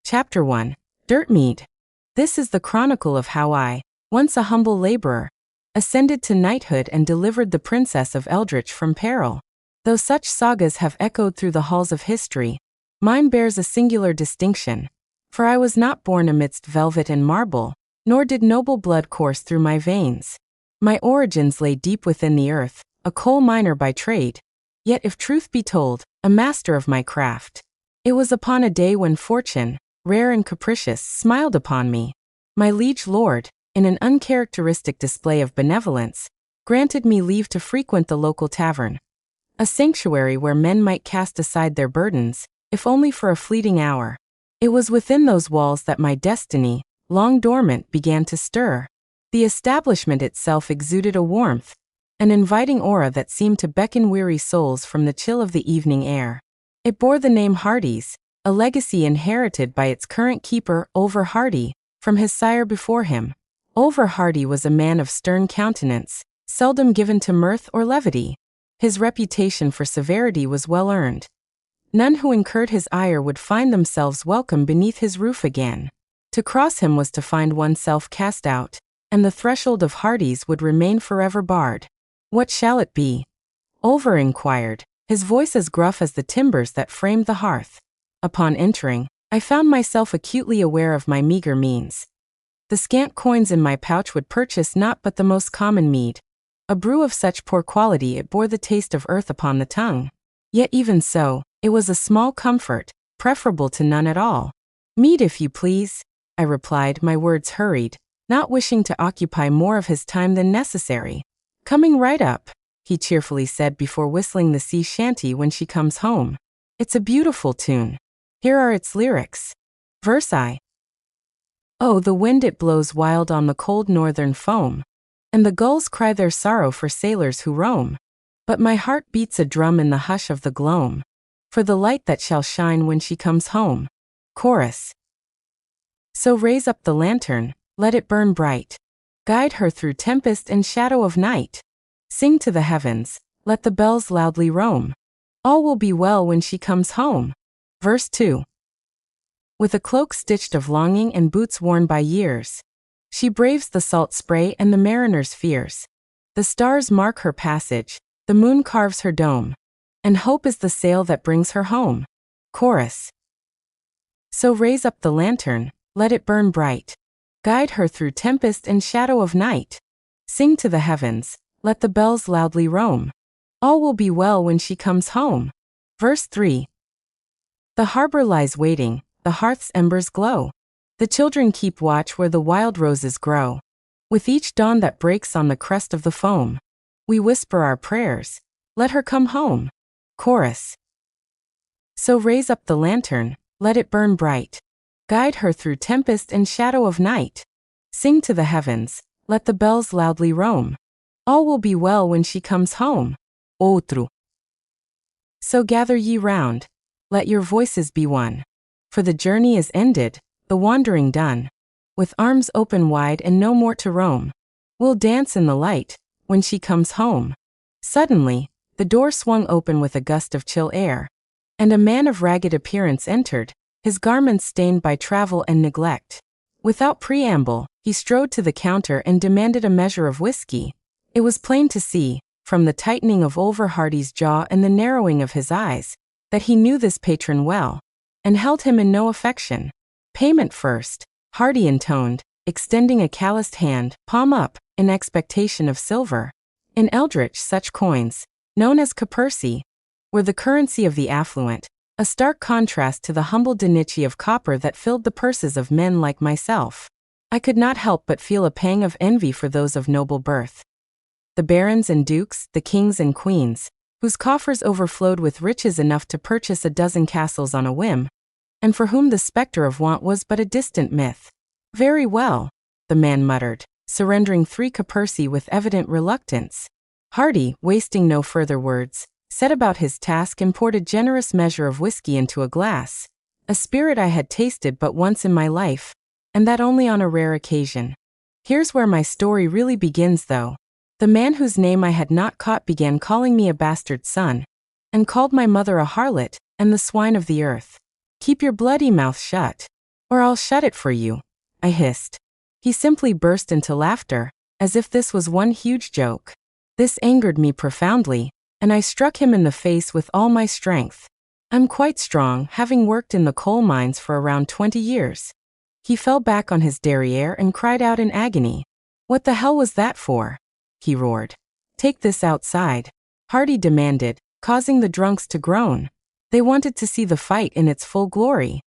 Chapter 1. Dirt Mead. This is the chronicle of how I, once a humble laborer, ascended to knighthood and delivered the princess of Eldritch from peril. Though such sagas have echoed through the halls of history, mine bears a singular distinction, for I was not born amidst velvet and marble, nor did noble blood course through my veins. My origins lay deep within the earth, a coal miner by trade, yet if truth be told, a master of my craft. It was upon a day when fortune, rare and capricious, smiled upon me. My liege lord, in an uncharacteristic display of benevolence, granted me leave to frequent the local tavern, a sanctuary where men might cast aside their burdens, if only for a fleeting hour. It was within those walls that my destiny, long dormant, began to stir. The establishment itself exuded a warmth, an inviting aura that seemed to beckon weary souls from the chill of the evening air. It bore the name Hardy's, a legacy inherited by its current keeper, Over Hardy, from his sire before him. Over Hardy was a man of stern countenance, seldom given to mirth or levity. His reputation for severity was well earned. None who incurred his ire would find themselves welcome beneath his roof again. To cross him was to find oneself cast out, and the threshold of Hardy's would remain forever barred. "What shall it be?" Over inquired, his voice as gruff as the timbers that framed the hearth. Upon entering, I found myself acutely aware of my meager means. The scant coins in my pouch would purchase naught but the most common mead. A brew of such poor quality it bore the taste of earth upon the tongue. Yet even so, it was a small comfort, preferable to none at all. "Mead, if you please," I replied, my words hurried, not wishing to occupy more of his time than necessary. "Coming right up," he cheerfully said before whistling the sea shanty When She Comes Home. "It's a beautiful tune. Here are its lyrics." Verse I. "Oh, the wind it blows wild on the cold northern foam, and the gulls cry their sorrow for sailors who roam. But my heart beats a drum in the hush of the gloam, for the light that shall shine when she comes home." Chorus. "So raise up the lantern, let it burn bright. Guide her through tempest and shadow of night. Sing to the heavens, let the bells loudly roam. All will be well when she comes home." Verse 2. "With a cloak stitched of longing and boots worn by years, she braves the salt spray and the mariner's fears. The stars mark her passage, the moon carves her dome, and hope is the sail that brings her home." Chorus. "So raise up the lantern, let it burn bright. Guide her through tempest and shadow of night. Sing to the heavens, let the bells loudly roam. All will be well when she comes home." Verse 3. "The harbor lies waiting, the hearth's embers glow. The children keep watch where the wild roses grow. With each dawn that breaks on the crest of the foam, we whisper our prayers, let her come home." Chorus. "So raise up the lantern, let it burn bright. Guide her through tempest and shadow of night. Sing to the heavens, let the bells loudly roam. All will be well when she comes home." Outro. "So gather ye round, let your voices be one, for the journey is ended, the wandering done. With arms open wide and no more to roam, we'll dance in the light when she comes home." Suddenly, the door swung open with a gust of chill air, and a man of ragged appearance entered, his garments stained by travel and neglect. Without preamble, he strode to the counter and demanded a measure of whiskey. It was plain to see, from the tightening of Over Hardy's jaw and the narrowing of his eyes, that he knew this patron well, and held him in no affection. "Payment first," Hardy intoned, extending a calloused hand, palm up, in expectation of silver. In Eldritch such coins, known as caperci, were the currency of the affluent, a stark contrast to the humble denichi of copper that filled the purses of men like myself. I could not help but feel a pang of envy for those of noble birth. The barons and dukes, the kings and queens, whose coffers overflowed with riches enough to purchase a dozen castles on a whim, and for whom the specter of want was but a distant myth. "Very well," the man muttered, surrendering 3 caperci with evident reluctance. Hardy, wasting no further words, set about his task and poured a generous measure of whiskey into a glass, a spirit I had tasted but once in my life, and that only on a rare occasion. Here's where my story really begins though. The man whose name I had not caught began calling me a bastard son, and called my mother a harlot, and the swine of the earth. "Keep your bloody mouth shut," Or I'll shut it for you, I hissed. He simply burst into laughter, as if this was one huge joke. This angered me profoundly, and I struck him in the face with all my strength. I'm quite strong, having worked in the coal mines for around 20 years. He fell back on his derriere and cried out in agony. What the hell was that for? He roared. Take this outside, Hardy demanded, causing the drunks to groan. They wanted to see the fight in its full glory.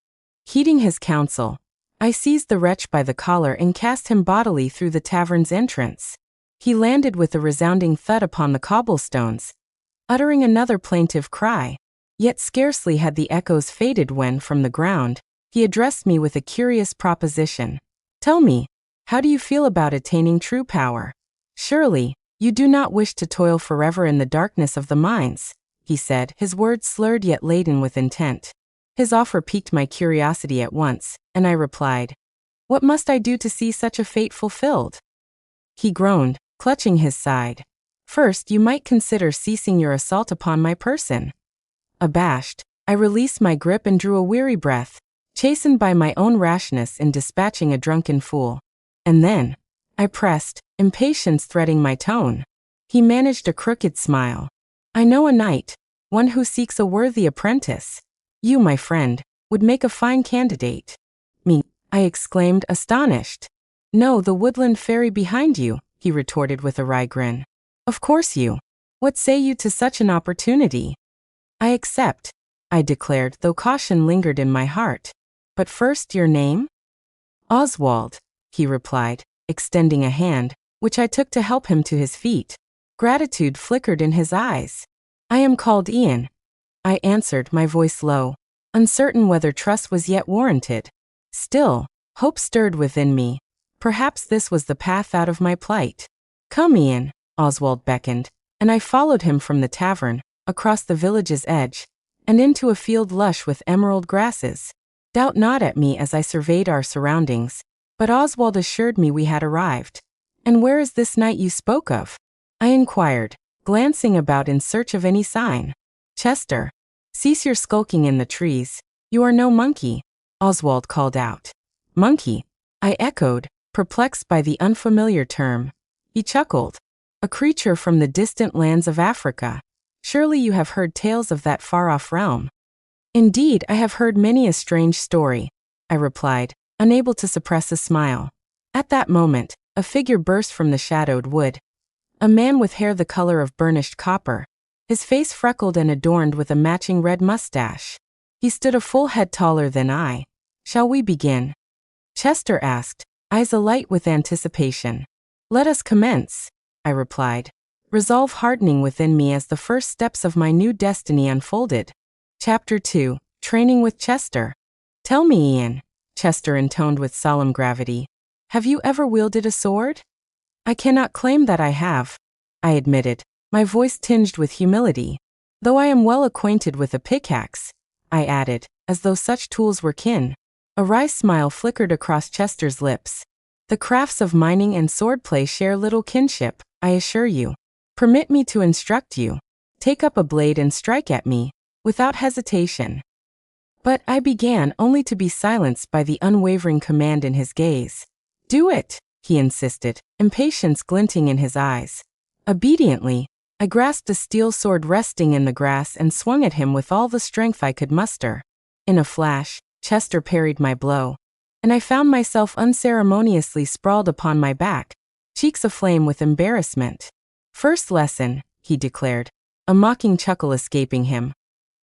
Heeding his counsel, I seized the wretch by the collar and cast him bodily through the tavern's entrance. He landed with a resounding thud upon the cobblestones, uttering another plaintive cry. Yet scarcely had the echoes faded when, from the ground, he addressed me with a curious proposition. Tell me, how do you feel about attaining true power? Surely, you do not wish to toil forever in the darkness of the mines, he said, his words slurred yet laden with intent. His offer piqued my curiosity at once, and I replied, What must I do to see such a fate fulfilled? He groaned, clutching his side. First, you might consider ceasing your assault upon my person. Abashed, I released my grip and drew a weary breath, chastened by my own rashness in dispatching a drunken fool. And then, I pressed, impatience threading my tone. He managed a crooked smile. I know a knight, one who seeks a worthy apprentice. You, my friend, would make a fine candidate. Me, I exclaimed, astonished. No, the woodland fairy behind you, he retorted with a wry grin. Of course you. What say you to such an opportunity? I accept, I declared, though caution lingered in my heart. But first, your name? Oswald, he replied, extending a hand, which I took to help him to his feet. Gratitude flickered in his eyes. I am called Ian, I answered, my voice low, uncertain whether trust was yet warranted. Still, hope stirred within me. Perhaps this was the path out of my plight. Come, Ian, Oswald beckoned, and I followed him from the tavern, across the village's edge, and into a field lush with emerald grasses. Doubt not at me as I surveyed our surroundings, but Oswald assured me we had arrived. And where is this knight you spoke of? I inquired, glancing about in search of any sign. Chester, cease your skulking in the trees. You are no monkey, Oswald called out. Monkey, I echoed, perplexed by the unfamiliar term. He chuckled. A creature from the distant lands of Africa. Surely you have heard tales of that far-off realm. Indeed, I have heard many a strange story, I replied, unable to suppress a smile. At that moment, a figure burst from the shadowed wood. A man with hair the color of burnished copper, his face freckled and adorned with a matching red mustache. He stood a full head taller than I. Shall we begin? Chester asked, eyes alight with anticipation. Let us commence, I replied, resolve hardening within me as the first steps of my new destiny unfolded. Chapter 2, Training with Chester. Tell me, Ian, Chester intoned with solemn gravity, have you ever wielded a sword? I cannot claim that I have, I admitted, my voice tinged with humility. Though I am well acquainted with a pickaxe, I added, as though such tools were kin. A wry smile flickered across Chester's lips. The crafts of mining and swordplay share little kinship, I assure you. Permit me to instruct you. Take up a blade and strike at me, without hesitation. But I began only to be silenced by the unwavering command in his gaze. Do it, he insisted, impatience glinting in his eyes. Obediently, I grasped a steel sword resting in the grass and swung at him with all the strength I could muster. In a flash, Chester parried my blow, and I found myself unceremoniously sprawled upon my back, cheeks aflame with embarrassment. First lesson, he declared, a mocking chuckle escaping him.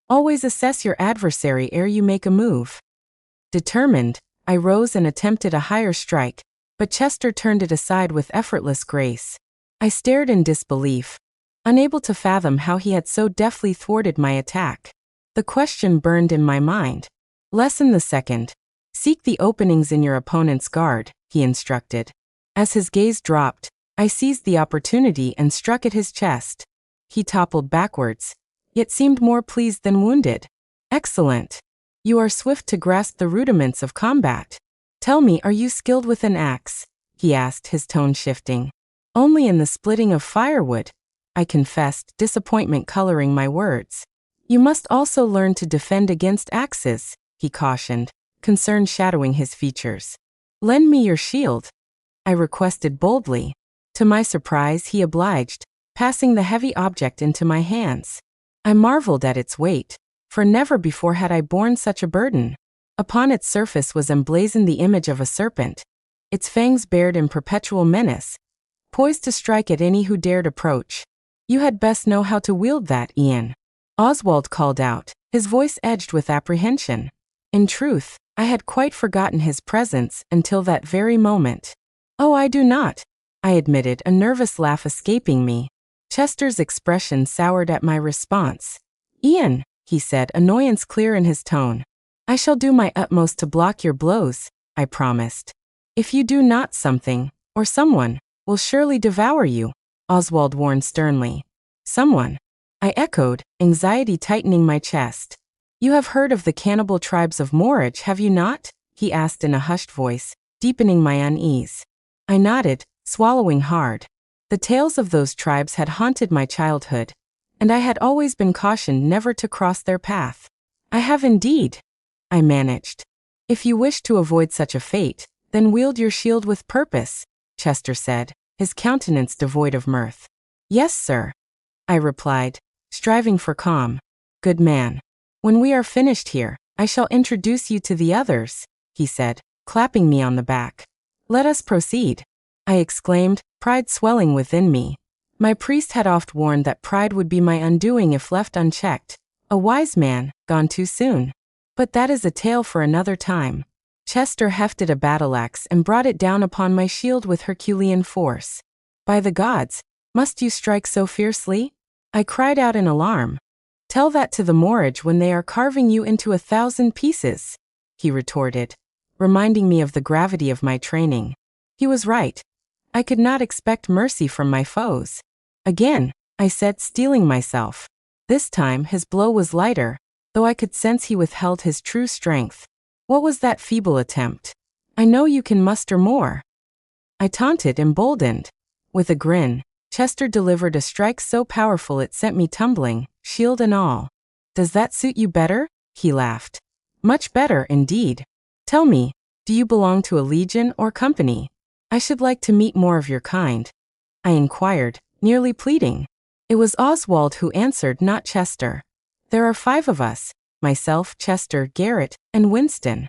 Always assess your adversary ere you make a move. Determined, I rose and attempted a higher strike, but Chester turned it aside with effortless grace. I stared in disbelief, unable to fathom how he had so deftly thwarted my attack. The question burned in my mind. Lesson the second. Seek the openings in your opponent's guard, he instructed. As his gaze dropped, I seized the opportunity and struck at his chest. He toppled backwards, yet seemed more pleased than wounded. Excellent. You are swift to grasp the rudiments of combat. Tell me, are you skilled with an axe? He asked, his tone shifting. Only in the splitting of firewood, I confessed, disappointment coloring my words. You must also learn to defend against axes, he cautioned, concern shadowing his features. "Lend me your shield," I requested boldly. To my surprise, he obliged, passing the heavy object into my hands. I marveled at its weight, for never before had I borne such a burden. Upon its surface was emblazoned the image of a serpent, its fangs bared in perpetual menace, poised to strike at any who dared approach. "You had best know how to wield that, Ian," Oswald called out, his voice edged with apprehension. In truth, I had quite forgotten his presence until that very moment. "Oh, I do not," I admitted, a nervous laugh escaping me. Chester's expression soured at my response. "Ian," he said, annoyance clear in his tone, "I shall do my utmost to block your blows," I promised. "If you do not, something, or someone, will surely devour you," Oswald warned sternly. "Someone?" I echoed, anxiety tightening my chest. "You have heard of the cannibal tribes of Morage, have you not?" he asked in a hushed voice, deepening my unease. I nodded, swallowing hard. The tales of those tribes had haunted my childhood, and I had always been cautioned never to cross their path. "I have indeed," I managed. "If you wish to avoid such a fate, then wield your shield with purpose," Chester said, his countenance devoid of mirth. "Yes, sir," I replied, striving for calm. "Good man. When we are finished here, I shall introduce you to the others," he said, clapping me on the back. "Let us proceed," I exclaimed, pride swelling within me. My priest had oft warned that pride would be my undoing if left unchecked. A wise man, gone too soon. But that is a tale for another time. Chester hefted a battle-axe and brought it down upon my shield with Herculean force. "By the gods, must you strike so fiercely?" I cried out in alarm. "Tell that to the Morage when they are carving you into 1,000 pieces," he retorted, reminding me of the gravity of my training. He was right. I could not expect mercy from my foes. "Again," I said, steeling myself. This time his blow was lighter, though I could sense he withheld his true strength. "What was that feeble attempt? I know you can muster more," I taunted, emboldened. With a grin, Chester delivered a strike so powerful it sent me tumbling, shield and all. "Does that suit you better?" he laughed. "Much better, indeed. Tell me, do you belong to a legion or company? I should like to meet more of your kind," I inquired, nearly pleading. It was Oswald who answered, not Chester. "There are 5 of us, myself, Chester, Garrett, and Winston."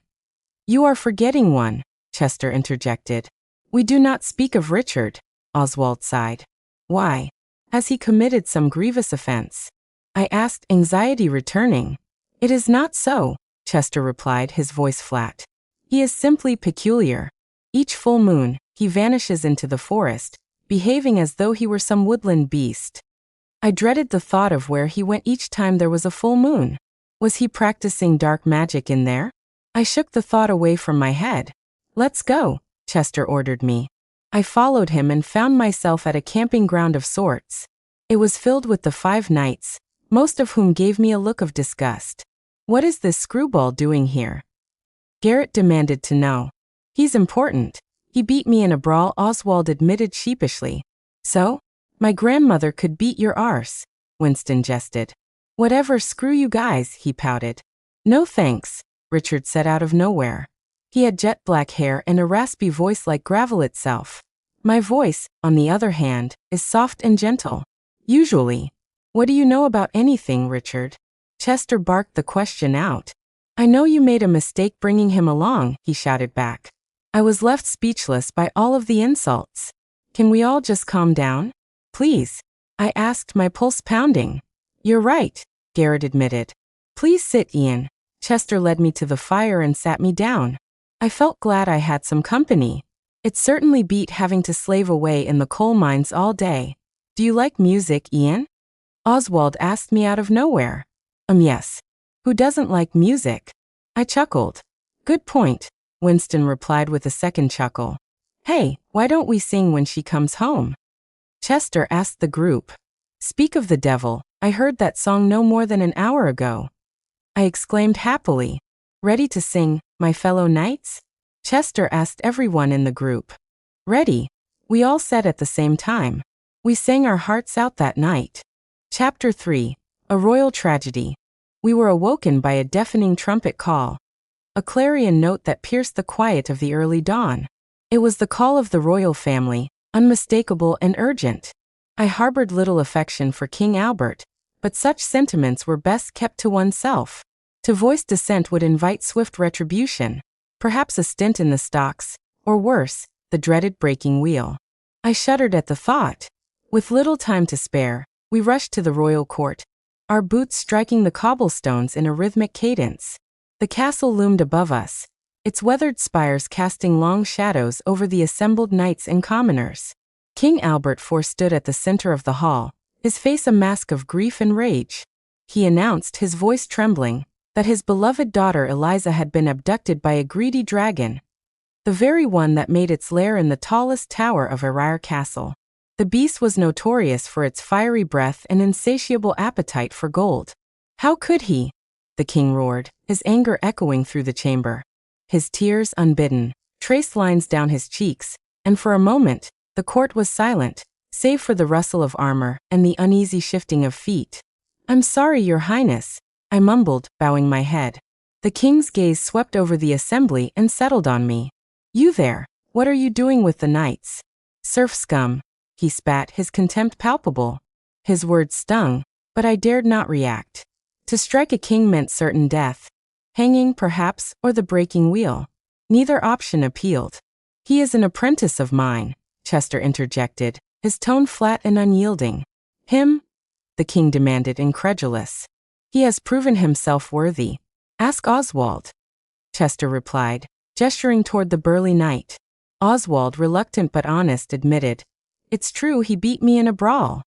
"You are forgetting one," Chester interjected. "We do not speak of Richard," Oswald sighed. "Why? Has he committed some grievous offense?" I asked, anxiety returning. "It is not so," Chester replied, his voice flat. "He is simply peculiar. Each full moon, he vanishes into the forest, behaving as though he were some woodland beast." I dreaded the thought of where he went each time there was a full moon. Was he practicing dark magic in there? I shook the thought away from my head. "Let's go," Chester ordered me. I followed him and found myself at a camping ground of sorts. It was filled with the 5 knights, most of whom gave me a look of disgust. "What is this screwball doing here?" Garrett demanded to know. "He's important. He beat me in a brawl," Oswald admitted sheepishly. "So? My grandmother could beat your arse," Winston jested. "Whatever, screw you guys," he pouted. "No thanks," Richard said out of nowhere. He had jet black hair and a raspy voice like gravel itself. My voice, on the other hand, is soft and gentle. Usually. "What do you know about anything, Richard?" Chester barked the question out. "I know you made a mistake bringing him along," he shouted back. I was left speechless by all of the insults. "Can we all just calm down? Please?" I asked, my pulse pounding. "You're right," Garrett admitted. "Please sit, Ian." Chester led me to the fire and sat me down. I felt glad I had some company. It certainly beat having to slave away in the coal mines all day. "Do you like music, Ian?" Oswald asked me out of nowhere. Yes. Who doesn't like music?" I chuckled. "Good point," Winston replied with a second chuckle. "Hey, why don't we sing When She Comes Home?" Chester asked the group. "Speak of the devil, I heard that song no more than an hour ago," I exclaimed happily. "Ready to sing, my fellow knights?" Chester asked everyone in the group. "Ready," we all said at the same time. We sang our hearts out that night. Chapter 3. A Royal Tragedy. We were awoken by a deafening trumpet call. a clarion note that pierced the quiet of the early dawn. It was the call of the royal family, unmistakable and urgent. I harbored little affection for King Albert, but such sentiments were best kept to oneself. To voice dissent would invite swift retribution, perhaps a stint in the stocks, or worse, the dreaded breaking wheel. I shuddered at the thought. With little time to spare, we rushed to the royal court, our boots striking the cobblestones in a rhythmic cadence. The castle loomed above us, its weathered spires casting long shadows over the assembled knights and commoners. King Albert IV stood at the center of the hall, his face a mask of grief and rage. He announced, his voice trembling, that his beloved daughter Eliza had been abducted by a greedy dragon, the very one that made its lair in the tallest tower of Armour Castle. The beast was notorious for its fiery breath and insatiable appetite for gold. How could he? The king roared, his anger echoing through the chamber. His tears, unbidden, traced lines down his cheeks, and for a moment, the court was silent, save for the rustle of armor and the uneasy shifting of feet. "I'm sorry, Your Highness," I mumbled, bowing my head. The king's gaze swept over the assembly and settled on me. "You there, what are you doing with the knights?" "Serf scum," he spat, his contempt palpable. His words stung, but I dared not react. To strike a king meant certain death. Hanging, perhaps, or the breaking wheel. Neither option appealed. "He is an apprentice of mine," Chester interjected, his tone flat and unyielding. "Him?" the king demanded, incredulous. "He has proven himself worthy. Ask Oswald," Chester replied, gesturing toward the burly knight. Oswald, reluctant but honest, admitted, "It's true, he beat me in a brawl."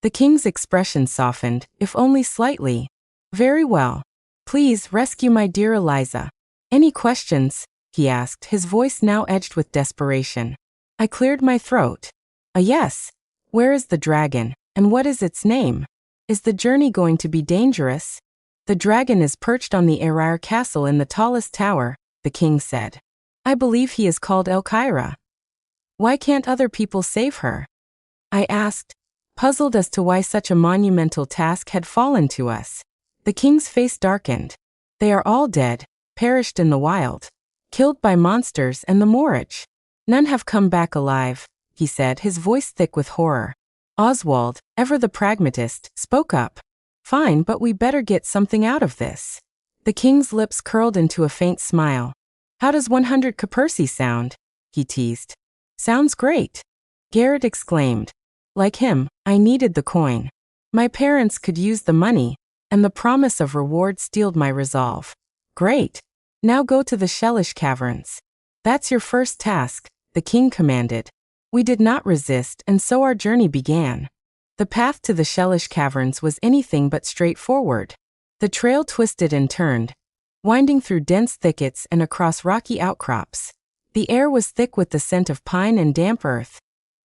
The king's expression softened, if only slightly. "Very well. Please rescue my dear Eliza." "Any questions?" he asked, his voice now edged with desperation. I cleared my throat. Yes. Where is the dragon, and what is its name? Is the journey going to be dangerous?" "The dragon is perched on the Armour castle in the tallest tower," the king said. "I believe he is called Elkyra." "Why can't other people save her?" I asked, puzzled as to why such a monumental task had fallen to us. The king's face darkened. "They are all dead, perished in the wild, killed by monsters and the moorage. None have come back alive," he said, his voice thick with horror. Oswald, ever the pragmatist, spoke up. "Fine, but we better get something out of this." The king's lips curled into a faint smile. "How does 100 caperci sound?" he teased. "Sounds great," Garrett exclaimed. Like him, I needed the coin. My parents could use the money, and the promise of reward steeled my resolve. "Great. Now go to the Shelish Caverns. That's your first task," the king commanded. We did not resist, and so our journey began. The path to the Shelish Caverns was anything but straightforward. The trail twisted and turned, winding through dense thickets and across rocky outcrops. The air was thick with the scent of pine and damp earth,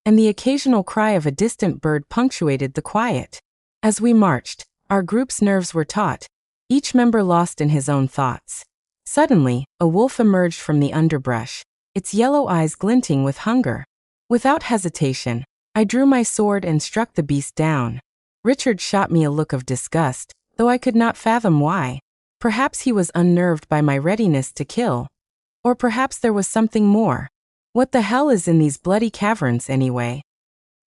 and the occasional cry of a distant bird punctuated the quiet. As we marched, our group's nerves were taut, each member lost in his own thoughts. Suddenly, a wolf emerged from the underbrush, its yellow eyes glinting with hunger. Without hesitation, I drew my sword and struck the beast down. Richard shot me a look of disgust, though I could not fathom why. Perhaps he was unnerved by my readiness to kill. Or perhaps there was something more. "What the hell is in these bloody caverns anyway?"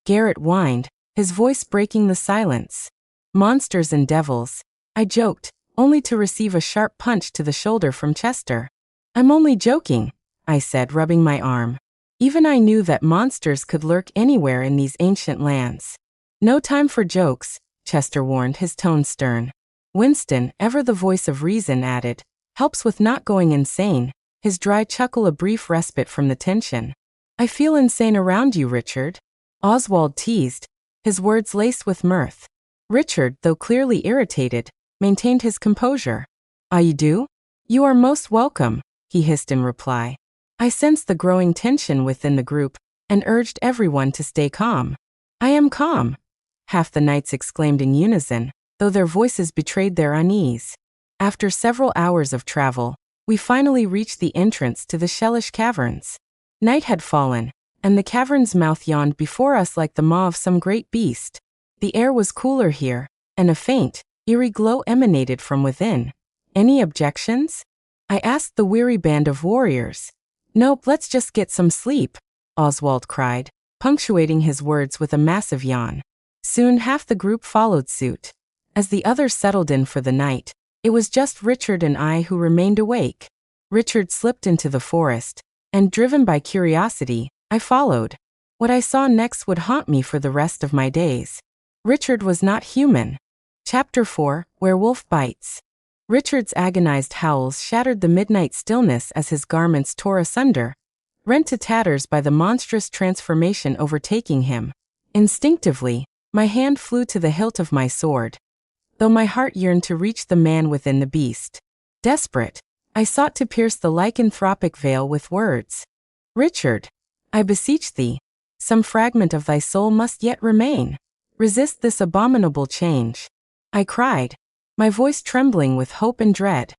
Garrett whined, his voice breaking the silence. "Monsters and devils," I joked, only to receive a sharp punch to the shoulder from Chester. "I'm only joking," I said, rubbing my arm. Even I knew that monsters could lurk anywhere in these ancient lands. "No time for jokes," Chester warned, his tone stern. Winston, ever the voice of reason, added, "Helps with not going insane," his dry chuckle a brief respite from the tension. "I feel insane around you, Richard," Oswald teased, his words laced with mirth. Richard, though clearly irritated, maintained his composure. "Ah, you do? You are most welcome," he hissed in reply. I sensed the growing tension within the group, and urged everyone to stay calm. "I am calm," half the knights exclaimed in unison, though their voices betrayed their unease. After several hours of travel, we finally reached the entrance to the Shelish Caverns. Night had fallen, and the cavern's mouth yawned before us like the maw of some great beast. The air was cooler here, and a faint, eerie glow emanated from within. "Any objections?" I asked the weary band of warriors. Nope, let's just get some sleep, Oswald cried, punctuating his words with a massive yawn. Soon half the group followed suit. As the others settled in for the night, it was just Richard and I who remained awake. Richard slipped into the forest, and driven by curiosity, I followed. What I saw next would haunt me for the rest of my days. Richard was not human. Chapter 4, Werewolf Bites. Richard's agonized howls shattered the midnight stillness as his garments tore asunder, rent to tatters by the monstrous transformation overtaking him. Instinctively, my hand flew to the hilt of my sword, though my heart yearned to reach the man within the beast. Desperate, I sought to pierce the lycanthropic veil with words. Richard, I beseech thee, some fragment of thy soul must yet remain. Resist this abominable change, I cried, my voice trembling with hope and dread.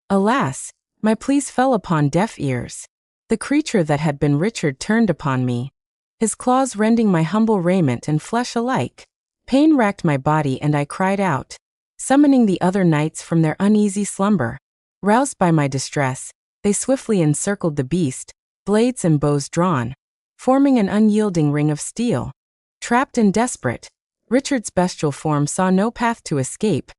Alas, my pleas fell upon deaf ears. The creature that had been Richard turned upon me, his claws rending my humble raiment and flesh alike. Pain racked my body and I cried out, summoning the other knights from their uneasy slumber. Roused by my distress, they swiftly encircled the beast, blades and bows drawn, forming an unyielding ring of steel. Trapped and desperate, Richard's bestial form saw no path to escape,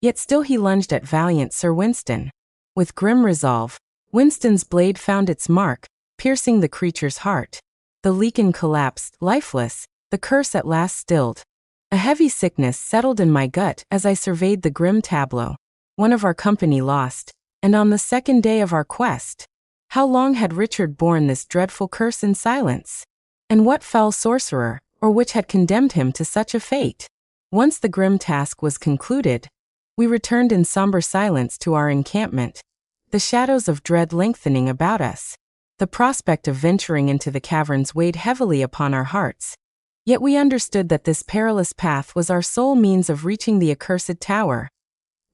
yet still he lunged at valiant Sir Winston. With grim resolve, Winston's blade found its mark, piercing the creature's heart. The lichen collapsed, lifeless, the curse at last stilled. A heavy sickness settled in my gut as I surveyed the grim tableau. One of our company lost, and on the second day of our quest. How long had Richard borne this dreadful curse in silence? And what foul sorcerer, or witch had condemned him to such a fate? Once the grim task was concluded, we returned in somber silence to our encampment, the shadows of dread lengthening about us. The prospect of venturing into the caverns weighed heavily upon our hearts. Yet we understood that this perilous path was our sole means of reaching the accursed tower,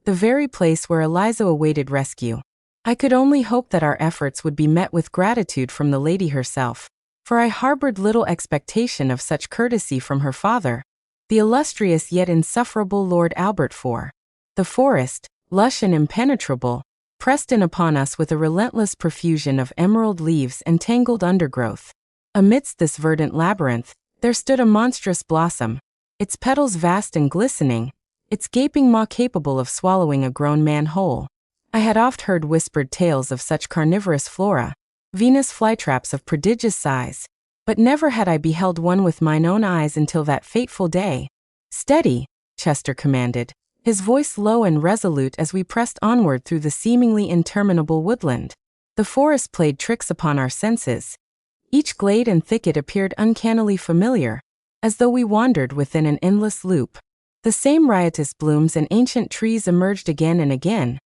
the very place where Eliza awaited rescue. I could only hope that our efforts would be met with gratitude from the lady herself, for I harbored little expectation of such courtesy from her father, the illustrious yet insufferable Lord Albert IV. The forest, lush and impenetrable, pressed in upon us with a relentless profusion of emerald leaves and tangled undergrowth. Amidst this verdant labyrinth, there stood a monstrous blossom, its petals vast and glistening, its gaping maw capable of swallowing a grown man whole. I had oft heard whispered tales of such carnivorous flora, Venus flytraps of prodigious size, but never had I beheld one with mine own eyes until that fateful day. Steady, Chester commanded, his voice low and resolute as we pressed onward through the seemingly interminable woodland. The forest played tricks upon our senses. Each glade and thicket appeared uncannily familiar, as though we wandered within an endless loop. The same riotous blooms and ancient trees emerged again and again,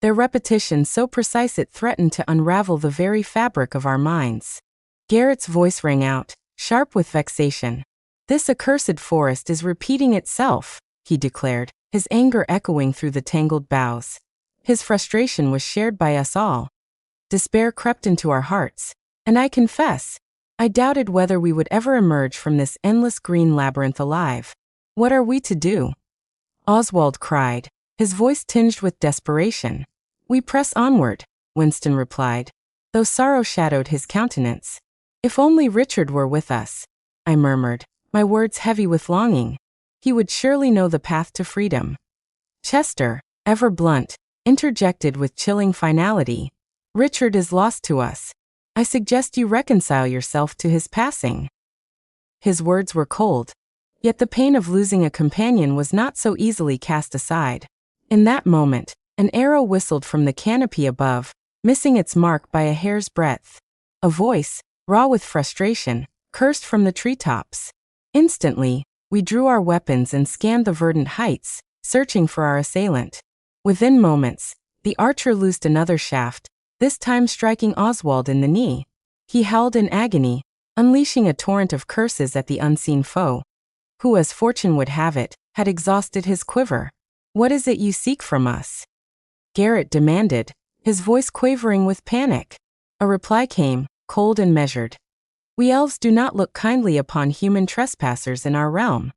their repetition so precise it threatened to unravel the very fabric of our minds. Garrett's voice rang out, sharp with vexation. This accursed forest is repeating itself, he declared, his anger echoing through the tangled boughs. His frustration was shared by us all. Despair crept into our hearts, and I confess, I doubted whether we would ever emerge from this endless green labyrinth alive. What are we to do? Oswald cried, his voice tinged with desperation. We press onward, Winston replied, though sorrow shadowed his countenance. If only Richard were with us, I murmured, my words heavy with longing. He would surely know the path to freedom. Chester, ever blunt, interjected with chilling finality. Richard is lost to us. I suggest you reconcile yourself to his passing. His words were cold, yet the pain of losing a companion was not so easily cast aside. In that moment, an arrow whistled from the canopy above, missing its mark by a hair's breadth. A voice, raw with frustration, cursed from the treetops. Instantly, we drew our weapons and scanned the verdant heights, searching for our assailant. Within moments, the archer loosed another shaft, this time striking Oswald in the knee. He howled in agony, unleashing a torrent of curses at the unseen foe, who, as fortune would have it, had exhausted his quiver. What is it you seek from us? Garrett demanded, his voice quavering with panic. A reply came, cold and measured. We elves do not look kindly upon human trespassers in our realm.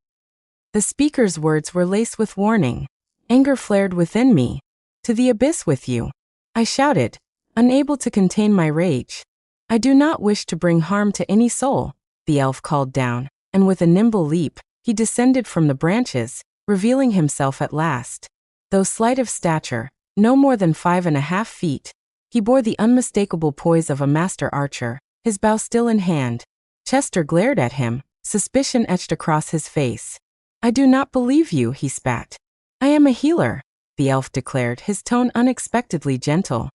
The speaker's words were laced with warning. Anger flared within me. To the abyss with you, I shouted, unable to contain my rage. I do not wish to bring harm to any soul, the elf called down, and with a nimble leap, he descended from the branches, revealing himself at last. Though slight of stature, no more than 5.5 feet, he bore the unmistakable poise of a master archer, his bow still in hand. Chester glared at him, suspicion etched across his face. I do not believe you, he spat. I am a healer, the elf declared, his tone unexpectedly gentle.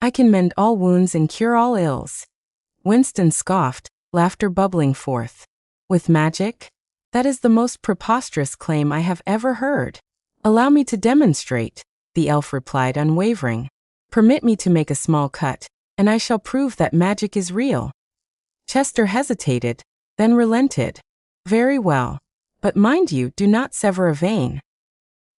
I can mend all wounds and cure all ills. Winston scoffed, laughter bubbling forth. With magic? That is the most preposterous claim I have ever heard. Allow me to demonstrate, the elf replied, unwavering. Permit me to make a small cut, and I shall prove that magic is real. Chester hesitated, then relented. Very well. But mind you, do not sever a vein.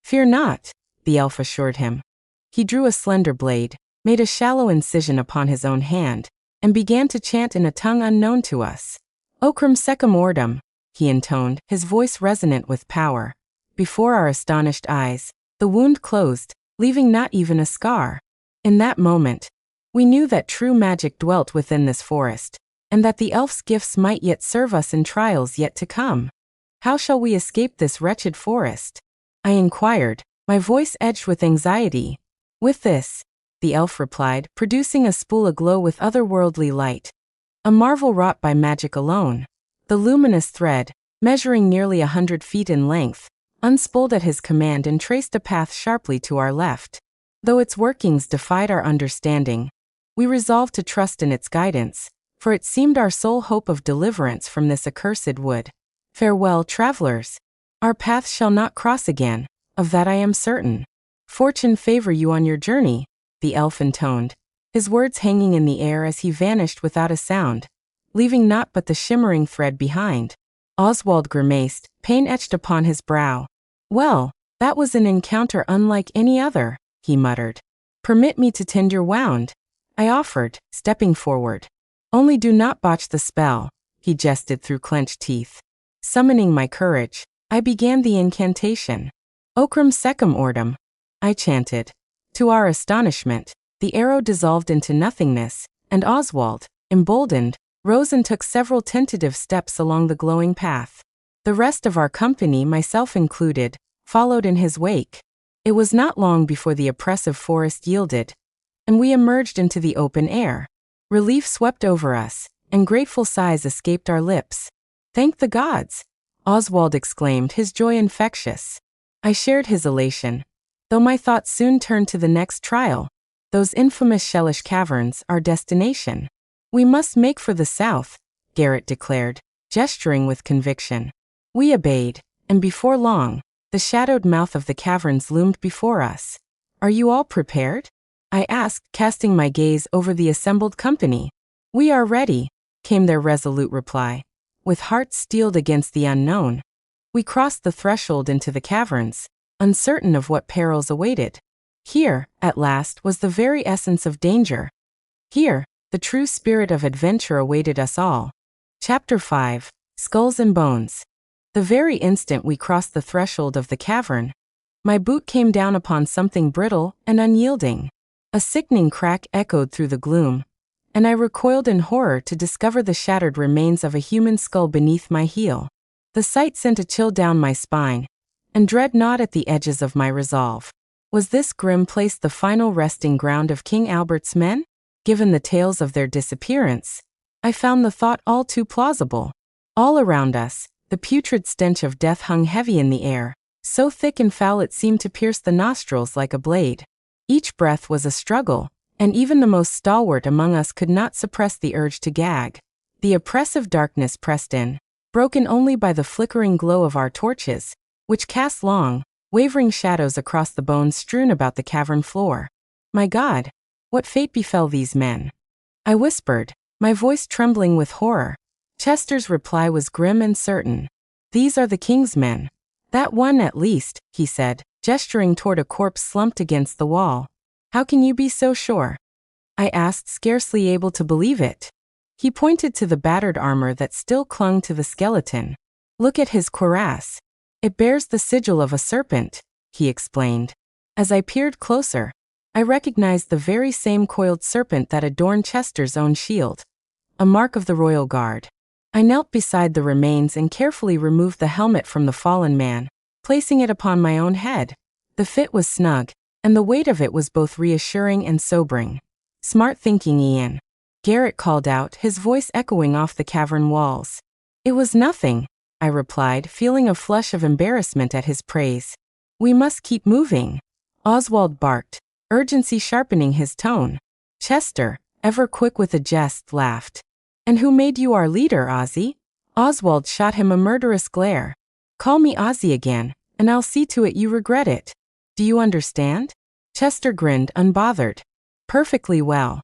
Fear not, the elf assured him. He drew a slender blade, made a shallow incision upon his own hand, and began to chant in a tongue unknown to us. Ocrum secum ordum, he intoned, his voice resonant with power. Before our astonished eyes, the wound closed, leaving not even a scar. In that moment, we knew that true magic dwelt within this forest, and that the elf's gifts might yet serve us in trials yet to come. How shall we escape this wretched forest? I inquired, my voice edged with anxiety. With this, the elf replied, producing a spool aglow with otherworldly light. A marvel wrought by magic alone. The luminous thread, measuring nearly 100 feet in length, unspooled at his command and traced a path sharply to our left. Though its workings defied our understanding, we resolved to trust in its guidance, for it seemed our sole hope of deliverance from this accursed wood. Farewell, travelers. Our paths shall not cross again, of that I am certain. Fortune favor you on your journey, the elf intoned, his words hanging in the air as he vanished without a sound, leaving naught but the shimmering thread behind. Oswald grimaced, pain etched upon his brow. Well, that was an encounter unlike any other, he muttered. Permit me to tend your wound, I offered, stepping forward. Only do not botch the spell, he jested through clenched teeth. Summoning my courage, I began the incantation. Ocrum secum ordum, I chanted. To our astonishment, the arrow dissolved into nothingness, and Oswald, emboldened, rose and took several tentative steps along the glowing path. The rest of our company, myself included, followed in his wake. It was not long before the oppressive forest yielded, and we emerged into the open air. Relief swept over us, and grateful sighs escaped our lips. Thank the gods! Oswald exclaimed, his joy infectious. I shared his elation, though my thoughts soon turned to the next trial. Those infamous Shelish caverns, our destination. We must make for the south, Garrett declared, gesturing with conviction. We obeyed, and before long, the shadowed mouth of the caverns loomed before us. Are you all prepared? I asked, casting my gaze over the assembled company. We are ready, came their resolute reply. With hearts steeled against the unknown, we crossed the threshold into the caverns, uncertain of what perils awaited. Here, at last, was the very essence of danger. Here, the true spirit of adventure awaited us all. Chapter 5, Skulls and Bones. The very instant we crossed the threshold of the cavern, my boot came down upon something brittle and unyielding. A sickening crack echoed through the gloom, and I recoiled in horror to discover the shattered remains of a human skull beneath my heel. The sight sent a chill down my spine, and dread gnawed at the edges of my resolve. Was this grim place the final resting ground of King Albert's men? Given the tales of their disappearance, I found the thought all too plausible. All around us, the putrid stench of death hung heavy in the air, so thick and foul it seemed to pierce the nostrils like a blade. Each breath was a struggle, and even the most stalwart among us could not suppress the urge to gag. The oppressive darkness pressed in, broken only by the flickering glow of our torches, which cast long, wavering shadows across the bones strewn about the cavern floor. My God, what fate befell these men? I whispered, my voice trembling with horror. Chester's reply was grim and certain. These are the king's men. That one at least, he said, gesturing toward a corpse slumped against the wall. How can you be so sure? I asked, scarcely able to believe it. He pointed to the battered armor that still clung to the skeleton. Look at his cuirass. It bears the sigil of a serpent, he explained. As I peered closer, I recognized the very same coiled serpent that adorned Chester's own shield. A mark of the royal guard. I knelt beside the remains and carefully removed the helmet from the fallen man, placing it upon my own head. The fit was snug, and the weight of it was both reassuring and sobering. Smart thinking, Ian. Garrett called out, his voice echoing off the cavern walls. It was nothing, I replied, feeling a flush of embarrassment at his praise. We must keep moving. Oswald barked, urgency sharpening his tone. Chester, ever quick with a jest, laughed. And who made you our leader, Ozzy? Oswald shot him a murderous glare. Call me Ozzy again, and I'll see to it you regret it. Do you understand? Chester grinned, unbothered. Perfectly well.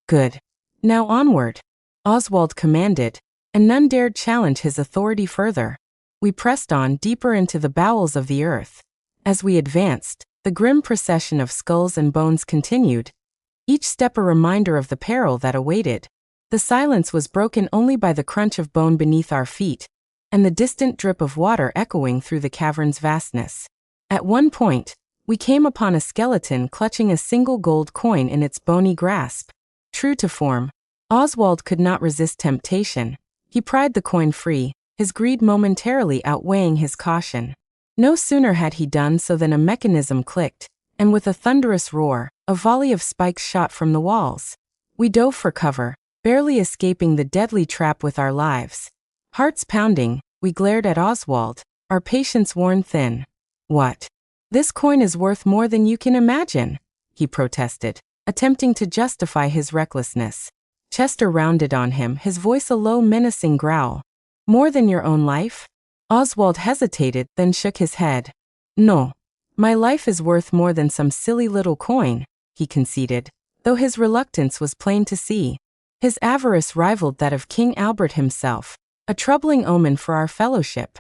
Good. Now onward, Oswald commanded, and none dared challenge his authority further. We pressed on deeper into the bowels of the earth. As we advanced, the grim procession of skulls and bones continued, each step a reminder of the peril that awaited. The silence was broken only by the crunch of bone beneath our feet, and the distant drip of water echoing through the cavern's vastness. At one point, we came upon a skeleton clutching a single gold coin in its bony grasp. True to form, Oswald could not resist temptation. He pried the coin free, his greed momentarily outweighing his caution. No sooner had he done so than a mechanism clicked, and with a thunderous roar, a volley of spikes shot from the walls. We dove for cover, barely escaping the deadly trap with our lives. Hearts pounding, we glared at Oswald, our patience worn thin. What? This coin is worth more than you can imagine, he protested, attempting to justify his recklessness. Chester rounded on him, his voice a low, menacing growl. More than your own life? Oswald hesitated, then shook his head. No. My life is worth more than some silly little coin, he conceded, though his reluctance was plain to see. His avarice rivaled that of King Albert himself, a troubling omen for our fellowship.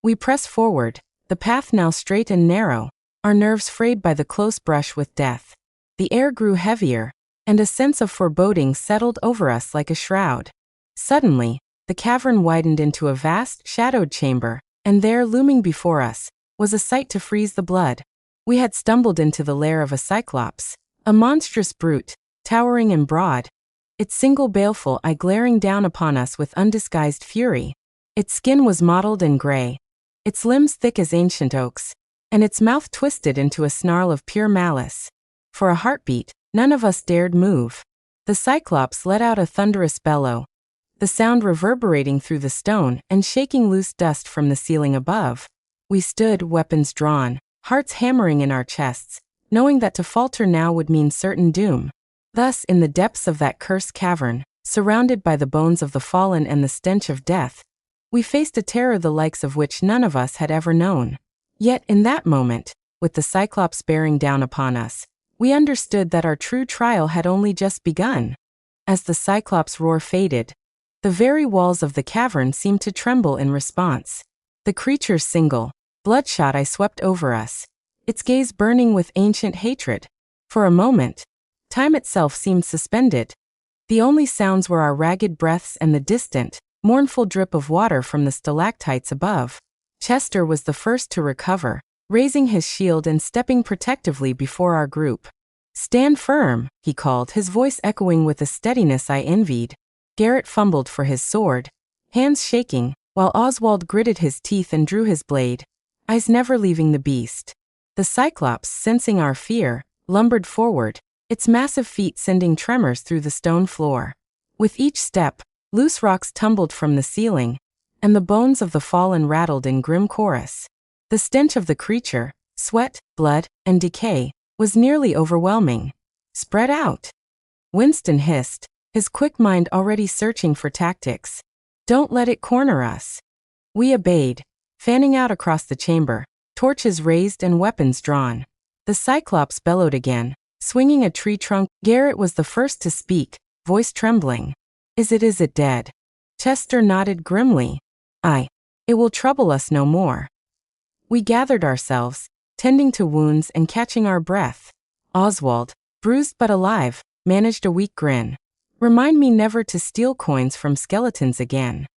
We pressed forward, the path now straight and narrow, our nerves frayed by the close brush with death. The air grew heavier, and a sense of foreboding settled over us like a shroud. Suddenly, the cavern widened into a vast, shadowed chamber, and there, looming before us, was a sight to freeze the blood. We had stumbled into the lair of a cyclops, a monstrous brute, towering and broad, its single baleful eye glaring down upon us with undisguised fury. Its skin was mottled and gray, its limbs thick as ancient oaks, and its mouth twisted into a snarl of pure malice. For a heartbeat, none of us dared move. The cyclops let out a thunderous bellow, the sound reverberating through the stone and shaking loose dust from the ceiling above. We stood, weapons drawn, hearts hammering in our chests, knowing that to falter now would mean certain doom. Thus, in the depths of that cursed cavern, surrounded by the bones of the fallen and the stench of death, we faced a terror the likes of which none of us had ever known. Yet, in that moment, with the cyclops bearing down upon us, we understood that our true trial had only just begun. As the cyclops' roar faded, the very walls of the cavern seemed to tremble in response. The creature's single, bloodshot eye swept over us, its gaze burning with ancient hatred. For a moment, time itself seemed suspended. The only sounds were our ragged breaths and the distant, mournful drip of water from the stalactites above. Chester was the first to recover, raising his shield and stepping protectively before our group. Stand firm, he called, his voice echoing with a steadiness I envied. Garrett fumbled for his sword, hands shaking, while Oswald gritted his teeth and drew his blade, eyes never leaving the beast. The cyclops, sensing our fear, lumbered forward, its massive feet sending tremors through the stone floor. With each step, loose rocks tumbled from the ceiling, and the bones of the fallen rattled in grim chorus. The stench of the creature, sweat, blood, and decay, was nearly overwhelming. Spread out, Winston hissed, his quick mind already searching for tactics. Don't let it corner us. We obeyed, fanning out across the chamber, torches raised and weapons drawn. The cyclops bellowed again, swinging a tree trunk. Garrett was the first to speak, voice trembling. Is it dead? Chester nodded grimly. Aye. It will trouble us no more. We gathered ourselves, tending to wounds and catching our breath. Oswald, bruised but alive, managed a weak grin. Remind me never to steal coins from skeletons again.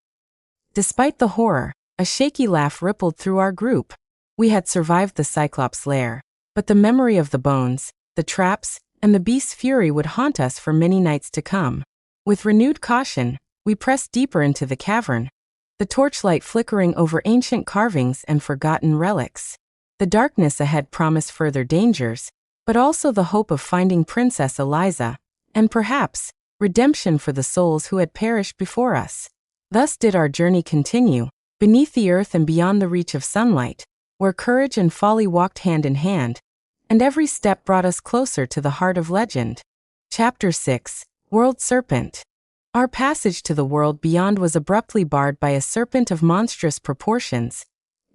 Despite the horror, a shaky laugh rippled through our group. We had survived the cyclops' lair, but the memory of the bones, the traps, and the beast's fury would haunt us for many nights to come. With renewed caution, we pressed deeper into the cavern, the torchlight flickering over ancient carvings and forgotten relics. The darkness ahead promised further dangers, but also the hope of finding Princess Eliza, and perhaps, redemption for the souls who had perished before us. Thus did our journey continue, beneath the earth and beyond the reach of sunlight, where courage and folly walked hand in hand, and every step brought us closer to the heart of legend. Chapter 6, World Serpent. Our passage to the world beyond was abruptly barred by a serpent of monstrous proportions,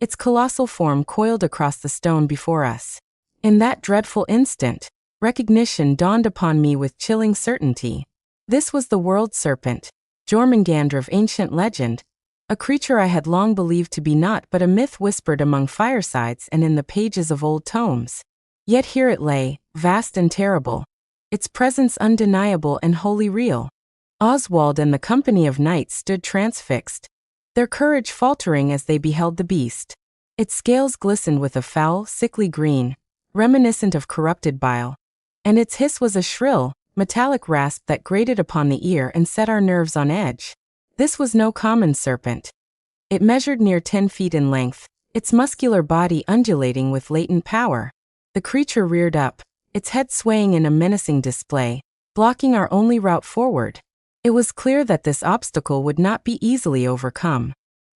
its colossal form coiled across the stone before us. In that dreadful instant, recognition dawned upon me with chilling certainty. This was the world serpent, Jormungandr of ancient legend, a creature I had long believed to be naught but a myth whispered among firesides and in the pages of old tomes. Yet here it lay, vast and terrible, its presence undeniable and wholly real. Oswald and the company of knights stood transfixed, their courage faltering as they beheld the beast. Its scales glistened with a foul, sickly green, reminiscent of corrupted bile, and its hiss was a shrill, metallic rasp that grated upon the ear and set our nerves on edge. This was no common serpent. It measured near 10 feet in length, its muscular body undulating with latent power. The creature reared up, its head swaying in a menacing display, blocking our only route forward. It was clear that this obstacle would not be easily overcome.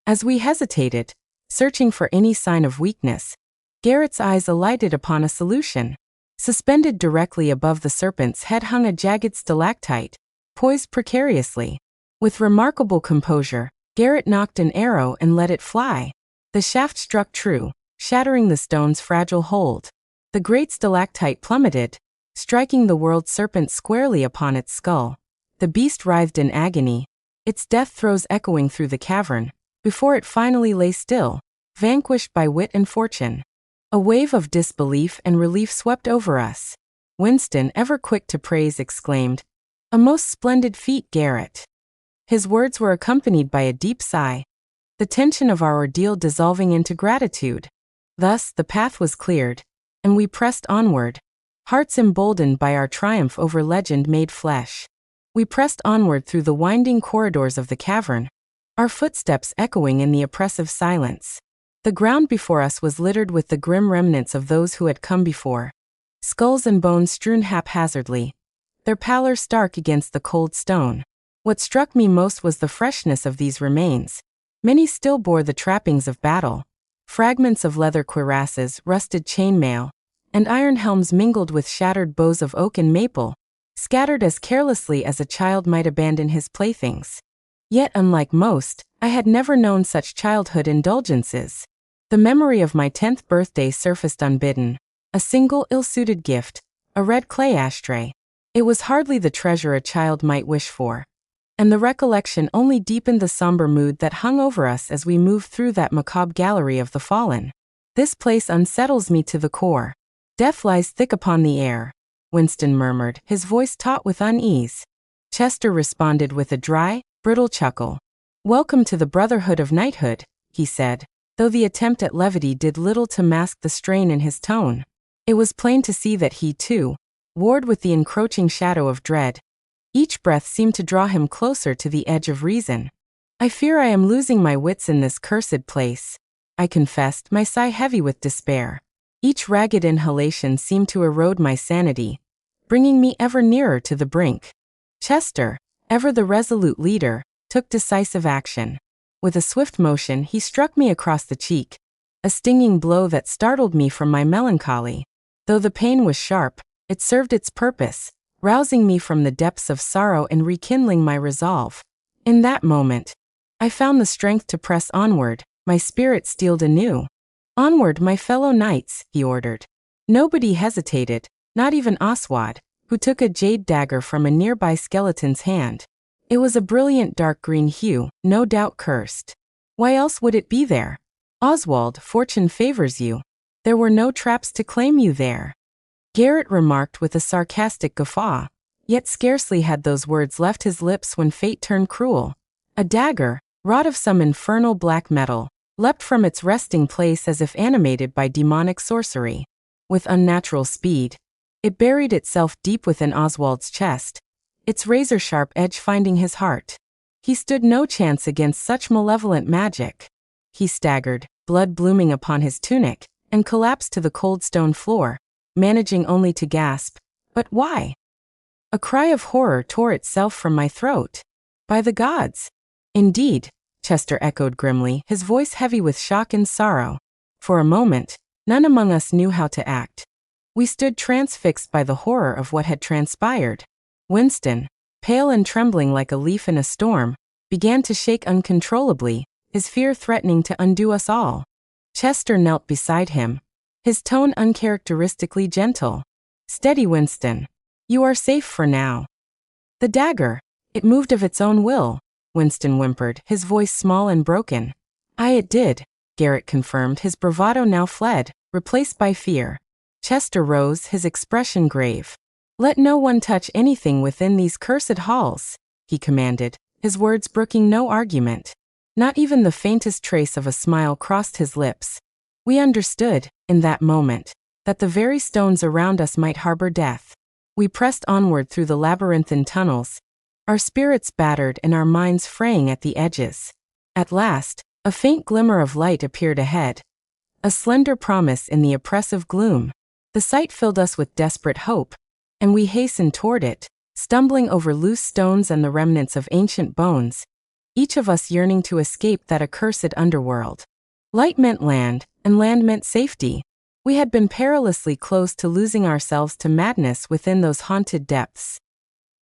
As we hesitated, searching for any sign of weakness, Garrett's eyes alighted upon a solution. Suspended directly above the serpent's head hung a jagged stalactite, poised precariously. With remarkable composure, Garrett nocked an arrow and let it fly. The shaft struck true, shattering the stone's fragile hold. The great stalactite plummeted, striking the world serpent squarely upon its skull. The beast writhed in agony, its death throes echoing through the cavern, before it finally lay still, vanquished by wit and fortune. A wave of disbelief and relief swept over us. Winston, ever quick to praise, exclaimed, "A most splendid feat, Garrett." His words were accompanied by a deep sigh, the tension of our ordeal dissolving into gratitude. Thus the path was cleared, and we pressed onward, hearts emboldened by our triumph over legend made flesh. We pressed onward through the winding corridors of the cavern, our footsteps echoing in the oppressive silence. The ground before us was littered with the grim remnants of those who had come before. Skulls and bones strewn haphazardly, their pallor stark against the cold stone. What struck me most was the freshness of these remains. Many still bore the trappings of battle. Fragments of leather cuirasses, rusted chainmail, and iron helms mingled with shattered bows of oak and maple, scattered as carelessly as a child might abandon his playthings. Yet, unlike most, I had never known such childhood indulgences. The memory of my 10th birthday surfaced unbidden. A single ill-suited gift, a red clay ashtray. It was hardly the treasure a child might wish for. And the recollection only deepened the somber mood that hung over us as we moved through that macabre gallery of the fallen. "This place unsettles me to the core. Death lies thick upon the air," Winston murmured, his voice taut with unease. Chester responded with a dry, brittle chuckle. "Welcome to the brotherhood of knighthood," he said, though the attempt at levity did little to mask the strain in his tone. It was plain to see that he, too, warred with the encroaching shadow of dread. Each breath seemed to draw him closer to the edge of reason. "I fear I am losing my wits in this cursed place," I confessed, my sigh heavy with despair. Each ragged inhalation seemed to erode my sanity, bringing me ever nearer to the brink. Chester, ever the resolute leader, took decisive action. With a swift motion, he struck me across the cheek, a stinging blow that startled me from my melancholy. Though the pain was sharp, it served its purpose, rousing me from the depths of sorrow and rekindling my resolve. In that moment, I found the strength to press onward, my spirit steeled anew. "Onward, my fellow knights," he ordered. Nobody hesitated, not even Oswald, who took a jade dagger from a nearby skeleton's hand. It was a brilliant dark green hue, no doubt cursed. Why else would it be there? "Oswald, fortune favors you. There were no traps to claim you there," Garrett remarked with a sarcastic guffaw. Yet scarcely had those words left his lips when fate turned cruel. A dagger, wrought of some infernal black metal, leapt from its resting place as if animated by demonic sorcery. With unnatural speed, It buried itself deep within Oswald's chest, its razor-sharp edge finding his heart. He stood no chance against such malevolent magic. He staggered, blood blooming upon his tunic, and collapsed to the cold stone floor, managing only to gasp, "But why?" A cry of horror tore itself from my throat. "By the gods!" "Indeed," Chester echoed grimly, his voice heavy with shock and sorrow. For a moment, none among us knew how to act. We stood transfixed by the horror of what had transpired. Winston, pale and trembling like a leaf in a storm, began to shake uncontrollably, his fear threatening to undo us all. Chester knelt beside him, his tone uncharacteristically gentle. "Steady, Winston. You are safe for now." "The dagger, it moved of its own will," Winston whimpered, his voice small and broken. "Aye, it did," Garrett confirmed, his bravado now fled, replaced by fear. Chester rose, his expression grave. "Let no one touch anything within these cursed halls," he commanded, his words brooking no argument. Not even the faintest trace of a smile crossed his lips. We understood, in that moment, that the very stones around us might harbor death. We pressed onward through the labyrinthine tunnels, our spirits battered and our minds fraying at the edges. At last, a faint glimmer of light appeared ahead, a slender promise in the oppressive gloom. The sight filled us with desperate hope, and we hastened toward it, stumbling over loose stones and the remnants of ancient bones, each of us yearning to escape that accursed underworld. Light meant land, and land meant safety. We had been perilously close to losing ourselves to madness within those haunted depths.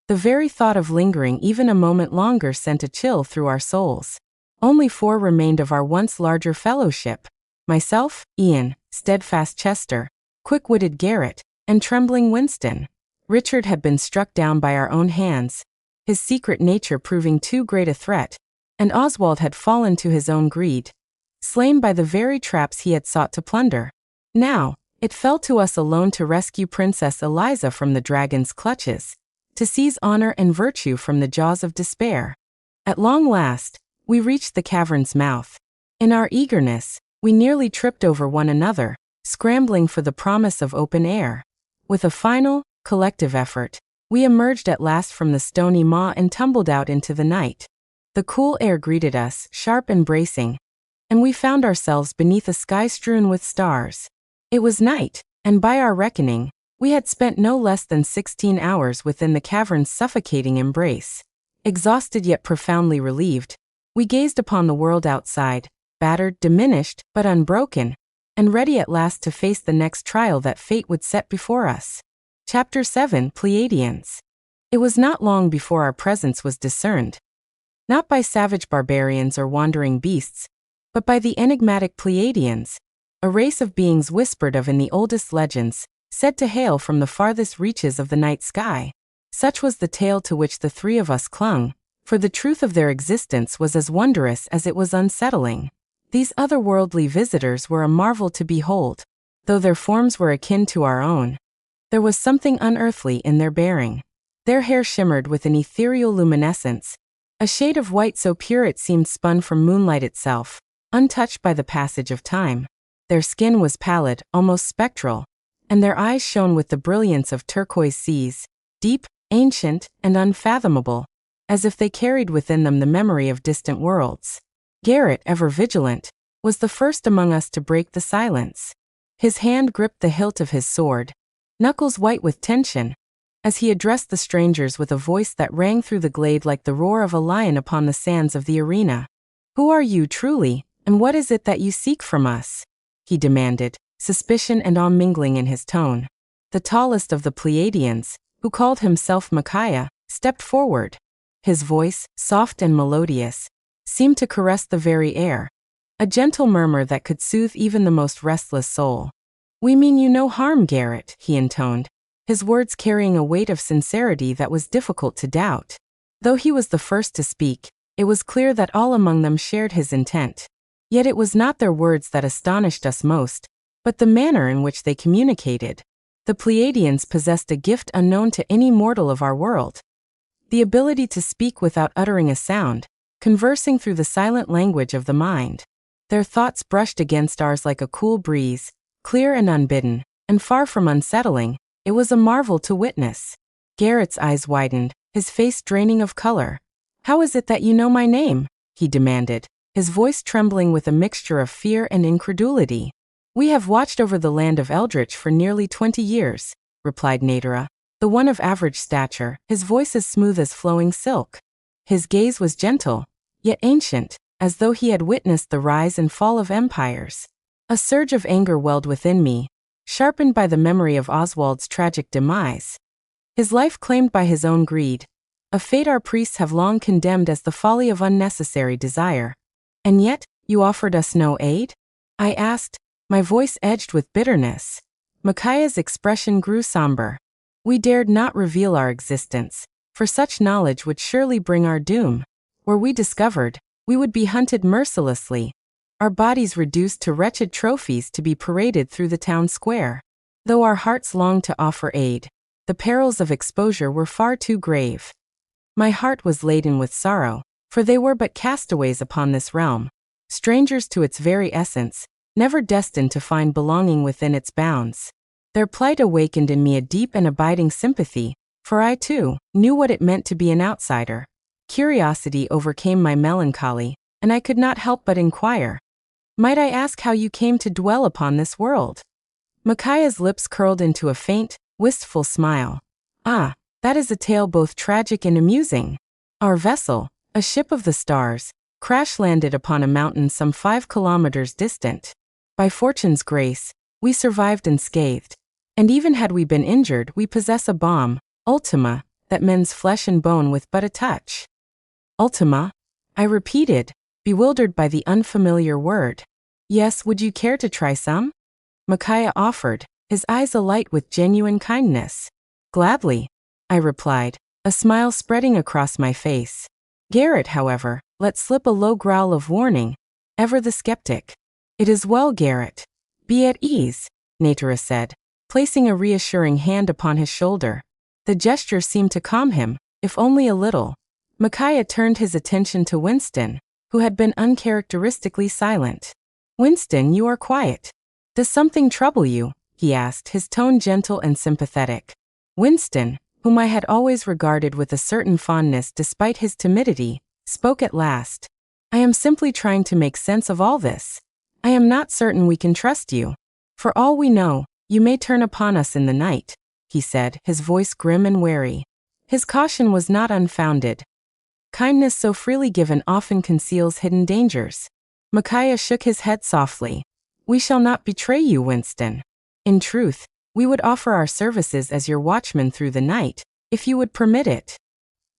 The very thought of lingering even a moment longer sent a chill through our souls. Only 4 remained of our once larger fellowship: myself, Ian, steadfast Chester, quick-witted Garrett, and trembling Winston. Richard had been struck down by our own hands, his secret nature proving too great a threat, and Oswald had fallen to his own greed, slain by the very traps he had sought to plunder. Now, it fell to us alone to rescue Princess Eliza from the dragon's clutches, to seize honor and virtue from the jaws of despair. At long last, we reached the cavern's mouth. In our eagerness, we nearly tripped over one another, scrambling for the promise of open air. With a final, collective effort, we emerged at last from the stony maw and tumbled out into the night. The cool air greeted us, sharp and bracing, and we found ourselves beneath a sky strewn with stars. It was night, and by our reckoning, we had spent no less than 16 hours within the cavern's suffocating embrace. Exhausted yet profoundly relieved, we gazed upon the world outside, battered, diminished, but unbroken, and ready at last to face the next trial that fate would set before us. Chapter 7: Pleiadians. It was not long before our presence was discerned. Not by savage barbarians or wandering beasts, but by the enigmatic Pleiadians, a race of beings whispered of in the oldest legends, said to hail from the farthest reaches of the night sky. Such was the tale to which the 3 of us clung, for the truth of their existence was as wondrous as it was unsettling. These otherworldly visitors were a marvel to behold, though their forms were akin to our own. There was something unearthly in their bearing. Their hair shimmered with an ethereal luminescence, a shade of white so pure it seemed spun from moonlight itself, untouched by the passage of time. Their skin was pallid, almost spectral, and their eyes shone with the brilliance of turquoise seas, deep, ancient, and unfathomable, as if they carried within them the memory of distant worlds. Garrett, ever vigilant, was the first among us to break the silence. His hand gripped the hilt of his sword, knuckles white with tension, as he addressed the strangers with a voice that rang through the glade like the roar of a lion upon the sands of the arena. "Who are you truly, and what is it that you seek from us?" he demanded, suspicion and awe mingling in his tone. The tallest of the Pleiadians, who called himself Micaiah, stepped forward. His voice, soft and melodious, seemed to caress the very air, a gentle murmur that could soothe even the most restless soul. "We mean you no harm, Garrett," he intoned, his words carrying a weight of sincerity that was difficult to doubt. Though he was the first to speak, it was clear that all among them shared his intent. Yet it was not their words that astonished us most, but the manner in which they communicated. The Pleiadians possessed a gift unknown to any mortal of our world: the ability to speak without uttering a sound, conversing through the silent language of the mind. Their thoughts brushed against ours like a cool breeze, clear and unbidden, and far from unsettling, It was a marvel to witness. Garrett's eyes widened, his face draining of color. "How is it that you know my name?" he demanded, his voice trembling with a mixture of fear and incredulity. "We have watched over the land of Eldritch for nearly 20 years, replied Nadera, the one of average stature, his voice as smooth as flowing silk. His gaze was gentle, yet ancient, as though he had witnessed the rise and fall of empires. A surge of anger welled within me, sharpened by the memory of Oswald's tragic demise. His life claimed by his own greed, a fate our priests have long condemned as the folly of unnecessary desire. "And yet, you offered us no aid?" I asked, my voice edged with bitterness. Micaiah's expression grew somber. "We dared not reveal our existence, for such knowledge would surely bring our doom. Were we discovered, we would be hunted mercilessly, our bodies reduced to wretched trophies to be paraded through the town square. Though our hearts longed to offer aid, the perils of exposure were far too grave." My heart was laden with sorrow, for they were but castaways upon this realm, strangers to its very essence, never destined to find belonging within its bounds. Their plight awakened in me a deep and abiding sympathy, for I too knew what it meant to be an outsider. Curiosity overcame my melancholy, and I could not help but inquire, "Might I ask how you came to dwell upon this world?" Micaiah's lips curled into a faint, wistful smile. "Ah, that is a tale both tragic and amusing. Our vessel, a ship of the stars, crash-landed upon a mountain some 5 kilometers distant. By fortune's grace, we survived unscathed, and even had we been injured, we possess a bomb, Ultima, that mends flesh and bone with but a touch." "Ultima?" I repeated, bewildered by the unfamiliar word. "Yes, would you care to try some?" Micaiah offered, his eyes alight with genuine kindness. "Gladly," I replied, a smile spreading across my face. Garrett, however, let slip a low growl of warning, ever the skeptic. "It is well, Garrett. Be at ease," Natera said, placing a reassuring hand upon his shoulder. The gesture seemed to calm him, if only a little. Micaiah turned his attention to Winston, who had been uncharacteristically silent. "Winston, you are quiet. Does something trouble you?" he asked, his tone gentle and sympathetic. Winston, whom I had always regarded with a certain fondness despite his timidity, spoke at last. "I am simply trying to make sense of all this. I am not certain we can trust you. For all we know, you may turn upon us in the night," he said, his voice grim and wary. His caution was not unfounded. Kindness so freely given often conceals hidden dangers. Micaiah shook his head softly. "We shall not betray you, Winston. In truth, we would offer our services as your watchman through the night, if you would permit it."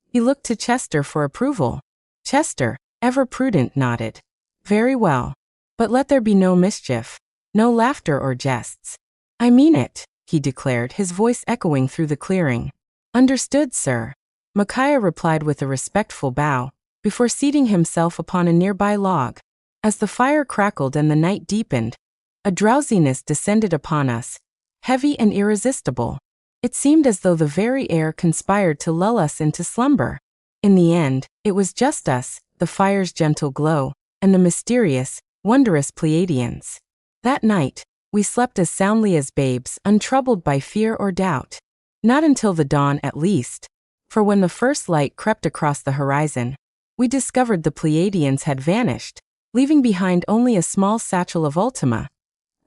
He looked to Chester for approval. Chester, ever prudent, nodded. "Very well. But let there be no mischief, no laughter or jests." "I mean it," he declared, his voice echoing through the clearing. "Understood, sir," Micaiah replied with a respectful bow, before seating himself upon a nearby log. As the fire crackled and the night deepened, a drowsiness descended upon us, heavy and irresistible. It seemed as though the very air conspired to lull us into slumber. In the end, it was just us, the fire's gentle glow, and the mysterious, wondrous Pleiadians. That night, we slept as soundly as babes, untroubled by fear or doubt. Not until the dawn, at least, for when the first light crept across the horizon, we discovered the Pleiadians had vanished, leaving behind only a small satchel of Ultima,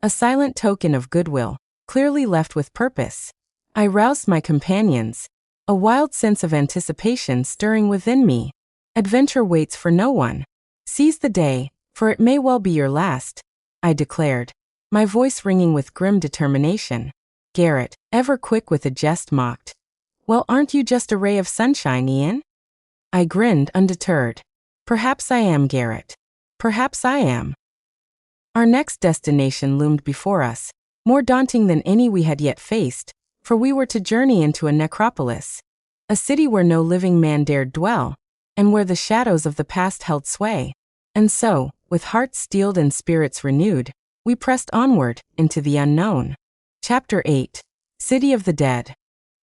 a silent token of goodwill, clearly left with purpose. I roused my companions, a wild sense of anticipation stirring within me. "Adventure waits for no one. Seize the day, for it may well be your last," I declared, my voice ringing with grim determination. Garrett, ever quick with a jest, mocked. "Well, aren't you just a ray of sunshine, Ian?" I grinned, undeterred. "Perhaps I am, Garrett. Perhaps I am." Our next destination loomed before us, more daunting than any we had yet faced, for we were to journey into a necropolis, a city where no living man dared dwell, and where the shadows of the past held sway. And so, with hearts steeled and spirits renewed, we pressed onward, into the unknown. Chapter 8. City of the Dead.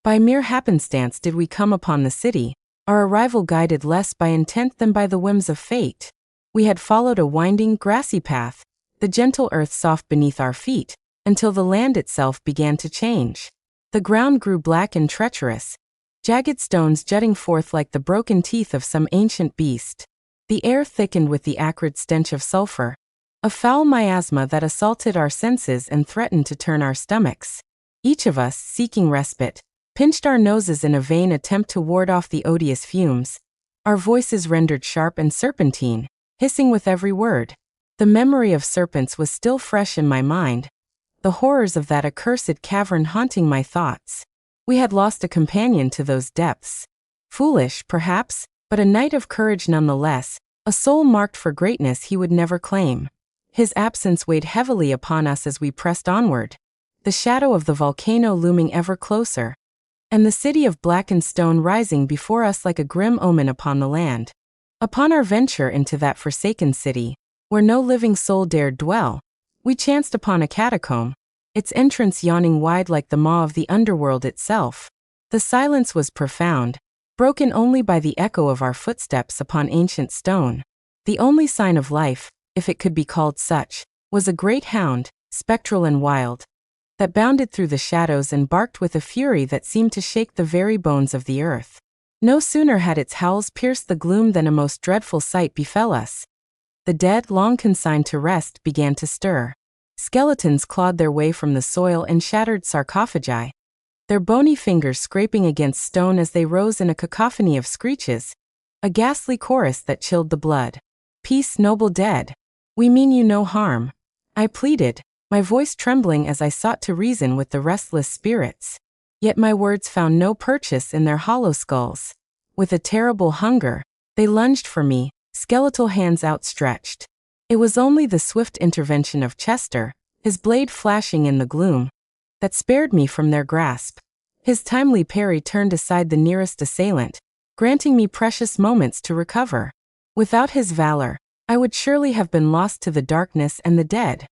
By mere happenstance did we come upon the city, our arrival guided less by intent than by the whims of fate. We had followed a winding, grassy path, the gentle earth soft beneath our feet, until the land itself began to change. The ground grew black and treacherous, jagged stones jutting forth like the broken teeth of some ancient beast. The air thickened with the acrid stench of sulfur, a foul miasma that assaulted our senses and threatened to turn our stomachs. Each of us, seeking respite, pinched our noses in a vain attempt to ward off the odious fumes, our voices rendered sharp and serpentine, hissing with every word. The memory of serpents was still fresh in my mind, the horrors of that accursed cavern haunting my thoughts. We had lost a companion to those depths. Foolish, perhaps, but a knight of courage nonetheless, a soul marked for greatness he would never claim. His absence weighed heavily upon us as we pressed onward, the shadow of the volcano looming ever closer, and the city of blackened stone rising before us like a grim omen upon the land. Upon our venture into that forsaken city, where no living soul dared dwell, we chanced upon a catacomb, its entrance yawning wide like the maw of the underworld itself. The silence was profound, broken only by the echo of our footsteps upon ancient stone. The only sign of life, if it could be called such, was a great hound, spectral and wild, that bounded through the shadows and barked with a fury that seemed to shake the very bones of the earth. No sooner had its howls pierced the gloom than a most dreadful sight befell us. The dead, long consigned to rest, began to stir. Skeletons clawed their way from the soil and shattered sarcophagi, their bony fingers scraping against stone as they rose in a cacophony of screeches, a ghastly chorus that chilled the blood. "Peace, noble dead. We mean you no harm," I pleaded, my voice trembling as I sought to reason with the restless spirits. Yet my words found no purchase in their hollow skulls. With a terrible hunger, they lunged for me, skeletal hands outstretched. It was only the swift intervention of Chester, his blade flashing in the gloom, that spared me from their grasp. His timely parry turned aside the nearest assailant, granting me precious moments to recover. Without his valor, I would surely have been lost to the darkness and the dead.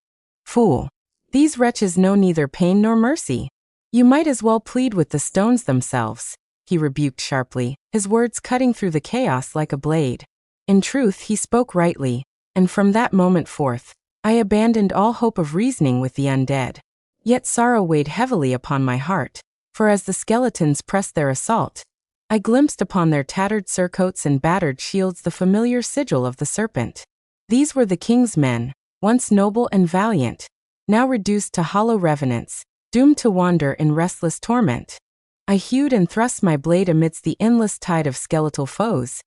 Fool! These wretches know neither pain nor mercy. You might as well plead with the stones themselves, he rebuked sharply, his words cutting through the chaos like a blade. In truth, he spoke rightly, and from that moment forth, I abandoned all hope of reasoning with the undead. Yet sorrow weighed heavily upon my heart, for as the skeletons pressed their assault, I glimpsed upon their tattered surcoats and battered shields the familiar sigil of the serpent. These were the king's men, once noble and valiant, now reduced to hollow revenants, doomed to wander in restless torment. I hewed and thrust my blade amidst the endless tide of skeletal foes,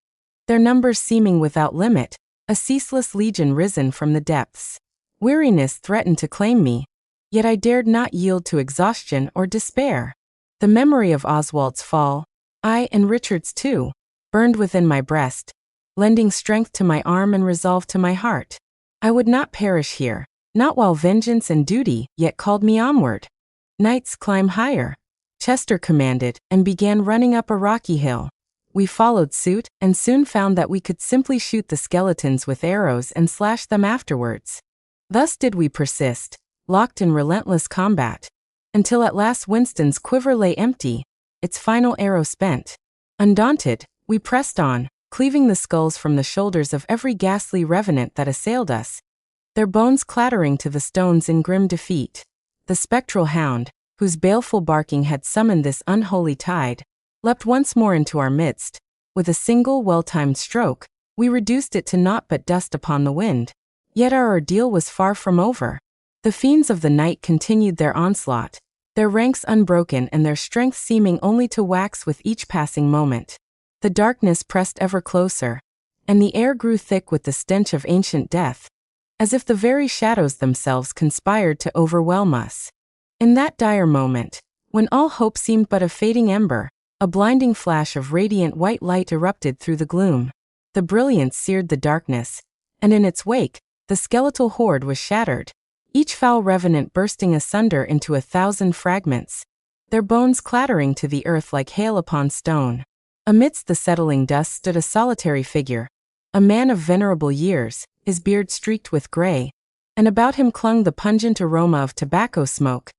their numbers seeming without limit, a ceaseless legion risen from the depths. Weariness threatened to claim me, yet I dared not yield to exhaustion or despair. The memory of Oswald's fall, ay, and Richard's too, burned within my breast, lending strength to my arm and resolve to my heart. I would not perish here, not while vengeance and duty yet called me onward. "Knights, climb higher," Chester commanded, and began running up a rocky hill. We followed suit, and soon found that we could simply shoot the skeletons with arrows and slash them afterwards. Thus did we persist, locked in relentless combat, until at last Winston's quiver lay empty, its final arrow spent. Undaunted, we pressed on, cleaving the skulls from the shoulders of every ghastly revenant that assailed us, their bones clattering to the stones in grim defeat. The spectral hound, whose baleful barking had summoned this unholy tide, leapt once more into our midst. With a single well-timed stroke, we reduced it to naught but dust upon the wind. Yet our ordeal was far from over. The fiends of the night continued their onslaught, their ranks unbroken and their strength seeming only to wax with each passing moment. The darkness pressed ever closer, and the air grew thick with the stench of ancient death, as if the very shadows themselves conspired to overwhelm us. In that dire moment, when all hope seemed but a fading ember, a blinding flash of radiant white light erupted through the gloom. The brilliance seared the darkness, and in its wake, the skeletal horde was shattered, each foul revenant bursting asunder into 1,000 fragments, their bones clattering to the earth like hail upon stone. Amidst the settling dust stood a solitary figure, a man of venerable years, his beard streaked with gray, and about him clung the pungent aroma of tobacco smoke,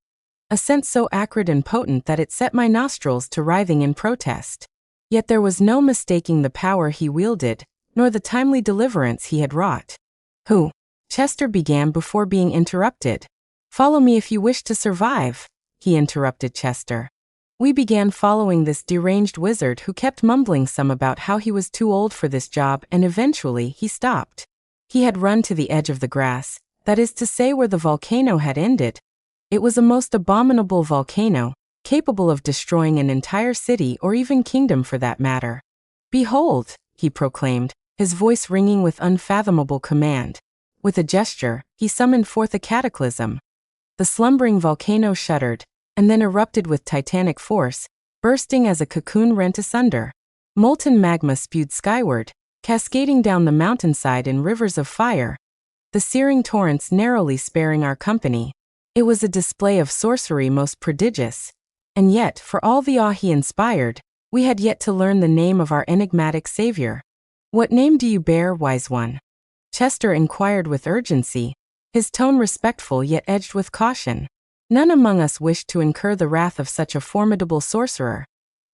a scent so acrid and potent that it set my nostrils to writhing in protest. Yet there was no mistaking the power he wielded, nor the timely deliverance he had wrought. "Who?" Chester began before being interrupted. "Follow me if you wish to survive," he interrupted Chester. We began following this deranged wizard who kept mumbling some about how he was too old for this job, and eventually he stopped. He had run to the edge of the grass, that is to say where the volcano had ended. It was a most abominable volcano, capable of destroying an entire city or even kingdom for that matter. "Behold," he proclaimed, his voice ringing with unfathomable command. With a gesture, he summoned forth a cataclysm. The slumbering volcano shuddered, and then erupted with titanic force, bursting as a cocoon rent asunder. Molten magma spewed skyward, cascading down the mountainside in rivers of fire, the searing torrents narrowly sparing our company. It was a display of sorcery most prodigious. And yet, for all the awe he inspired, we had yet to learn the name of our enigmatic savior. "What name do you bear, wise one?" Chester inquired with urgency, his tone respectful yet edged with caution. None among us wished to incur the wrath of such a formidable sorcerer,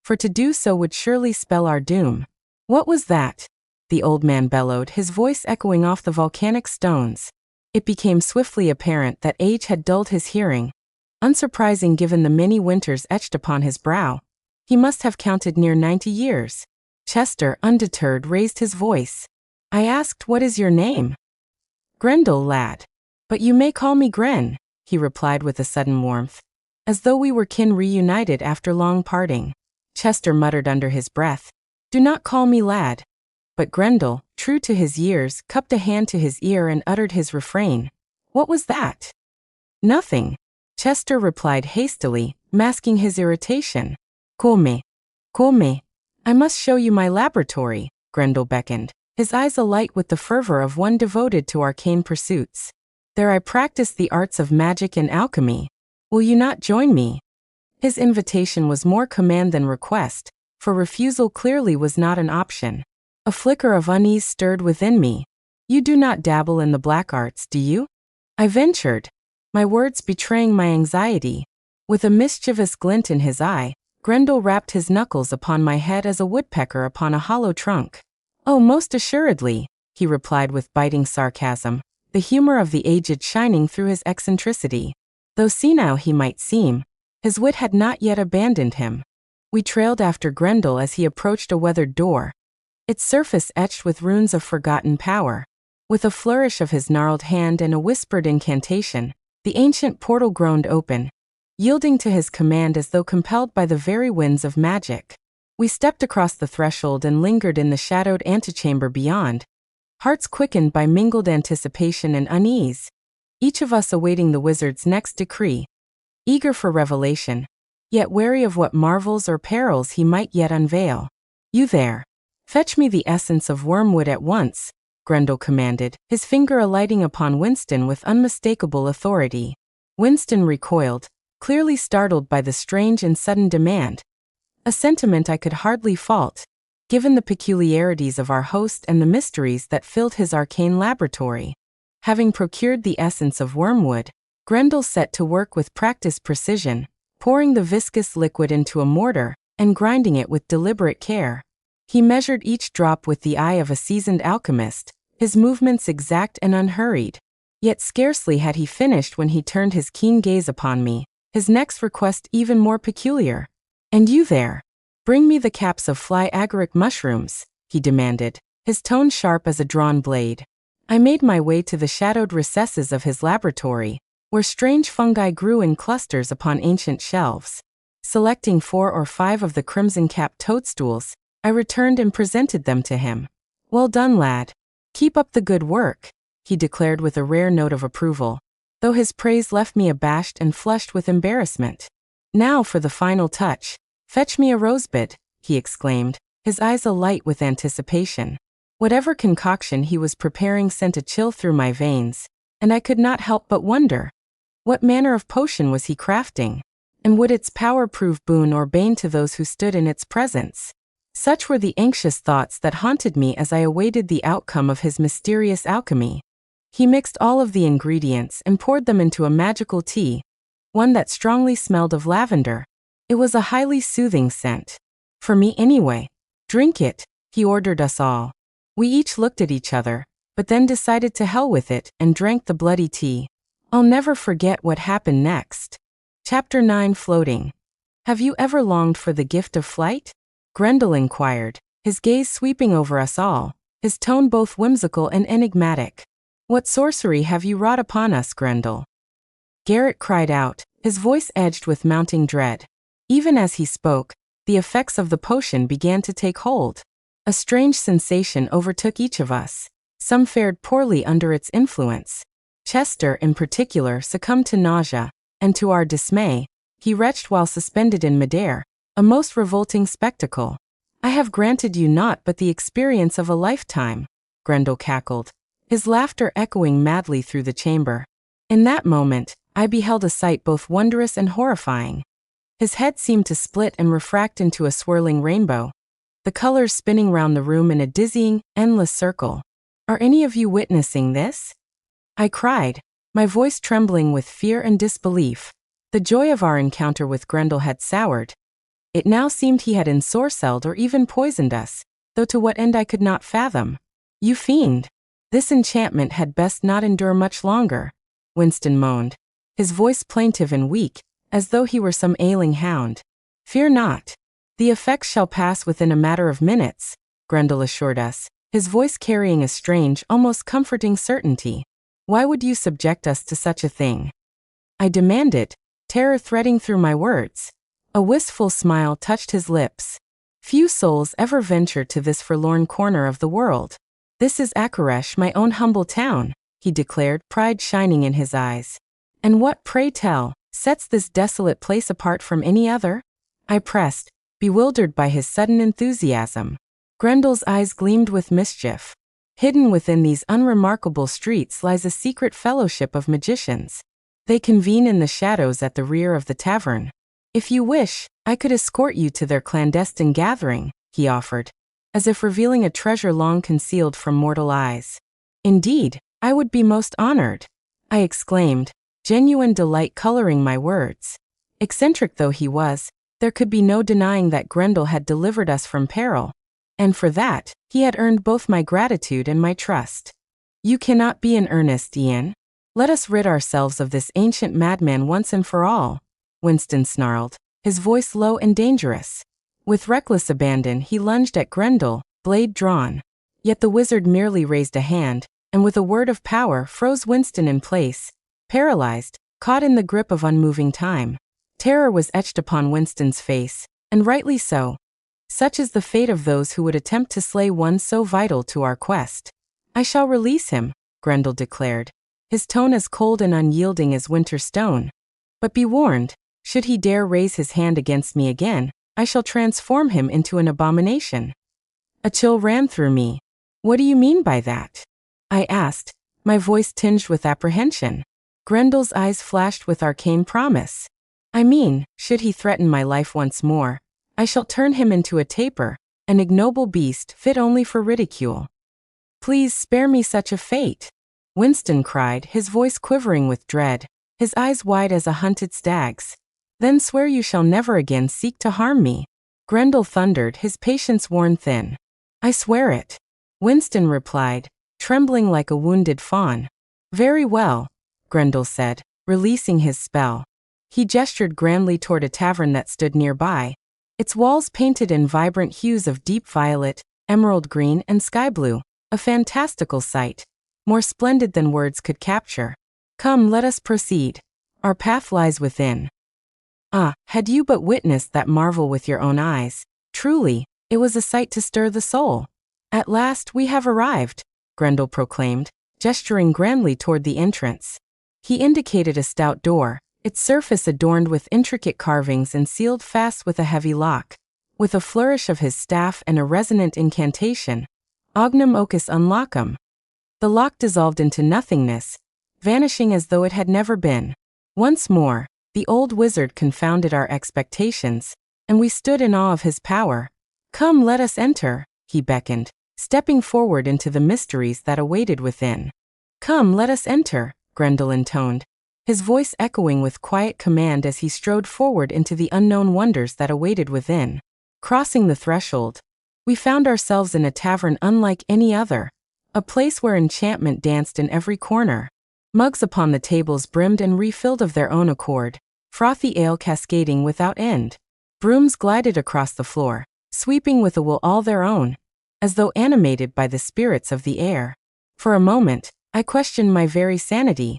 for to do so would surely spell our doom. "What was that?" the old man bellowed, his voice echoing off the volcanic stones. It became swiftly apparent that age had dulled his hearing, unsurprising given the many winters etched upon his brow. He must have counted near 90 years. Chester, undeterred, raised his voice. "I asked, what is your name?" "Grendel, lad. But you may call me Gren," he replied with a sudden warmth, as though we were kin reunited after long parting. Chester muttered under his breath, "Do not call me lad." But Grendel, true to his years, cupped a hand to his ear and uttered his refrain. "What was that?" "Nothing," Chester replied hastily, masking his irritation. Come. "I must show you my laboratory," Grendel beckoned, his eyes alight with the fervor of one devoted to arcane pursuits. "There I practice the arts of magic and alchemy. Will you not join me?" His invitation was more command than request, for refusal clearly was not an option. A flicker of unease stirred within me. "You do not dabble in the black arts, do you?" I ventured, my words betraying my anxiety. With a mischievous glint in his eye, Grendel rapped his knuckles upon my head as a woodpecker upon a hollow trunk. "Oh, most assuredly," he replied with biting sarcasm, the humor of the aged shining through his eccentricity. Though senile he might seem, his wit had not yet abandoned him. We trailed after Grendel as he approached a weathered door, its surface etched with runes of forgotten power. With a flourish of his gnarled hand and a whispered incantation, the ancient portal groaned open, yielding to his command as though compelled by the very winds of magic. We stepped across the threshold and lingered in the shadowed antechamber beyond, hearts quickened by mingled anticipation and unease, each of us awaiting the wizard's next decree, eager for revelation, yet wary of what marvels or perils he might yet unveil. "You there! Fetch me the essence of wormwood at once," Grendel commanded, his finger alighting upon Winston with unmistakable authority. Winston recoiled, clearly startled by the strange and sudden demand, a sentiment I could hardly fault, given the peculiarities of our host and the mysteries that filled his arcane laboratory. Having procured the essence of wormwood, Grendel set to work with practiced precision, pouring the viscous liquid into a mortar and grinding it with deliberate care. He measured each drop with the eye of a seasoned alchemist, his movements exact and unhurried. Yet scarcely had he finished when he turned his keen gaze upon me, his next request even more peculiar. "And you there! Bring me the caps of fly agaric mushrooms," he demanded, his tone sharp as a drawn blade. I made my way to the shadowed recesses of his laboratory, where strange fungi grew in clusters upon ancient shelves. Selecting 4 or 5 of the crimson-capped toadstools, I returned and presented them to him. "Well done, lad. Keep up the good work," he declared with a rare note of approval, though his praise left me abashed and flushed with embarrassment. "Now for the final touch. Fetch me a rosebud," he exclaimed, his eyes alight with anticipation. Whatever concoction he was preparing sent a chill through my veins, and I could not help but wonder, what manner of potion was he crafting, and would its power prove boon or bane to those who stood in its presence? Such were the anxious thoughts that haunted me as I awaited the outcome of his mysterious alchemy. He mixed all of the ingredients and poured them into a magical tea, one that strongly smelled of lavender. It was a highly soothing scent. For me anyway. "Drink it," he ordered us all. We each looked at each other, but then decided to hell with it and drank the bloody tea. I'll never forget what happened next. Chapter 9, Floating. Have you ever longed for the gift of flight? Grendel inquired, his gaze sweeping over us all, his tone both whimsical and enigmatic. What sorcery have you wrought upon us, Grendel? Garrett cried out, his voice edged with mounting dread. Even as he spoke, the effects of the potion began to take hold. A strange sensation overtook each of us. Some fared poorly under its influence. Chester, in particular, succumbed to nausea, and to our dismay, he retched while suspended in midair, a most revolting spectacle. I have granted you naught but the experience of a lifetime, Grendel cackled, his laughter echoing madly through the chamber. In that moment, I beheld a sight both wondrous and horrifying. His head seemed to split and refract into a swirling rainbow, the colors spinning round the room in a dizzying, endless circle. Are any of you witnessing this? I cried, my voice trembling with fear and disbelief. The joy of our encounter with Grendel had soured. It now seemed he had ensorcelled or even poisoned us, though to what end I could not fathom. You fiend! This enchantment had best not endure much longer, Winston moaned, his voice plaintive and weak, as though he were some ailing hound. Fear not. The effects shall pass within a matter of minutes, Grendel assured us, his voice carrying a strange, almost comforting certainty. Why would you subject us to such a thing? I demanded, terror threading through my words. A wistful smile touched his lips. Few souls ever venture to this forlorn corner of the world. This is Akaresh, my own humble town, he declared, pride shining in his eyes. And what, pray tell, sets this desolate place apart from any other? I pressed, bewildered by his sudden enthusiasm. Grendel's eyes gleamed with mischief. Hidden within these unremarkable streets lies a secret fellowship of magicians. They convene in the shadows at the rear of the tavern. If you wish, I could escort you to their clandestine gathering, he offered, as if revealing a treasure long concealed from mortal eyes. Indeed, I would be most honored, I exclaimed, genuine delight coloring my words. Eccentric though he was, there could be no denying that Grendel had delivered us from peril, and for that, he had earned both my gratitude and my trust. You cannot be in earnest, Ian. Let us rid ourselves of this ancient madman once and for all, Winston snarled, his voice low and dangerous. With reckless abandon he lunged at Grendel, blade drawn. Yet the wizard merely raised a hand, and with a word of power froze Winston in place, paralyzed, caught in the grip of unmoving time. Terror was etched upon Winston's face, and rightly so. Such is the fate of those who would attempt to slay one so vital to our quest. I shall release him, Grendel declared, his tone as cold and unyielding as winter stone. But be warned, should he dare raise his hand against me again, I shall transform him into an abomination. A chill ran through me. What do you mean by that? I asked, my voice tinged with apprehension. Grendel's eyes flashed with arcane promise. I mean, should he threaten my life once more, I shall turn him into a taper, an ignoble beast fit only for ridicule. Please spare me such a fate, Winston cried, his voice quivering with dread, his eyes wide as a hunted stag's. Then swear you shall never again seek to harm me, Grendel thundered, his patience worn thin. I swear it, Winston replied, trembling like a wounded fawn. Very well, Grendel said, releasing his spell. He gestured grandly toward a tavern that stood nearby, its walls painted in vibrant hues of deep violet, emerald green, and sky blue, a fantastical sight, more splendid than words could capture. Come, let us proceed. Our path lies within. Ah, had you but witnessed that marvel with your own eyes, truly, it was a sight to stir the soul. At last we have arrived, Grendel proclaimed, gesturing grandly toward the entrance. He indicated a stout door, its surface adorned with intricate carvings and sealed fast with a heavy lock. With a flourish of his staff and a resonant incantation, Ognum Ocus Unlockum. The lock dissolved into nothingness, vanishing as though it had never been. Once more, the old wizard confounded our expectations, and we stood in awe of his power. Come, let us enter, he beckoned, stepping forward into the mysteries that awaited within. Come, let us enter, Grendel intoned, his voice echoing with quiet command as he strode forward into the unknown wonders that awaited within. Crossing the threshold, we found ourselves in a tavern unlike any other, a place where enchantment danced in every corner. Mugs upon the tables brimmed and refilled of their own accord, frothy ale cascading without end. Brooms glided across the floor, sweeping with a will all their own, as though animated by the spirits of the air. For a moment, I questioned my very sanity,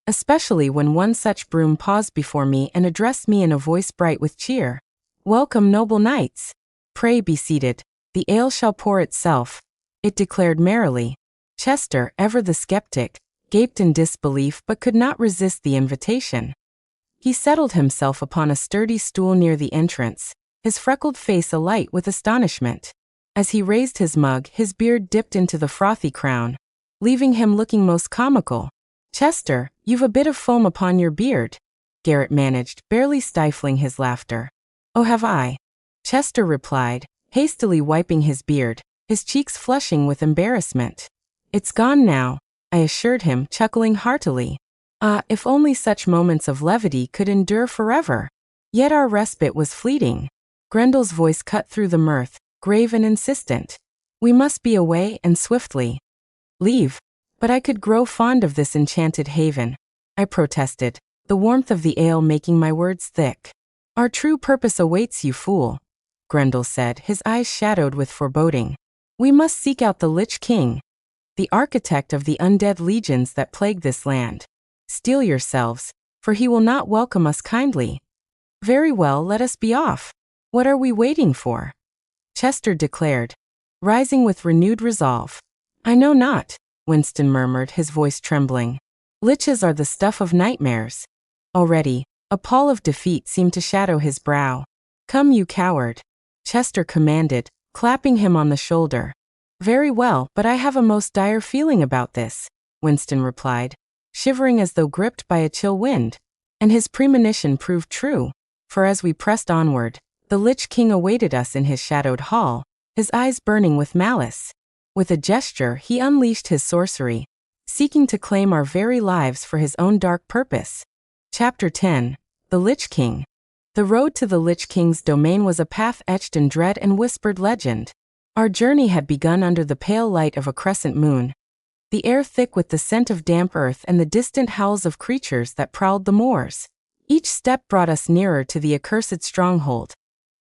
especially when one such broom paused before me and addressed me in a voice bright with cheer. "Welcome, noble knights. Pray be seated. The ale shall pour itself," it declared merrily. Chester, ever the skeptic, gaped in disbelief but could not resist the invitation. He settled himself upon a sturdy stool near the entrance, his freckled face alight with astonishment. As he raised his mug, his beard dipped into the frothy crown, leaving him looking most comical. "Chester, you've a bit of foam upon your beard," Garrett managed, barely stifling his laughter. "Oh, have I?" Chester replied, hastily wiping his beard, his cheeks flushing with embarrassment. "It's gone now," I assured him, chuckling heartily. Ah, if only such moments of levity could endure forever. Yet our respite was fleeting. Grendel's voice cut through the mirth, grave and insistent. "We must be away, and swiftly." "Leave? But I could grow fond of this enchanted haven," I protested, the warmth of the ale making my words thick. "Our true purpose awaits you, fool," Grendel said, his eyes shadowed with foreboding. "We must seek out the Lich King, the architect of the undead legions that plague this land. Steel yourselves, for he will not welcome us kindly." "Very well, let us be off. What are we waiting for?" Chester declared, rising with renewed resolve. "I know not," Winston murmured, his voice trembling. "Liches are the stuff of nightmares." Already, a pall of defeat seemed to shadow his brow. "Come, you coward," Chester commanded, clapping him on the shoulder. "Very well, but I have a most dire feeling about this," Winston replied, shivering as though gripped by a chill wind. And his premonition proved true, for as we pressed onward, the Lich King awaited us in his shadowed hall, his eyes burning with malice. With a gesture, he unleashed his sorcery, seeking to claim our very lives for his own dark purpose. Chapter 10. The Lich King. The road to the Lich King's domain was a path etched in dread and whispered legend. Our journey had begun under the pale light of a crescent moon, the air thick with the scent of damp earth and the distant howls of creatures that prowled the moors. Each step brought us nearer to the accursed stronghold,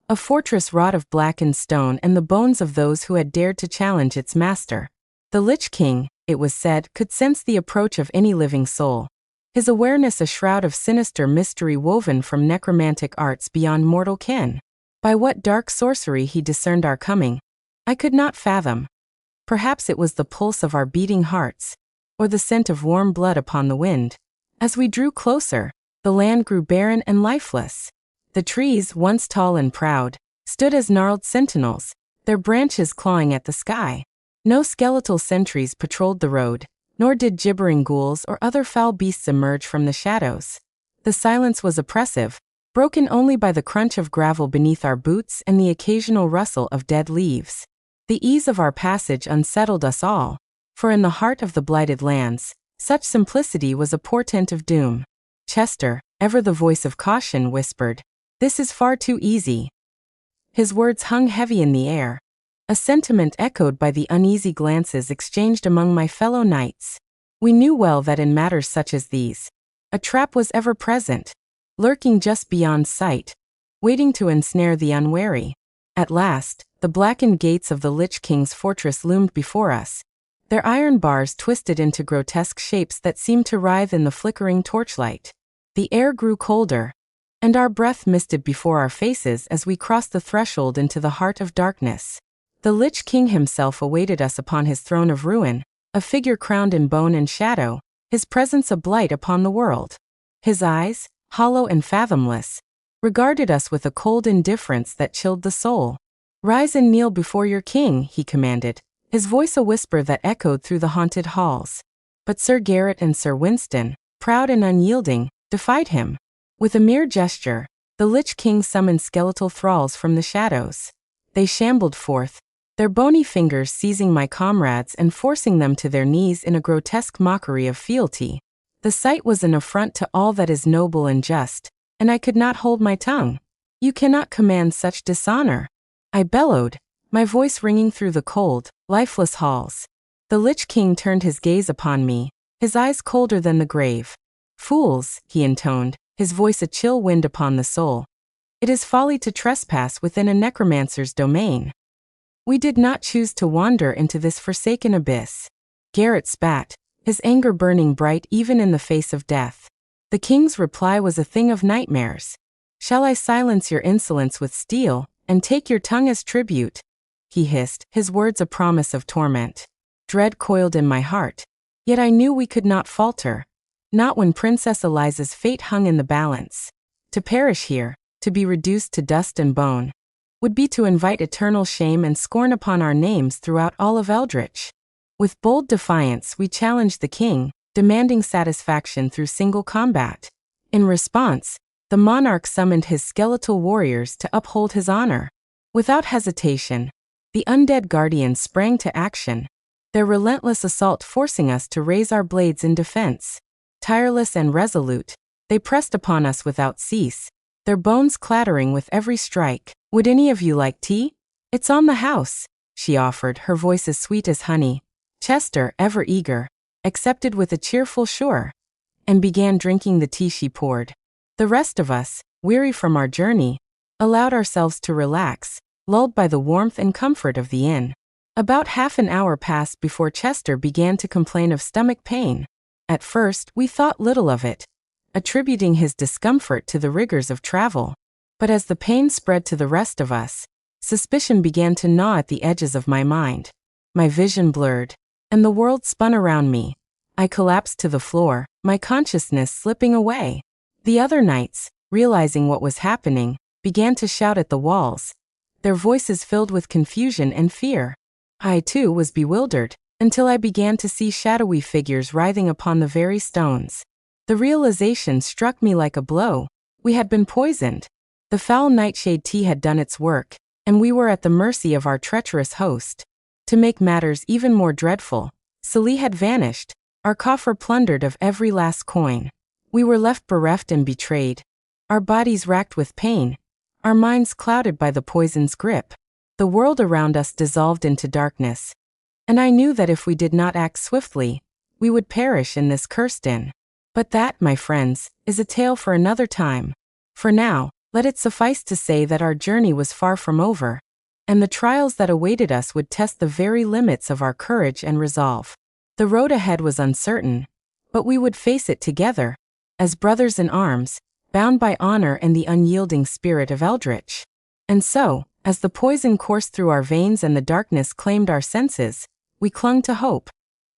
a fortress wrought of blackened stone and the bones of those who had dared to challenge its master. The Lich King, it was said, could sense the approach of any living soul, his awareness a shroud of sinister mystery woven from necromantic arts beyond mortal ken. By what dark sorcery he discerned our coming, I could not fathom. Perhaps it was the pulse of our beating hearts, or the scent of warm blood upon the wind. As we drew closer, the land grew barren and lifeless. The trees, once tall and proud, stood as gnarled sentinels, their branches clawing at the sky. No skeletal sentries patrolled the road, nor did gibbering ghouls or other foul beasts emerge from the shadows. The silence was oppressive, broken only by the crunch of gravel beneath our boots and the occasional rustle of dead leaves. The ease of our passage unsettled us all, for in the heart of the blighted lands, such simplicity was a portent of doom. Chester, ever the voice of caution, whispered, "This is far too easy." His words hung heavy in the air, a sentiment echoed by the uneasy glances exchanged among my fellow knights. We knew well that in matters such as these, a trap was ever present, lurking just beyond sight, waiting to ensnare the unwary. At last, the blackened gates of the Lich King's fortress loomed before us, their iron bars twisted into grotesque shapes that seemed to writhe in the flickering torchlight. The air grew colder, and our breath misted before our faces as we crossed the threshold into the heart of darkness. The Lich King himself awaited us upon his throne of ruin, a figure crowned in bone and shadow, his presence a blight upon the world. His eyes, hollow and fathomless, regarded us with a cold indifference that chilled the soul. "Rise and kneel before your king," he commanded, his voice a whisper that echoed through the haunted halls. But Sir Garrett and Sir Winston, proud and unyielding, defied him. With a mere gesture, the Lich King summoned skeletal thralls from the shadows. They shambled forth, their bony fingers seizing my comrades and forcing them to their knees in a grotesque mockery of fealty. The sight was an affront to all that is noble and just, and I could not hold my tongue. "You cannot command such dishonor," I bellowed, my voice ringing through the cold, lifeless halls. The Lich King turned his gaze upon me, his eyes colder than the grave. "Fools," he intoned, his voice a chill wind upon the soul. It is folly to trespass within a necromancer's domain. We did not choose to wander into this forsaken abyss. Garrett spat, his anger burning bright even in the face of death. The king's reply was a thing of nightmares. "Shall I silence your insolence with steel, and take your tongue as tribute?" he hissed, his words a promise of torment. Dread coiled in my heart. Yet I knew we could not falter. Not when Princess Eliza's fate hung in the balance. To perish here, to be reduced to dust and bone, would be to invite eternal shame and scorn upon our names throughout all of Eldritch. With bold defiance we challenged the king, demanding satisfaction through single combat. In response, the monarch summoned his skeletal warriors to uphold his honor. Without hesitation, the undead guardians sprang to action, their relentless assault forcing us to raise our blades in defense. Tireless and resolute, they pressed upon us without cease, their bones clattering with every strike. "Would any of you like tea? It's on the house," she offered, her voice as sweet as honey. Chester, ever eager, accepted with a cheerful sure, and began drinking the tea she poured. The rest of us, weary from our journey, allowed ourselves to relax, lulled by the warmth and comfort of the inn. About half an hour passed before Chester began to complain of stomach pain. At first, we thought little of it, attributing his discomfort to the rigors of travel. But as the pain spread to the rest of us, suspicion began to gnaw at the edges of my mind. My vision blurred, and the world spun around me. I collapsed to the floor, my consciousness slipping away. The other knights, realizing what was happening, began to shout at the walls, their voices filled with confusion and fear. I too was bewildered, until I began to see shadowy figures writhing upon the very stones. The realization struck me like a blow. We had been poisoned. The foul nightshade tea had done its work, and we were at the mercy of our treacherous host. To make matters even more dreadful, Celie had vanished, our coffer plundered of every last coin. We were left bereft and betrayed, our bodies racked with pain, our minds clouded by the poison's grip. The world around us dissolved into darkness, and I knew that if we did not act swiftly, we would perish in this cursed inn. But that, my friends, is a tale for another time. For now, let it suffice to say that our journey was far from over, and the trials that awaited us would test the very limits of our courage and resolve. The road ahead was uncertain, but we would face it together, as brothers in arms, bound by honor and the unyielding spirit of Eldritch. And so, as the poison coursed through our veins and the darkness claimed our senses, we clung to hope,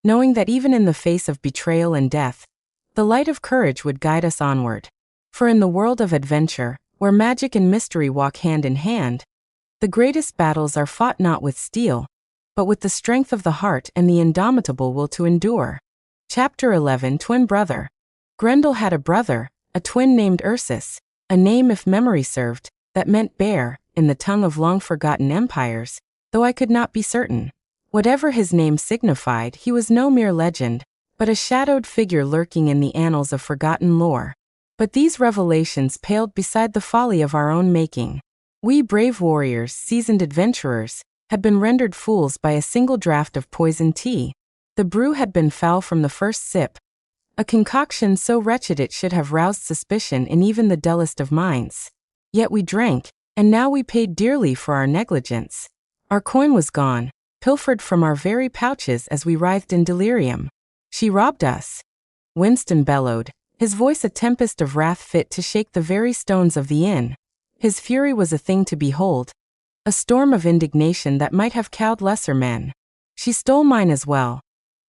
knowing that even in the face of betrayal and death, the light of courage would guide us onward. For in the world of adventure, where magic and mystery walk hand in hand, the greatest battles are fought not with steel, but with the strength of the heart and the indomitable will to endure. Chapter 11. Twin Brother. Grendel had a brother, a twin named Ursus, a name, if memory served, that meant bear, in the tongue of long-forgotten empires, though I could not be certain. Whatever his name signified, he was no mere legend, but a shadowed figure lurking in the annals of forgotten lore. But these revelations paled beside the folly of our own making. We brave warriors, seasoned adventurers, had been rendered fools by a single draught of poisoned tea. The brew had been foul from the first sip, a concoction so wretched it should have roused suspicion in even the dullest of minds. Yet we drank, and now we paid dearly for our negligence. Our coin was gone, pilfered from our very pouches as we writhed in delirium. She robbed us. Winston bellowed, his voice a tempest of wrath fit to shake the very stones of the inn. His fury was a thing to behold, a storm of indignation that might have cowed lesser men. She stole mine as well,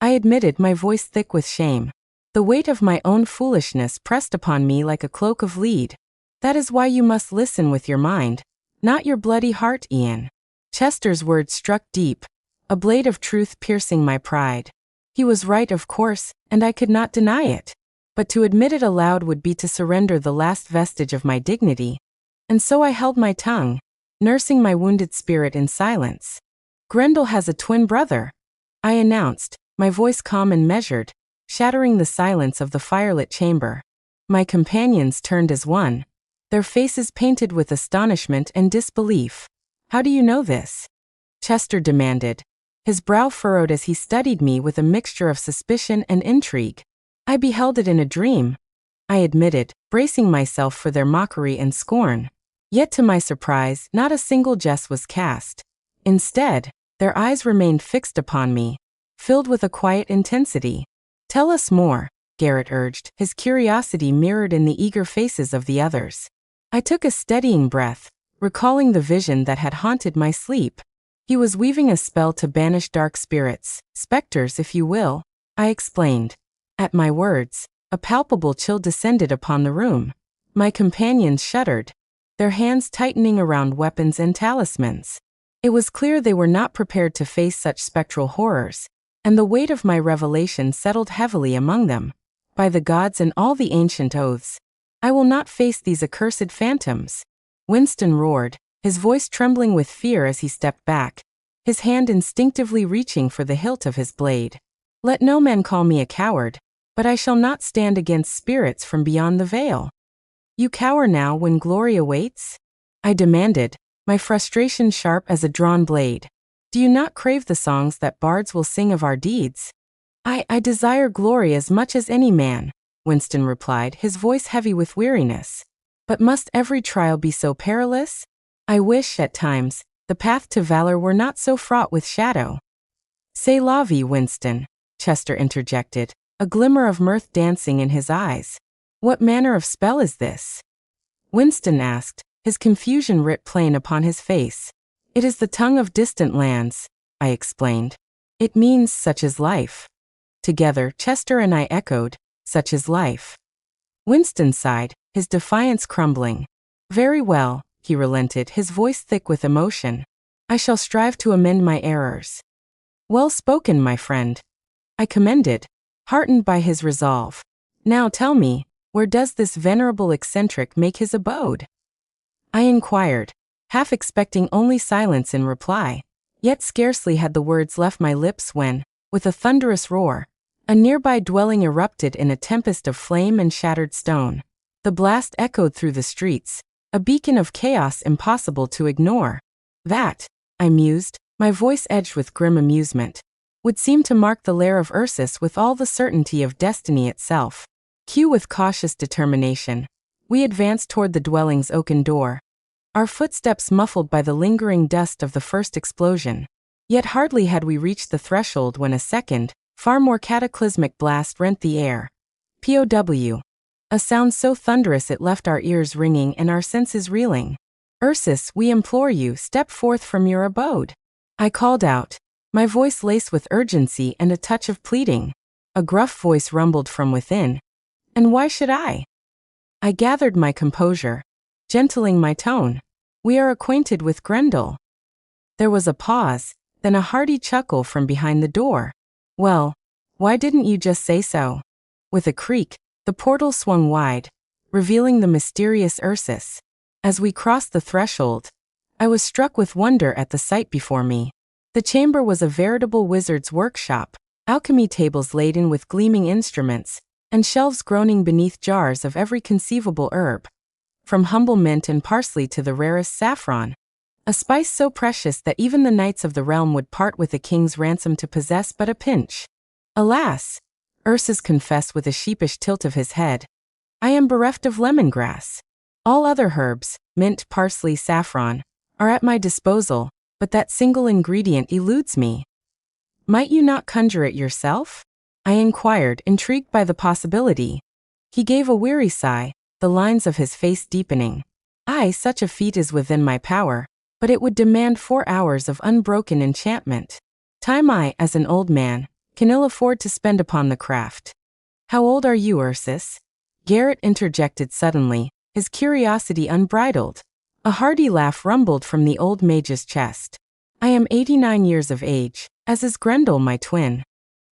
I admitted, my voice thick with shame. The weight of my own foolishness pressed upon me like a cloak of lead. That is why you must listen with your mind, not your bloody heart, Ian. Chester's words struck deep, a blade of truth piercing my pride. He was right, of course, and I could not deny it. But to admit it aloud would be to surrender the last vestige of my dignity. And so I held my tongue, nursing my wounded spirit in silence. Grendel has a twin brother, I announced, my voice calm and measured, shattering the silence of the firelit chamber. My companions turned as one, their faces painted with astonishment and disbelief. How do you know this? Chester demanded, his brow furrowed as he studied me with a mixture of suspicion and intrigue. I beheld it in a dream, I admitted, bracing myself for their mockery and scorn. Yet to my surprise, not a single jest was cast. Instead, their eyes remained fixed upon me, filled with a quiet intensity. "Tell us more," Garrett urged, his curiosity mirrored in the eager faces of the others. I took a steadying breath, recalling the vision that had haunted my sleep. "He was weaving a spell to banish dark spirits, specters if you will," I explained. At my words, a palpable chill descended upon the room. My companions shuddered, their hands tightening around weapons and talismans. It was clear they were not prepared to face such spectral horrors, and the weight of my revelation settled heavily among them. "By the gods and all the ancient oaths, I will not face these accursed phantoms," Winston roared, his voice trembling with fear as he stepped back, his hand instinctively reaching for the hilt of his blade. "Let no man call me a coward, but I shall not stand against spirits from beyond the veil." "You cower now when glory awaits?" I demanded, my frustration sharp as a drawn blade. "Do you not crave the songs that bards will sing of our deeds?" I desire glory as much as any man," Winston replied, his voice heavy with weariness. "But must every trial be so perilous? I wish, at times, the path to valor were not so fraught with shadow." "C'est la vie, Winston," Chester interjected, a glimmer of mirth dancing in his eyes. "What manner of spell is this?" Winston asked, his confusion writ plain upon his face. "It is the tongue of distant lands," I explained. "It means such is life." Together, Chester and I echoed, "Such is life." Winston sighed, his defiance crumbling. "Very well," he relented, his voice thick with emotion. "I shall strive to amend my errors." "Well spoken, my friend," I commended, heartened by his resolve. "Now tell me, where does this venerable eccentric make his abode?" I inquired, half expecting only silence in reply. Yet scarcely had the words left my lips when, with a thunderous roar, a nearby dwelling erupted in a tempest of flame and shattered stone. The blast echoed through the streets, a beacon of chaos impossible to ignore. That, I mused, my voice edged with grim amusement, would seem to mark the lair of Ursus with all the certainty of destiny itself. With cautious determination, we advanced toward the dwelling's oaken door, our footsteps muffled by the lingering dust of the first explosion. Yet hardly had we reached the threshold when a second, far more cataclysmic blast rent the air. POW. A sound so thunderous it left our ears ringing and our senses reeling. "Ursus, we implore you, step forth from your abode," I called out, my voice laced with urgency and a touch of pleading. A gruff voice rumbled from within. "And why should I?" I gathered my composure, gentling my tone. "We are acquainted with Grendel." There was a pause, then a hearty chuckle from behind the door. "Well, why didn't you just say so?" With a creak, the portal swung wide, revealing the mysterious Ursus. As we crossed the threshold, I was struck with wonder at the sight before me. The chamber was a veritable wizard's workshop, alchemy tables laden with gleaming instruments, and shelves groaning beneath jars of every conceivable herb. From humble mint and parsley to the rarest saffron, a spice so precious that even the knights of the realm would part with a king's ransom to possess but a pinch. "Alas," Ursus confessed with a sheepish tilt of his head, "I am bereft of lemongrass. All other herbs, mint, parsley, saffron, are at my disposal, but that single ingredient eludes me." "Might you not conjure it yourself?" I inquired, intrigued by the possibility. He gave a weary sigh, the lines of his face deepening. Such a feat is within my power, but it would demand 4 hours of unbroken enchantment. Time I, as an old man, can ill afford to spend upon the craft." "How old are you, Ursus?" Garrett interjected suddenly, his curiosity unbridled. A hearty laugh rumbled from the old mage's chest. "I am 89 years of age, as is Grendel, my twin."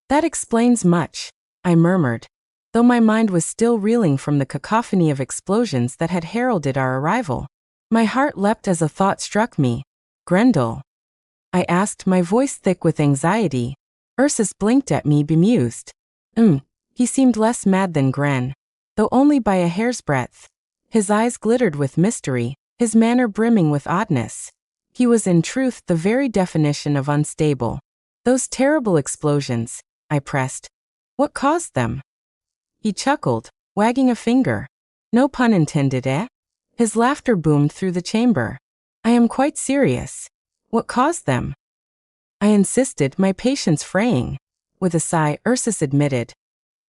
"That explains much," I murmured, though my mind was still reeling from the cacophony of explosions that had heralded our arrival. My heart leapt as a thought struck me. "Grendel?" I asked, my voice thick with anxiety. Ursus blinked at me, bemused. He seemed less mad than Gren, though only by a hair's breadth. His eyes glittered with mystery, his manner brimming with oddness. He was in truth the very definition of unstable. "Those terrible explosions," I pressed. "What caused them?" He chuckled, wagging a finger. "No pun intended, eh? His laughter boomed through the chamber. I am quite serious. What caused them? I insisted, my patience fraying. With a sigh, Ursus admitted,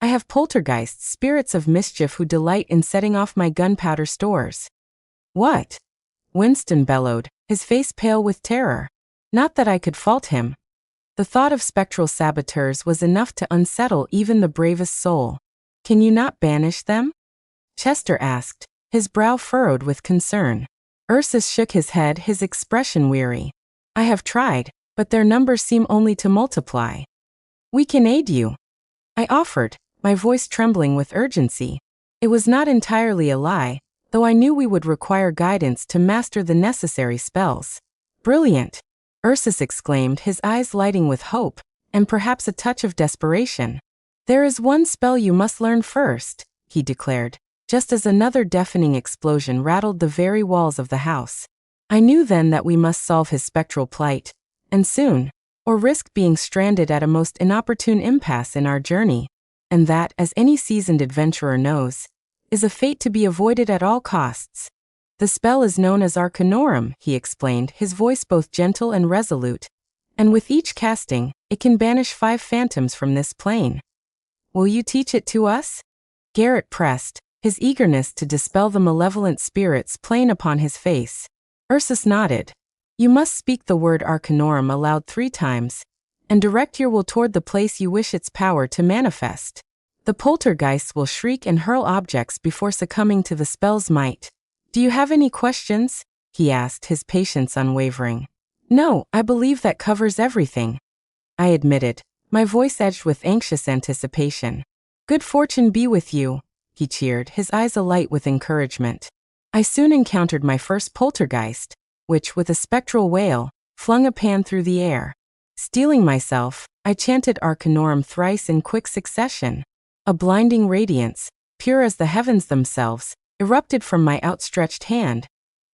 I have poltergeists, spirits of mischief who delight in setting off my gunpowder stores. What? Winston bellowed, his face pale with terror. Not that I could fault him. The thought of spectral saboteurs was enough to unsettle even the bravest soul. Can you not banish them? Chester asked, his brow furrowed with concern. Ursus shook his head, his expression weary. I have tried, but their numbers seem only to multiply. We can aid you, I offered, my voice trembling with urgency. It was not entirely a lie, though I knew we would require guidance to master the necessary spells. Brilliant! Ursus exclaimed, his eyes lighting with hope, and perhaps a touch of desperation. There is one spell you must learn first, he declared, just as another deafening explosion rattled the very walls of the house. I knew then that we must solve his spectral plight, and soon, or risk being stranded at a most inopportune impasse in our journey, and that, as any seasoned adventurer knows, is a fate to be avoided at all costs. The spell is known as Arcanorum, he explained, his voice both gentle and resolute, and with each casting, it can banish 5 phantoms from this plane. Will you teach it to us? Garrett pressed, his eagerness to dispel the malevolent spirits plain upon his face. Ursus nodded. You must speak the word Arcanorum aloud 3 times, and direct your will toward the place you wish its power to manifest. The poltergeists will shriek and hurl objects before succumbing to the spell's might. Do you have any questions? He asked, his patience unwavering. No, I believe that covers everything, I admitted, my voice edged with anxious anticipation. Good fortune be with you, he cheered, his eyes alight with encouragement. I soon encountered my first poltergeist, which, with a spectral wail, flung a pan through the air. Steeling myself, I chanted Arcanorum thrice in quick succession. A blinding radiance, pure as the heavens themselves, erupted from my outstretched hand,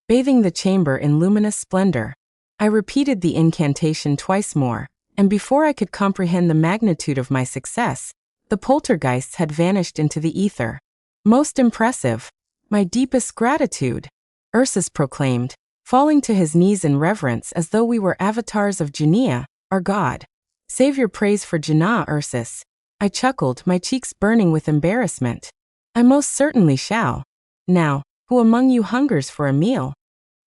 bathing the chamber in luminous splendor. I repeated the incantation twice more, and before I could comprehend the magnitude of my success, the poltergeists had vanished into the ether. Most impressive. My deepest gratitude, Ursus proclaimed, falling to his knees in reverence as though we were avatars of Genea, our god. Save your praise for Genea, Ursus. I chuckled, my cheeks burning with embarrassment. I most certainly shall. Now, who among you hungers for a meal?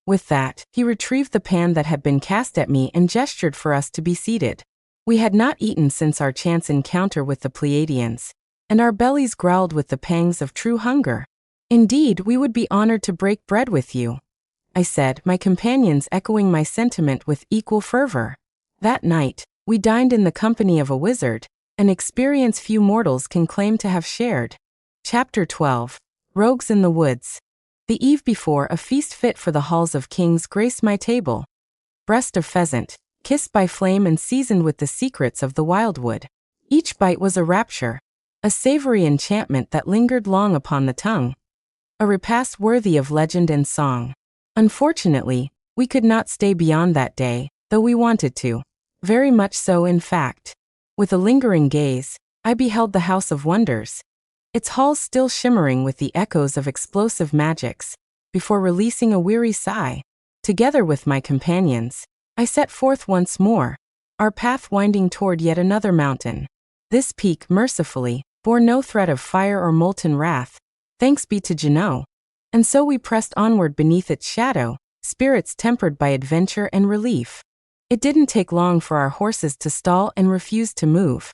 With that, he retrieved the pan that had been cast at me and gestured for us to be seated. We had not eaten since our chance encounter with the Pleiadians, and our bellies growled with the pangs of true hunger. Indeed, we would be honored to break bread with you, I said, my companions echoing my sentiment with equal fervor. That night, we dined in the company of a wizard, an experience few mortals can claim to have shared. Chapter 12. Rogues in the Woods. The eve before, a feast fit for the halls of kings graced my table. Breast of pheasant, kissed by flame and seasoned with the secrets of the wildwood. Each bite was a rapture, a savory enchantment that lingered long upon the tongue. A repast worthy of legend and song. Unfortunately, we could not stay beyond that day, though we wanted to. Very much so, in fact. With a lingering gaze, I beheld the House of Wonders, its halls still shimmering with the echoes of explosive magics, before releasing a weary sigh. Together with my companions, I set forth once more, our path winding toward yet another mountain. This peak, mercifully, bore no threat of fire or molten wrath, thanks be to Genea. And so we pressed onward beneath its shadow, spirits tempered by adventure and relief. It didn't take long for our horses to stall and refuse to move.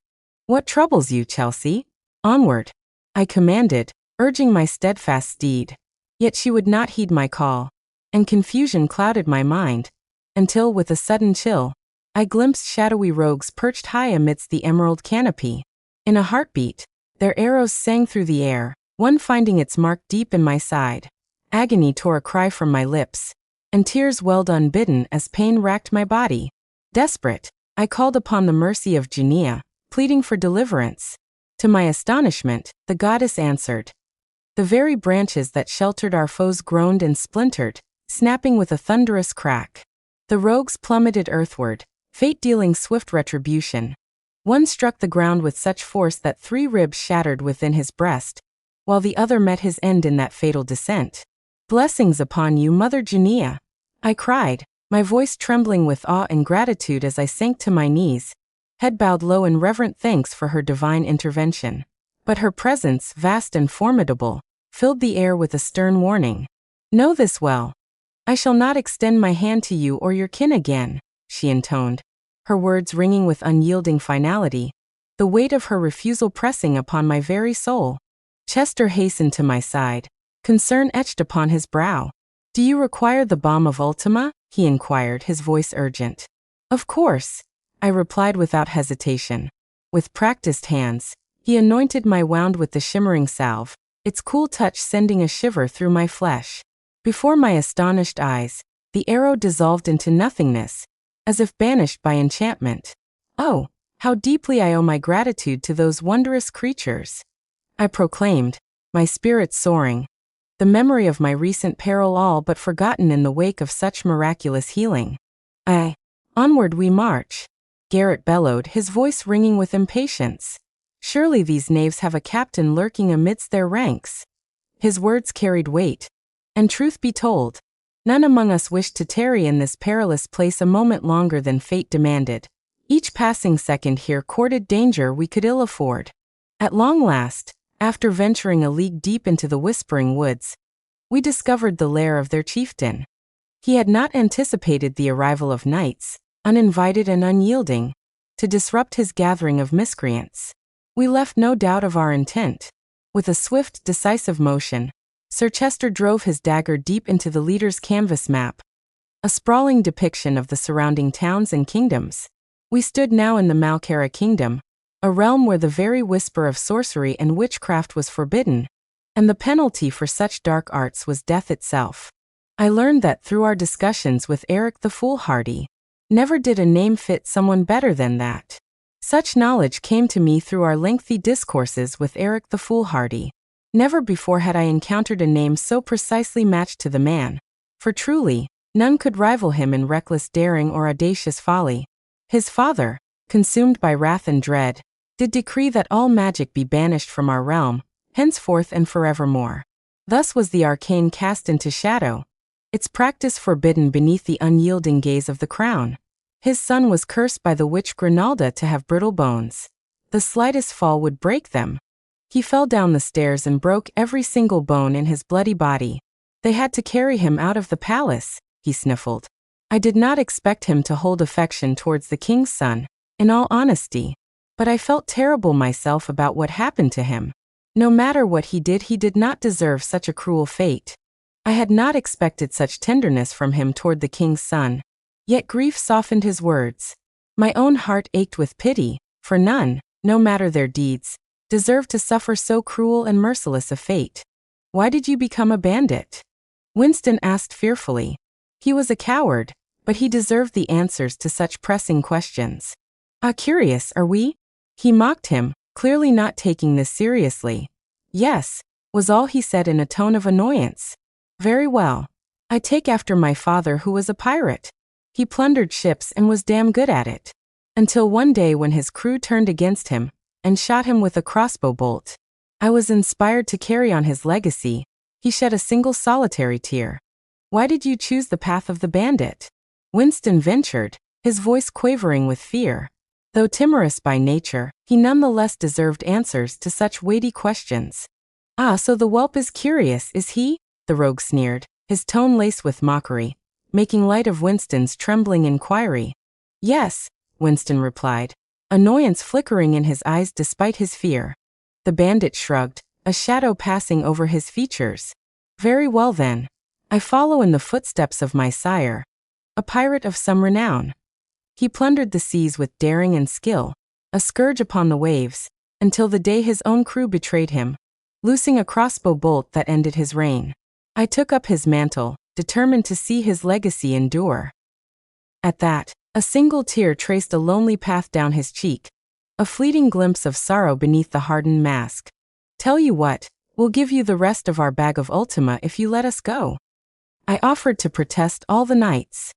What troubles you, Chelsea? Onward, I commanded, urging my steadfast steed. Yet she would not heed my call, and confusion clouded my mind, until with a sudden chill, I glimpsed shadowy rogues perched high amidst the emerald canopy. In a heartbeat, their arrows sang through the air, one finding its mark deep in my side. Agony tore a cry from my lips, and tears welled unbidden as pain racked my body. Desperate, I called upon the mercy of Genea, pleading for deliverance. To my astonishment, the goddess answered. The very branches that sheltered our foes groaned and splintered, snapping with a thunderous crack. The rogues plummeted earthward, fate dealing swift retribution. One struck the ground with such force that 3 ribs shattered within his breast, while the other met his end in that fatal descent. Blessings upon you, Mother Junia, I cried, my voice trembling with awe and gratitude as I sank to my knees, head bowed low in reverent thanks for her divine intervention. But her presence, vast and formidable, filled the air with a stern warning. Know this well. I shall not extend my hand to you or your kin again, she intoned, her words ringing with unyielding finality, the weight of her refusal pressing upon my very soul. Chester hastened to my side, concern etched upon his brow. Do you require the balm of Ultima? He inquired, his voice urgent. Of course, I replied without hesitation. With practiced hands, he anointed my wound with the shimmering salve, its cool touch sending a shiver through my flesh. Before my astonished eyes, the arrow dissolved into nothingness, as if banished by enchantment. Oh, how deeply I owe my gratitude to those wondrous creatures! I proclaimed, my spirits soaring, the memory of my recent peril all but forgotten in the wake of such miraculous healing. Onward we march, Garrett bellowed, his voice ringing with impatience. Surely these knaves have a captain lurking amidst their ranks. His words carried weight, and truth be told, none among us wished to tarry in this perilous place a moment longer than fate demanded. Each passing second here courted danger we could ill afford. At long last, after venturing a league deep into the whispering woods, we discovered the lair of their chieftain. He had not anticipated the arrival of knights, uninvited and unyielding, to disrupt his gathering of miscreants. We left no doubt of our intent. With a swift, decisive motion, Sir Chester drove his dagger deep into the leader's canvas map, a sprawling depiction of the surrounding towns and kingdoms. We stood now in the Malkara kingdom, a realm where the very whisper of sorcery and witchcraft was forbidden, and the penalty for such dark arts was death itself. I learned that through our discussions with Eric the Foolhardy. Never did a name fit someone better than that. Such knowledge came to me through our lengthy discourses with Eric the Foolhardy. Never before had I encountered a name so precisely matched to the man, for truly, none could rival him in reckless daring or audacious folly. His father, consumed by wrath and dread, did decree that all magic be banished from our realm, henceforth and forevermore. Thus was the arcane cast into shadow, its practice forbidden beneath the unyielding gaze of the crown. His son was cursed by the witch Grinalda to have brittle bones. The slightest fall would break them. He fell down the stairs and broke every single bone in his bloody body. They had to carry him out of the palace, he sniffled. I did not expect him to hold affection towards the king's son, in all honesty, but I felt terrible myself about what happened to him. No matter what he did not deserve such a cruel fate. I had not expected such tenderness from him toward the king's son. Yet grief softened his words. My own heart ached with pity, for none, no matter their deeds, deserved to suffer so cruel and merciless a fate. Why did you become a bandit? Winston asked fearfully. He was a coward, but he deserved the answers to such pressing questions. Curious, are we? He mocked him, clearly not taking this seriously. Yes, was all he said in a tone of annoyance. Very well. I take after my father, who was a pirate. He plundered ships and was damn good at it. Until one day when his crew turned against him and shot him with a crossbow bolt. I was inspired to carry on his legacy. He shed a single solitary tear. Why did you choose the path of the bandit? Winston ventured, his voice quavering with fear. Though timorous by nature, he nonetheless deserved answers to such weighty questions. So the whelp is curious, is he? The rogue sneered, his tone laced with mockery, making light of Winston's trembling inquiry. Yes, Winston replied, annoyance flickering in his eyes despite his fear. The bandit shrugged, a shadow passing over his features. Very well then. I follow in the footsteps of my sire, a pirate of some renown. He plundered the seas with daring and skill, a scourge upon the waves, until the day his own crew betrayed him, loosing a crossbow bolt that ended his reign. I took up his mantle, determined to see his legacy endure. At that, a single tear traced a lonely path down his cheek, a fleeting glimpse of sorrow beneath the hardened mask. Tell you what, we'll give you the rest of our bag of Ultima if you let us go. I offered to protest all the knights.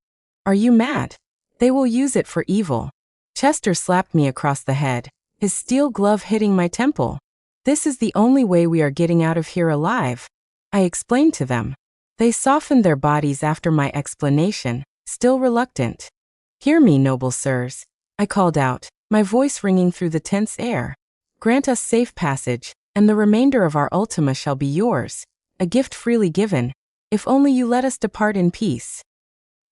Are you mad? They will use it for evil. Chester slapped me across the head, his steel glove hitting my temple. This is the only way we are getting out of here alive, I explained to them. They softened their bodies after my explanation, still reluctant. "Hear me, noble sirs," I called out, my voice ringing through the tense air. "Grant us safe passage, and the remainder of our ultima shall be yours, a gift freely given, if only you let us depart in peace."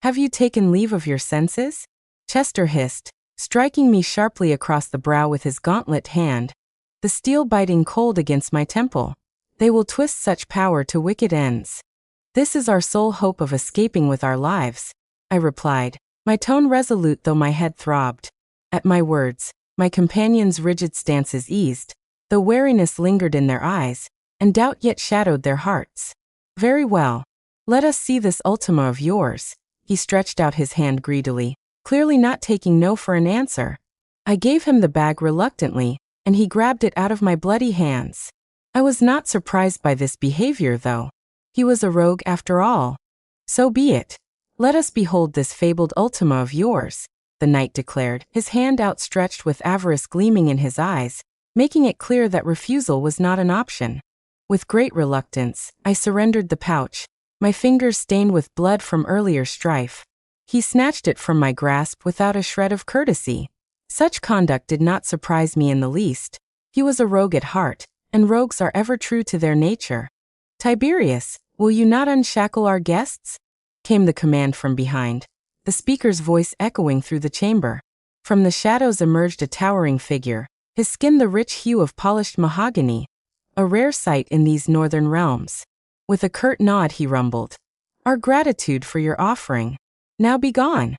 "Have you taken leave of your senses?" Chester hissed, striking me sharply across the brow with his gauntlet hand, the steel biting cold against my temple. "They will twist such power to wicked ends. This is our sole hope of escaping with our lives," I replied, my tone resolute though my head throbbed. At my words, my companions' rigid stances eased, though wariness lingered in their eyes, and doubt yet shadowed their hearts. "Very well. Let us see this ultima of yours." He stretched out his hand greedily, clearly not taking no for an answer. I gave him the bag reluctantly, and he grabbed it out of my bloody hands. I was not surprised by this behavior, though. He was a rogue after all. "So be it. Let us behold this fabled ultima of yours," the knight declared, his hand outstretched with avarice gleaming in his eyes, making it clear that refusal was not an option. With great reluctance, I surrendered the pouch, my fingers stained with blood from earlier strife. He snatched it from my grasp without a shred of courtesy. Such conduct did not surprise me in the least. He was a rogue at heart, and rogues are ever true to their nature. "Tiberius, will you not unshackle our guests?" came the command from behind, the speaker's voice echoing through the chamber. From the shadows emerged a towering figure, his skin the rich hue of polished mahogany, a rare sight in these northern realms. With a curt nod he rumbled, "Our gratitude for your offering. Now be gone."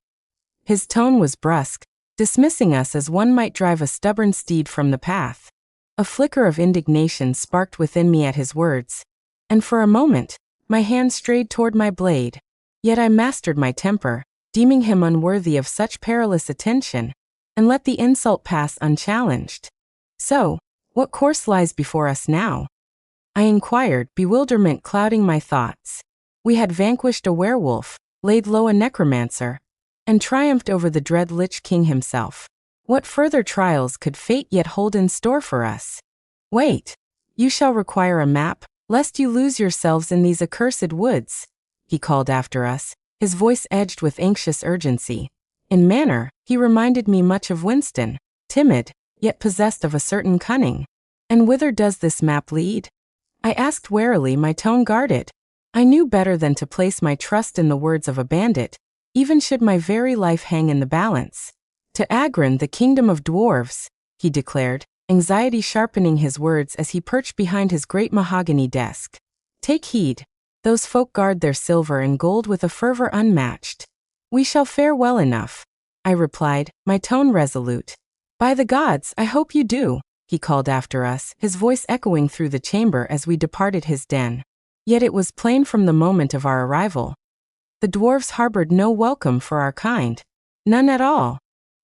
His tone was brusque, dismissing us as one might drive a stubborn steed from the path. A flicker of indignation sparked within me at his words, and for a moment, my hand strayed toward my blade. Yet I mastered my temper, deeming him unworthy of such perilous attention, and let the insult pass unchallenged. "So, what course lies before us now?" I inquired, bewilderment clouding my thoughts. We had vanquished a werewolf, laid low a necromancer, and triumphed over the dread Lich King himself. What further trials could fate yet hold in store for us? "Wait! You shall require a map, lest you lose yourselves in these accursed woods," he called after us, his voice edged with anxious urgency. In manner, he reminded me much of Winston, timid, yet possessed of a certain cunning. "And whither does this map lead?" I asked warily, my tone guarded. I knew better than to place my trust in the words of a bandit, even should my very life hang in the balance. "To Agron, the kingdom of dwarves," he declared, anxiety sharpening his words as he perched behind his great mahogany desk. "Take heed. Those folk guard their silver and gold with a fervor unmatched." "We shall fare well enough," I replied, my tone resolute. "By the gods, I hope you do," he called after us, his voice echoing through the chamber as we departed his den. Yet it was plain from the moment of our arrival. The dwarves harbored no welcome for our kind. None at all.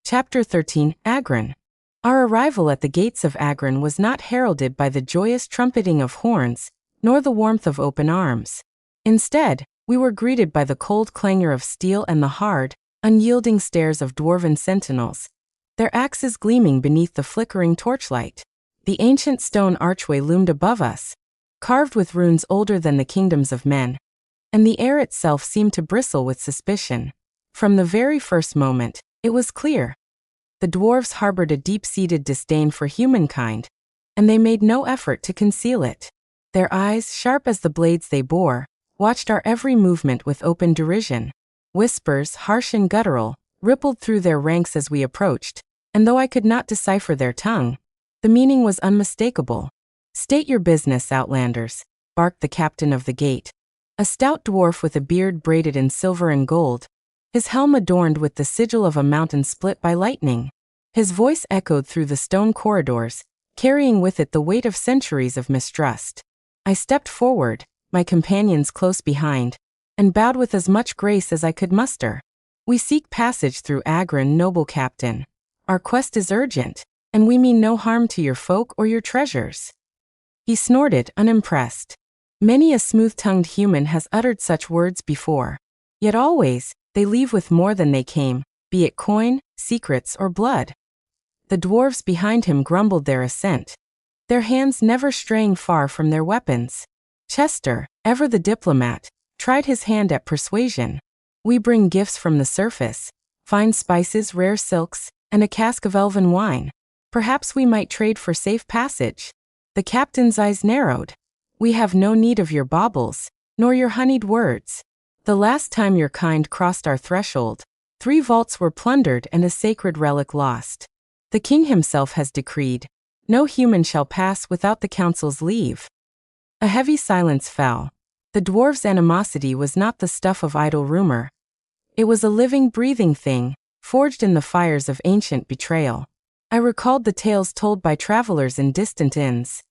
Chapter 13, Agron. Our arrival at the gates of Agron was not heralded by the joyous trumpeting of horns, nor the warmth of open arms. Instead, we were greeted by the cold clangor of steel and the hard, unyielding stares of dwarven sentinels, their axes gleaming beneath the flickering torchlight. The ancient stone archway loomed above us, carved with runes older than the kingdoms of men, and the air itself seemed to bristle with suspicion. From the very first moment, it was clear. The dwarves harbored a deep-seated disdain for humankind, and they made no effort to conceal it. Their eyes, sharp as the blades they bore, watched our every movement with open derision. Whispers, harsh and guttural, rippled through their ranks as we approached, and though I could not decipher their tongue, the meaning was unmistakable. "State your business, outlanders," barked the captain of the gate, a stout dwarf with a beard braided in silver and gold, his helm adorned with the sigil of a mountain split by lightning. His voice echoed through the stone corridors, carrying with it the weight of centuries of mistrust. I stepped forward, my companions close behind, and bowed with as much grace as I could muster. "We seek passage through Agron, noble captain. Our quest is urgent, and we mean no harm to your folk or your treasures." He snorted, unimpressed. Many a smooth-tongued human has uttered such words before. Yet always, they leave with more than they came, be it coin, secrets, or blood. The dwarves behind him grumbled their assent, their hands never straying far from their weapons. Chester, ever the diplomat, tried his hand at persuasion. We bring gifts from the surface, fine spices, rare silks, and a cask of elven wine. Perhaps we might trade for safe passage. The captain's eyes narrowed. We have no need of your baubles, nor your honeyed words. The last time your kind crossed our threshold, 3 vaults were plundered and a sacred relic lost. The king himself has decreed, no human shall pass without the council's leave. A heavy silence fell. The dwarves' animosity was not the stuff of idle rumor. It was a living, breathing thing, forged in the fires of ancient betrayal. I recalled the tales told by travelers in distant inns.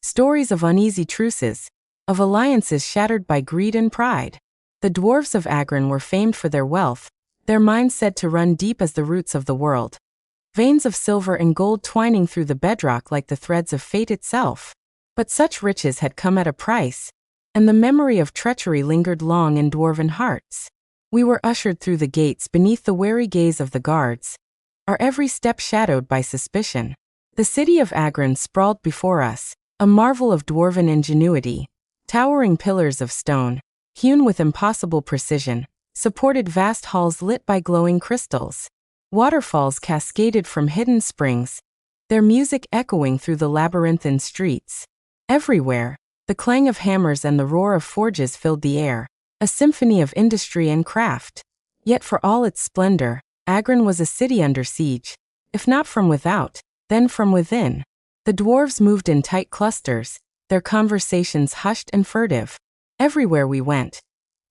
Stories of uneasy truces, of alliances shattered by greed and pride. The dwarves of Agren were famed for their wealth, their minds said to run deep as the roots of the world. Veins of silver and gold twining through the bedrock like the threads of fate itself. But such riches had come at a price, and the memory of treachery lingered long in dwarven hearts. We were ushered through the gates beneath the wary gaze of the guards, our every step shadowed by suspicion. The city of Agren sprawled before us, a marvel of dwarven ingenuity. Towering pillars of stone, hewn with impossible precision, supported vast halls lit by glowing crystals. Waterfalls cascaded from hidden springs, their music echoing through the labyrinthine streets. Everywhere, the clang of hammers and the roar of forges filled the air, a symphony of industry and craft. Yet for all its splendor, Agren was a city under siege, if not from without, then from within. The dwarves moved in tight clusters, their conversations hushed and furtive. Everywhere we went,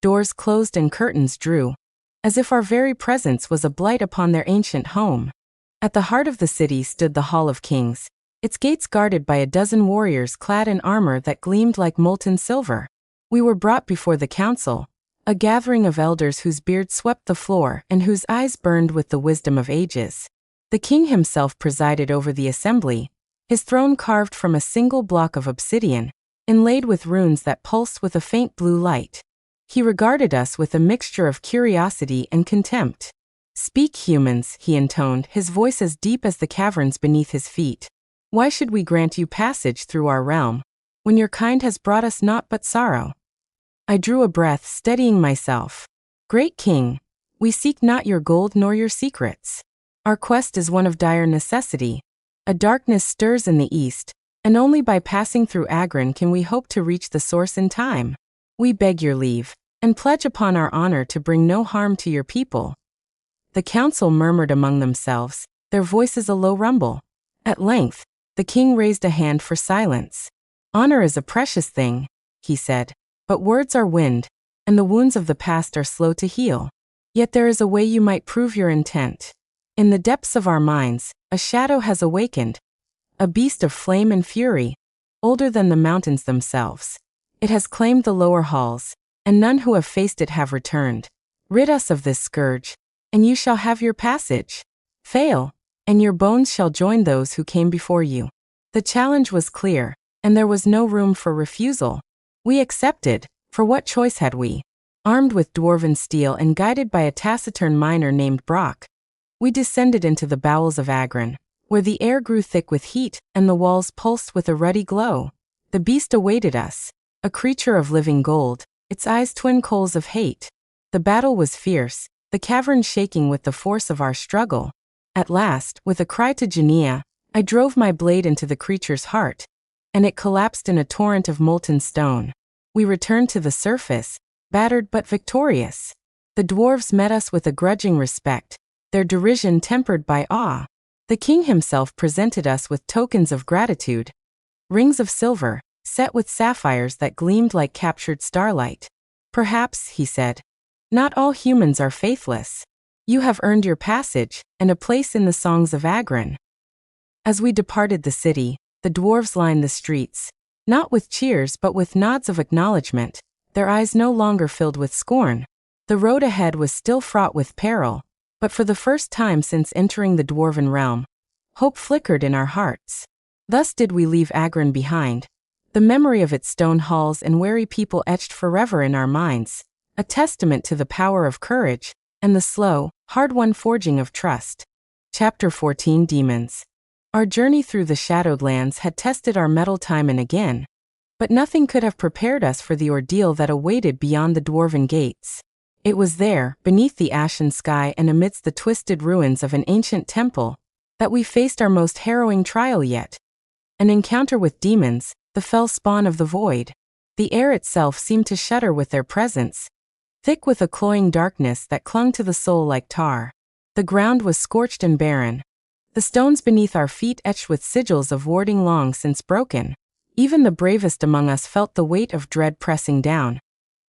doors closed and curtains drew, as if our very presence was a blight upon their ancient home. At the heart of the city stood the Hall of Kings, its gates guarded by a dozen warriors clad in armor that gleamed like molten silver. We were brought before the council, a gathering of elders whose beards swept the floor and whose eyes burned with the wisdom of ages. The king himself presided over the assembly, his throne carved from a single block of obsidian, inlaid with runes that pulsed with a faint blue light. He regarded us with a mixture of curiosity and contempt. "Speak, humans," he intoned, his voice as deep as the caverns beneath his feet. "Why should we grant you passage through our realm, when your kind has brought us naught but sorrow?" I drew a breath, steadying myself. "Great king, we seek not your gold nor your secrets. Our quest is one of dire necessity. A darkness stirs in the east, and only by passing through Agren can we hope to reach the source in time. We beg your leave, and pledge upon our honor to bring no harm to your people." The council murmured among themselves, their voices a low rumble. At length, the king raised a hand for silence. "Honor is a precious thing," he said, "but words are wind, and the wounds of the past are slow to heal. Yet there is a way you might prove your intent. In the depths of our minds, a shadow has awakened, a beast of flame and fury, older than the mountains themselves. It has claimed the lower halls, and none who have faced it have returned. Rid us of this scourge, and you shall have your passage. Fail, and your bones shall join those who came before you." The challenge was clear, and there was no room for refusal. We accepted, for what choice had we? Armed with dwarven steel and guided by a taciturn miner named Brock, we descended into the bowels of Agren, where the air grew thick with heat and the walls pulsed with a ruddy glow. The beast awaited us, a creature of living gold, its eyes twin coals of hate. The battle was fierce, the cavern shaking with the force of our struggle. At last, with a cry to Genea, I drove my blade into the creature's heart, and it collapsed in a torrent of molten stone. We returned to the surface, battered but victorious. The dwarves met us with a grudging respect, their derision tempered by awe. The king himself presented us with tokens of gratitude, rings of silver, set with sapphires that gleamed like captured starlight. "Perhaps," he said, "not all humans are faithless. You have earned your passage, and a place in the songs of Agren." As we departed the city, the dwarves lined the streets, not with cheers but with nods of acknowledgement, their eyes no longer filled with scorn. The road ahead was still fraught with peril, but for the first time since entering the dwarven realm, hope flickered in our hearts. Thus did we leave Agren behind, the memory of its stone halls and wary people etched forever in our minds, a testament to the power of courage and the slow, hard-won forging of trust. Chapter 14: Demons. Our journey through the shadowed lands had tested our mettle time and again. But nothing could have prepared us for the ordeal that awaited beyond the dwarven gates. It was there, beneath the ashen sky and amidst the twisted ruins of an ancient temple, that we faced our most harrowing trial yet. An encounter with demons, the fell spawn of the void. The air itself seemed to shudder with their presence, thick with a cloying darkness that clung to the soul like tar. The ground was scorched and barren, the stones beneath our feet etched with sigils of warding long since broken. Even the bravest among us felt the weight of dread pressing down,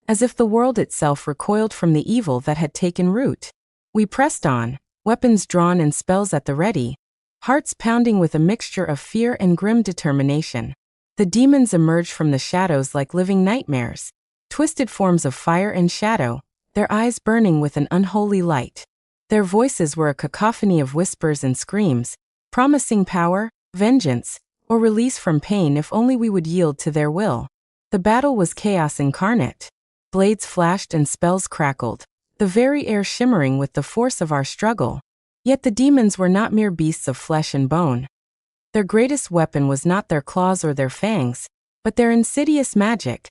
as if the world itself recoiled from the evil that had taken root. We pressed on, weapons drawn and spells at the ready, hearts pounding with a mixture of fear and grim determination. The demons emerged from the shadows like living nightmares, twisted forms of fire and shadow, their eyes burning with an unholy light. Their voices were a cacophony of whispers and screams, promising power, vengeance, or release from pain if only we would yield to their will. The battle was chaos incarnate. Blades flashed and spells crackled, the very air shimmering with the force of our struggle. Yet the demons were not mere beasts of flesh and bone. Their greatest weapon was not their claws or their fangs, but their insidious magic,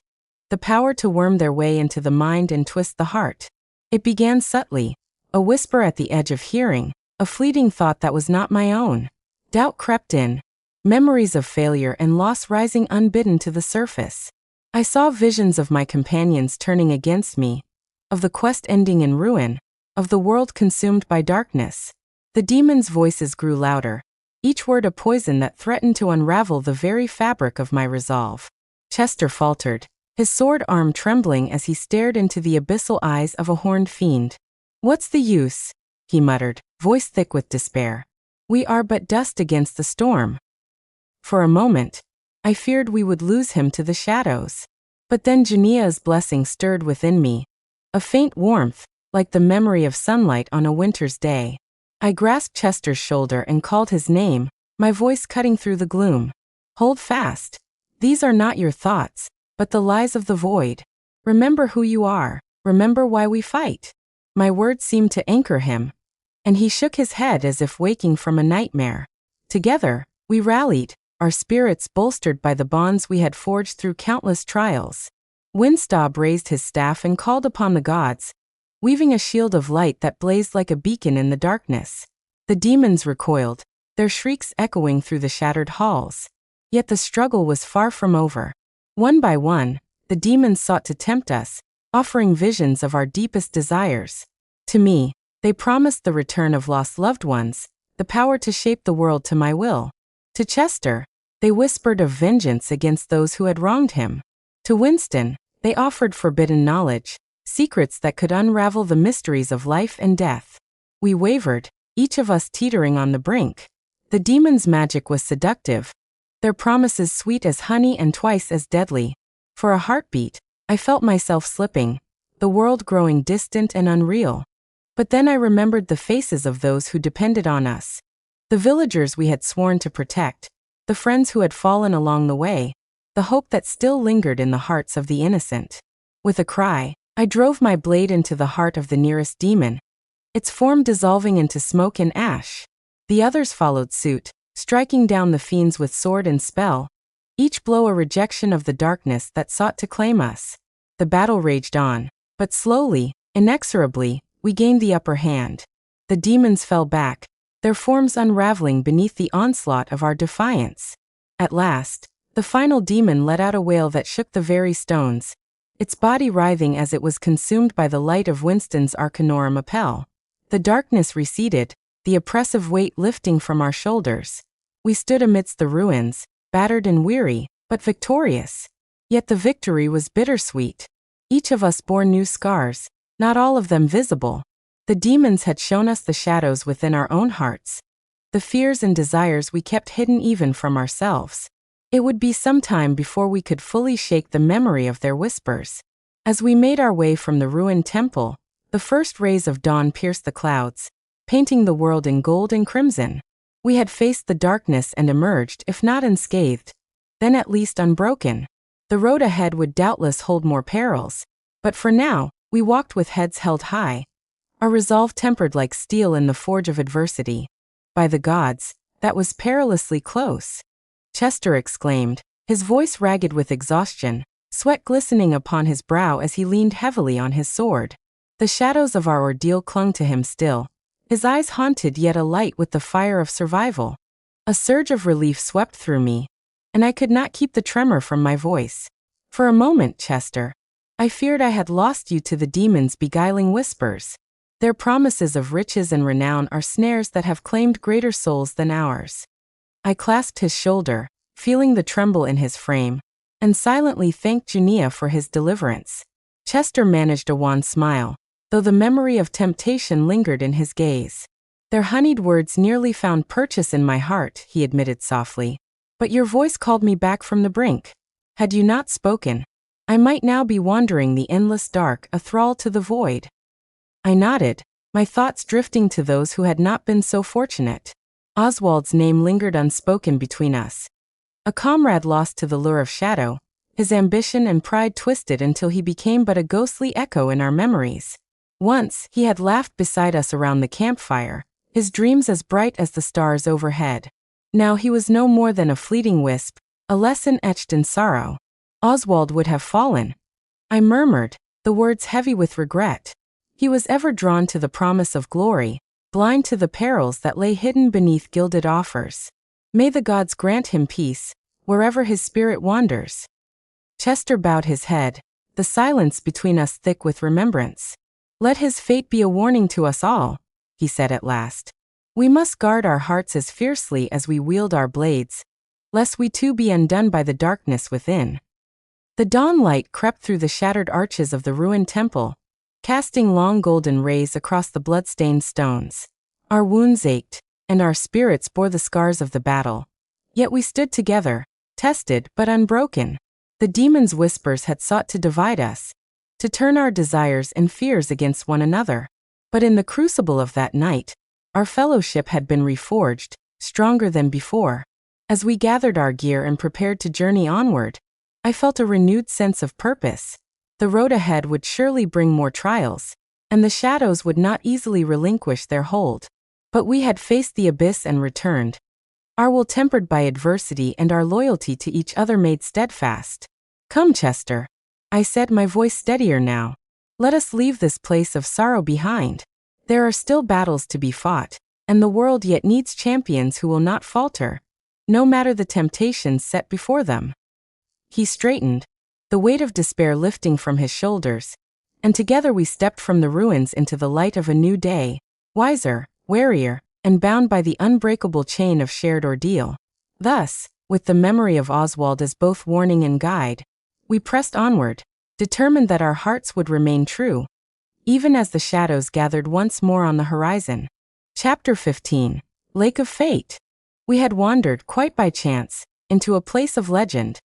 the power to worm their way into the mind and twist the heart. It began subtly, a whisper at the edge of hearing, a fleeting thought that was not my own. Doubt crept in, memories of failure and loss rising unbidden to the surface. I saw visions of my companions turning against me, of the quest ending in ruin, of the world consumed by darkness. The demons' voices grew louder, each word a poison that threatened to unravel the very fabric of my resolve. Chester faltered, his sword arm trembling as he stared into the abyssal eyes of a horned fiend. "What's the use?" he muttered, voice thick with despair. "We are but dust against the storm." For a moment, I feared we would lose him to the shadows. But then Jania's blessing stirred within me, a faint warmth, like the memory of sunlight on a winter's day. I grasped Chester's shoulder and called his name, my voice cutting through the gloom. "Hold fast. These are not your thoughts, but the lies of the void. Remember who you are. Remember why we fight." My words seemed to anchor him, and he shook his head as if waking from a nightmare. Together, we rallied, our spirits bolstered by the bonds we had forged through countless trials. Windstaub raised his staff and called upon the gods, weaving a shield of light that blazed like a beacon in the darkness. The demons recoiled, their shrieks echoing through the shattered halls. Yet the struggle was far from over. One by one, the demons sought to tempt us, offering visions of our deepest desires. To me, they promised the return of lost loved ones, the power to shape the world to my will. To Chester, they whispered of vengeance against those who had wronged him. To Winston, they offered forbidden knowledge, secrets that could unravel the mysteries of life and death. We wavered, each of us teetering on the brink. The demons' magic was seductive, their promises sweet as honey and twice as deadly. For a heartbeat, I felt myself slipping, the world growing distant and unreal. But then I remembered the faces of those who depended on us. The villagers we had sworn to protect, the friends who had fallen along the way, the hope that still lingered in the hearts of the innocent. With a cry, I drove my blade into the heart of the nearest demon, its form dissolving into smoke and ash. The others followed suit, striking down the fiends with sword and spell, each blow a rejection of the darkness that sought to claim us. The battle raged on, but slowly, inexorably, we gained the upper hand. The demons fell back, their forms unraveling beneath the onslaught of our defiance. At last, the final demon let out a wail that shook the very stones, its body writhing as it was consumed by the light of Winston's Arcanorum Appel. The darkness receded, the oppressive weight lifting from our shoulders. We stood amidst the ruins, battered and weary, but victorious. Yet the victory was bittersweet. Each of us bore new scars, not all of them visible. The demons had shown us the shadows within our own hearts, the fears and desires we kept hidden even from ourselves. It would be some time before we could fully shake the memory of their whispers. As we made our way from the ruined temple, the first rays of dawn pierced the clouds, painting the world in gold and crimson. We had faced the darkness and emerged, if not unscathed, then at least unbroken. The road ahead would doubtless hold more perils, but for now, we walked with heads held high, our resolve tempered like steel in the forge of adversity. By the gods, that was perilously close. Chester exclaimed, his voice ragged with exhaustion, sweat glistening upon his brow as he leaned heavily on his sword. The shadows of our ordeal clung to him still, his eyes haunted yet alight with the fire of survival. A surge of relief swept through me, and I could not keep the tremor from my voice. For a moment, Chester, I feared I had lost you to the demons' beguiling whispers. Their promises of riches and renown are snares that have claimed greater souls than ours. I clasped his shoulder, feeling the tremble in his frame, and silently thanked Junia for his deliverance. Chester managed a wan smile, though the memory of temptation lingered in his gaze. Their honeyed words nearly found purchase in my heart, he admitted softly. But your voice called me back from the brink. Had you not spoken, I might now be wandering the endless dark, a thrall to the void. I nodded, my thoughts drifting to those who had not been so fortunate. Oswald's name lingered unspoken between us. A comrade lost to the lure of shadow, his ambition and pride twisted until he became but a ghostly echo in our memories. Once, he had laughed beside us around the campfire, his dreams as bright as the stars overhead. Now he was no more than a fleeting wisp, a lesson etched in sorrow. Oswald would have fallen. I murmured, the words heavy with regret. He was ever drawn to the promise of glory, blind to the perils that lay hidden beneath gilded offers. May the gods grant him peace, wherever his spirit wanders. Chester bowed his head, the silence between us thick with remembrance. Let his fate be a warning to us all, he said at last. We must guard our hearts as fiercely as we wield our blades, lest we too be undone by the darkness within. The dawn light crept through the shattered arches of the ruined temple, casting long golden rays across the blood-stained stones. Our wounds ached, and our spirits bore the scars of the battle. Yet we stood together, tested but unbroken. The demons' whispers had sought to divide us, to turn our desires and fears against one another. But in the crucible of that night, our fellowship had been reforged, stronger than before. As we gathered our gear and prepared to journey onward, I felt a renewed sense of purpose. The road ahead would surely bring more trials, and the shadows would not easily relinquish their hold. But we had faced the abyss and returned, our will tempered by adversity and our loyalty to each other made steadfast. Come, Chester, I said, my voice steadier now. Let us leave this place of sorrow behind. There are still battles to be fought, and the world yet needs champions who will not falter, no matter the temptations set before them. He straightened, the weight of despair lifting from his shoulders, and together we stepped from the ruins into the light of a new day, wiser, warier, and bound by the unbreakable chain of shared ordeal. Thus, with the memory of Oswald as both warning and guide, we pressed onward, determined that our hearts would remain true, even as the shadows gathered once more on the horizon. Chapter 15. Lake of Fate. We had wandered, quite by chance, into a place of legend.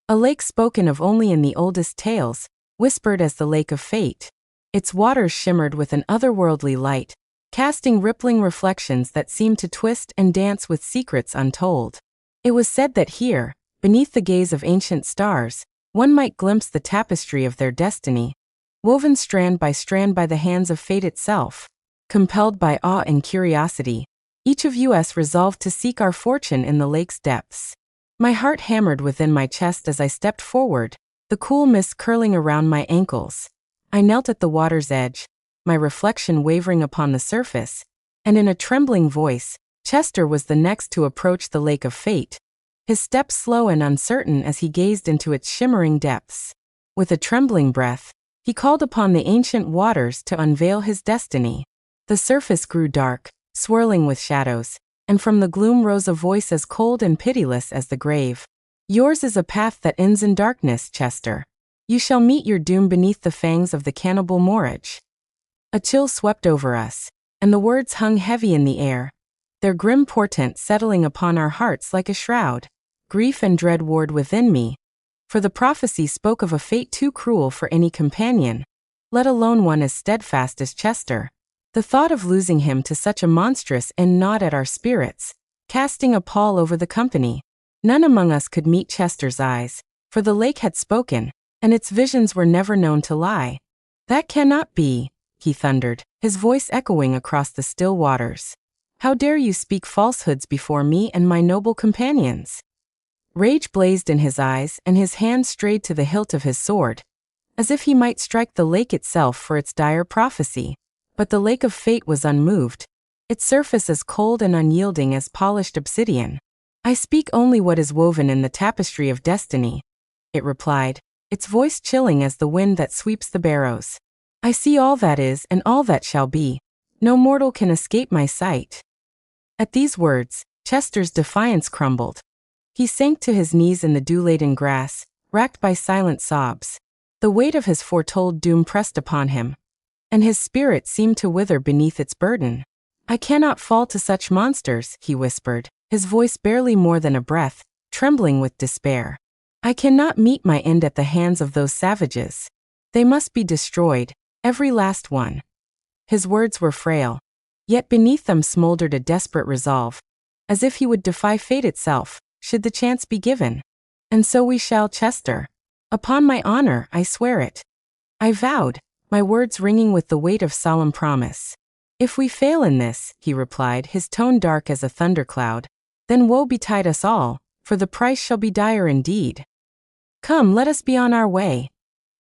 A lake spoken of only in the oldest tales, whispered as the Lake of Fate. Its waters shimmered with an otherworldly light, casting rippling reflections that seemed to twist and dance with secrets untold. It was said that here, beneath the gaze of ancient stars, one might glimpse the tapestry of their destiny, woven strand by the hands of fate itself. Compelled by awe and curiosity, each of us resolved to seek our fortune in the lake's depths. My heart hammered within my chest as I stepped forward, the cool mist curling around my ankles. I knelt at the water's edge, my reflection wavering upon the surface, and in a trembling voice, Chester was the next to approach the Lake of Fate, his steps slow and uncertain as he gazed into its shimmering depths. With a trembling breath, he called upon the ancient waters to unveil his destiny. The surface grew dark, swirling with shadows, and from the gloom rose a voice as cold and pitiless as the grave. Yours is a path that ends in darkness, Chester. You shall meet your doom beneath the fangs of the cannibal Morage. A chill swept over us, and the words hung heavy in the air, their grim portent settling upon our hearts like a shroud. Grief and dread warred within me, for the prophecy spoke of a fate too cruel for any companion, let alone one as steadfast as Chester. The thought of losing him to such a monstrous end gnawed at our spirits, casting a pall over the company. None among us could meet Chester's eyes, for the lake had spoken, and its visions were never known to lie. That cannot be, he thundered, his voice echoing across the still waters. How dare you speak falsehoods before me and my noble companions? Rage blazed in his eyes, and his hand strayed to the hilt of his sword, as if he might strike the lake itself for its dire prophecy. But the lake of fate was unmoved, its surface as cold and unyielding as polished obsidian. "I speak only what is woven in the tapestry of destiny," it replied, its voice chilling as the wind that sweeps the barrows. "I see all that is and all that shall be. No mortal can escape my sight." At these words, Chester's defiance crumbled. He sank to his knees in the dew-laden grass, racked by silent sobs. The weight of his foretold doom pressed upon him, and his spirit seemed to wither beneath its burden. "I cannot fall to such monsters," he whispered, his voice barely more than a breath, trembling with despair. "I cannot meet my end at the hands of those savages. They must be destroyed, every last one." His words were frail, yet beneath them smoldered a desperate resolve, as if he would defy fate itself, should the chance be given. "And so we shall, Chester. Upon my honor, I swear it," I vowed, my words ringing with the weight of solemn promise. "If we fail in this," he replied, his tone dark as a thundercloud, "then woe betide us all, for the price shall be dire indeed." "Come, let us be on our way,"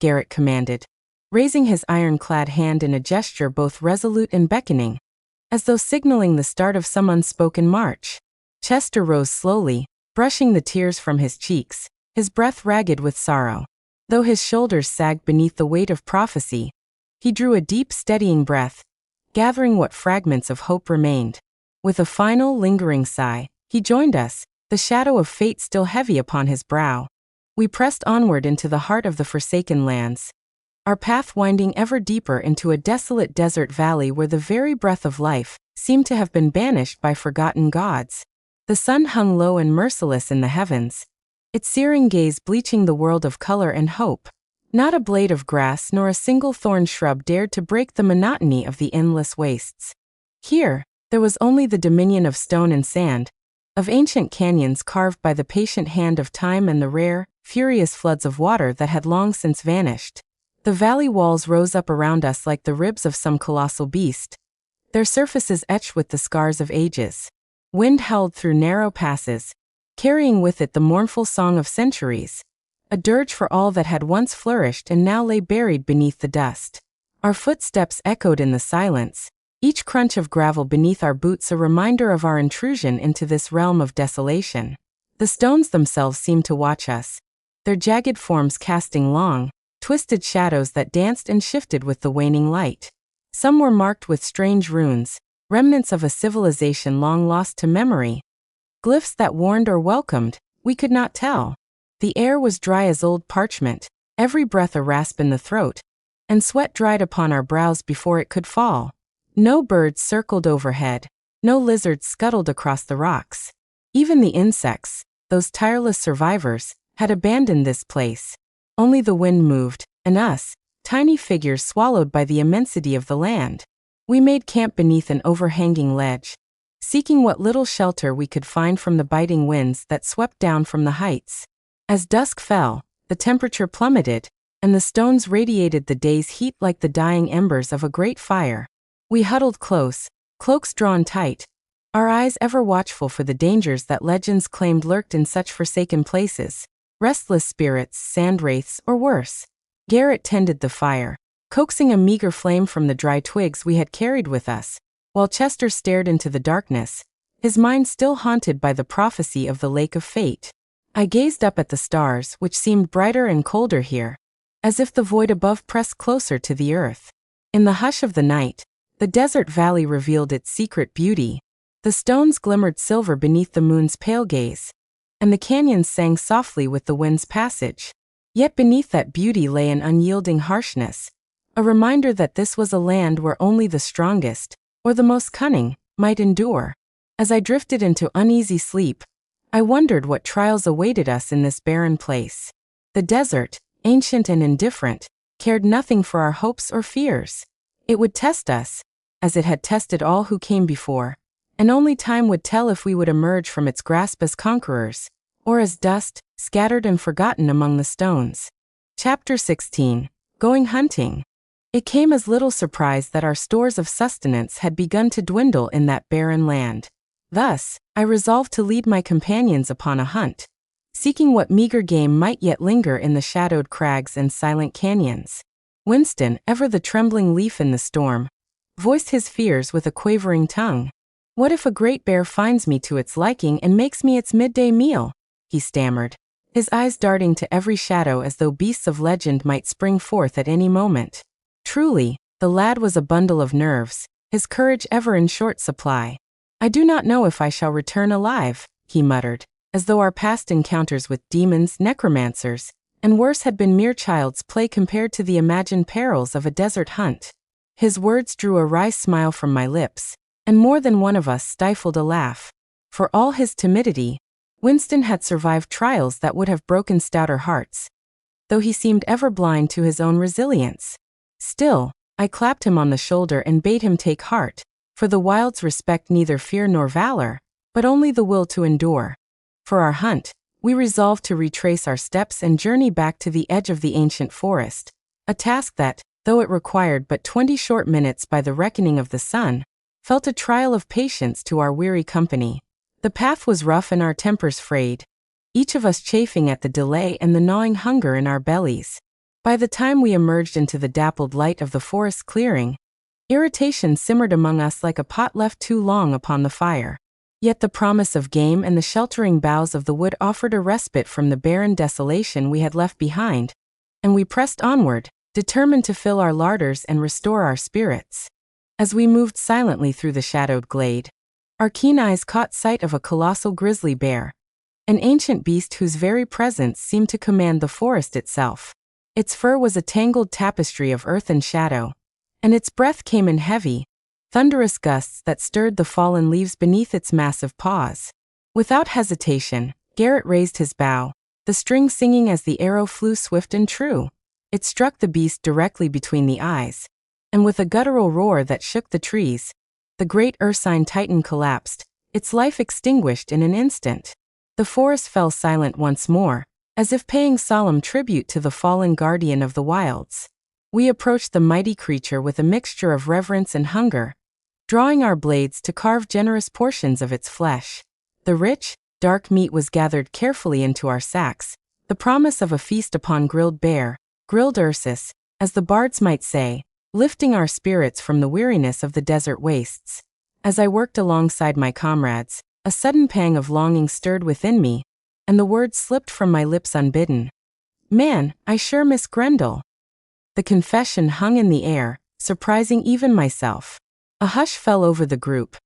Garrett commanded, raising his iron-clad hand in a gesture both resolute and beckoning, as though signaling the start of some unspoken march. Chester rose slowly, brushing the tears from his cheeks, his breath ragged with sorrow. Though his shoulders sagged beneath the weight of prophecy, he drew a deep, steadying breath, gathering what fragments of hope remained. With a final, lingering sigh, he joined us, the shadow of fate still heavy upon his brow. We pressed onward into the heart of the forsaken lands, our path winding ever deeper into a desolate desert valley where the very breath of life seemed to have been banished by forgotten gods. The sun hung low and merciless in the heavens, its searing gaze bleaching the world of color and hope. Not a blade of grass nor a single thorn shrub dared to break the monotony of the endless wastes. Here, there was only the dominion of stone and sand, of ancient canyons carved by the patient hand of time and the rare, furious floods of water that had long since vanished. The valley walls rose up around us like the ribs of some colossal beast, their surfaces etched with the scars of ages. Wind howled through narrow passes, carrying with it the mournful song of centuries, a dirge for all that had once flourished and now lay buried beneath the dust. Our footsteps echoed in the silence, each crunch of gravel beneath our boots a reminder of our intrusion into this realm of desolation. The stones themselves seemed to watch us, their jagged forms casting long, twisted shadows that danced and shifted with the waning light. Some were marked with strange runes, remnants of a civilization long lost to memory. Glyphs that warned or welcomed, we could not tell. The air was dry as old parchment, every breath a rasp in the throat, and sweat dried upon our brows before it could fall. No birds circled overhead, no lizards scuttled across the rocks. Even the insects, those tireless survivors, had abandoned this place. Only the wind moved, and us, tiny figures swallowed by the immensity of the land. We made camp beneath an overhanging ledge, seeking what little shelter we could find from the biting winds that swept down from the heights. As dusk fell, the temperature plummeted, and the stones radiated the day's heat like the dying embers of a great fire. We huddled close, cloaks drawn tight, our eyes ever watchful for the dangers that legends claimed lurked in such forsaken places. Restless spirits, sand wraiths, or worse. Garrett tended the fire, coaxing a meager flame from the dry twigs we had carried with us, while Chester stared into the darkness, his mind still haunted by the prophecy of the lake of fate. I gazed up at the stars, which seemed brighter and colder here, as if the void above pressed closer to the earth. In the hush of the night, the desert valley revealed its secret beauty. The stones glimmered silver beneath the moon's pale gaze, and the canyons sang softly with the wind's passage. Yet beneath that beauty lay an unyielding harshness, a reminder that this was a land where only the strongest, or the most cunning, might endure. As I drifted into uneasy sleep, I wondered what trials awaited us in this barren place. The desert, ancient and indifferent, cared nothing for our hopes or fears. It would test us, as it had tested all who came before, and only time would tell if we would emerge from its grasp as conquerors, or as dust, scattered and forgotten among the stones. Chapter 16. Going Hunting. It came as little surprise that our stores of sustenance had begun to dwindle in that barren land. Thus, I resolved to lead my companions upon a hunt. seeking what meager game might yet linger in the shadowed crags and silent canyons. Winston, ever the trembling leaf in the storm, voiced his fears with a quavering tongue. "What if a great bear finds me to its liking and makes me its midday meal?" he stammered, his eyes darting to every shadow as though beasts of legend might spring forth at any moment. Truly, the lad was a bundle of nerves, his courage ever in short supply. "I do not know if I shall return alive," he muttered, as though our past encounters with demons, necromancers, and worse had been mere child's play compared to the imagined perils of a desert hunt. His words drew a wry smile from my lips, and more than one of us stifled a laugh. For all his timidity, Winston had survived trials that would have broken stouter hearts, though he seemed ever blind to his own resilience. Still, I clapped him on the shoulder and bade him take heart, for the wilds respect neither fear nor valor, but only the will to endure. For our hunt, we resolved to retrace our steps and journey back to the edge of the ancient forest, a task that, though it required but 20 short minutes by the reckoning of the sun, felt a trial of patience to our weary company. The path was rough and our tempers frayed, each of us chafing at the delay and the gnawing hunger in our bellies. By the time we emerged into the dappled light of the forest clearing, irritation simmered among us like a pot left too long upon the fire. Yet the promise of game and the sheltering boughs of the wood offered a respite from the barren desolation we had left behind, and we pressed onward, determined to fill our larders and restore our spirits. As we moved silently through the shadowed glade, our keen eyes caught sight of a colossal grizzly bear, an ancient beast whose very presence seemed to command the forest itself. Its fur was a tangled tapestry of earth and shadow, and its breath came in heavy, thunderous gusts that stirred the fallen leaves beneath its massive paws. Without hesitation, Garrett raised his bow, the string singing as the arrow flew swift and true. It struck the beast directly between the eyes, and with a guttural roar that shook the trees, the great ursine titan collapsed, its life extinguished in an instant. The forest fell silent once more, as if paying solemn tribute to the fallen guardian of the wilds. We approached the mighty creature with a mixture of reverence and hunger, drawing our blades to carve generous portions of its flesh. The rich, dark meat was gathered carefully into our sacks, the promise of a feast upon grilled bear, grilled Ursus, as the bards might say, lifting our spirits from the weariness of the desert wastes. As I worked alongside my comrades, a sudden pang of longing stirred within me, and the words slipped from my lips unbidden. "Man, I sure miss Grendel." The confession hung in the air, surprising even myself. A hush fell over the group,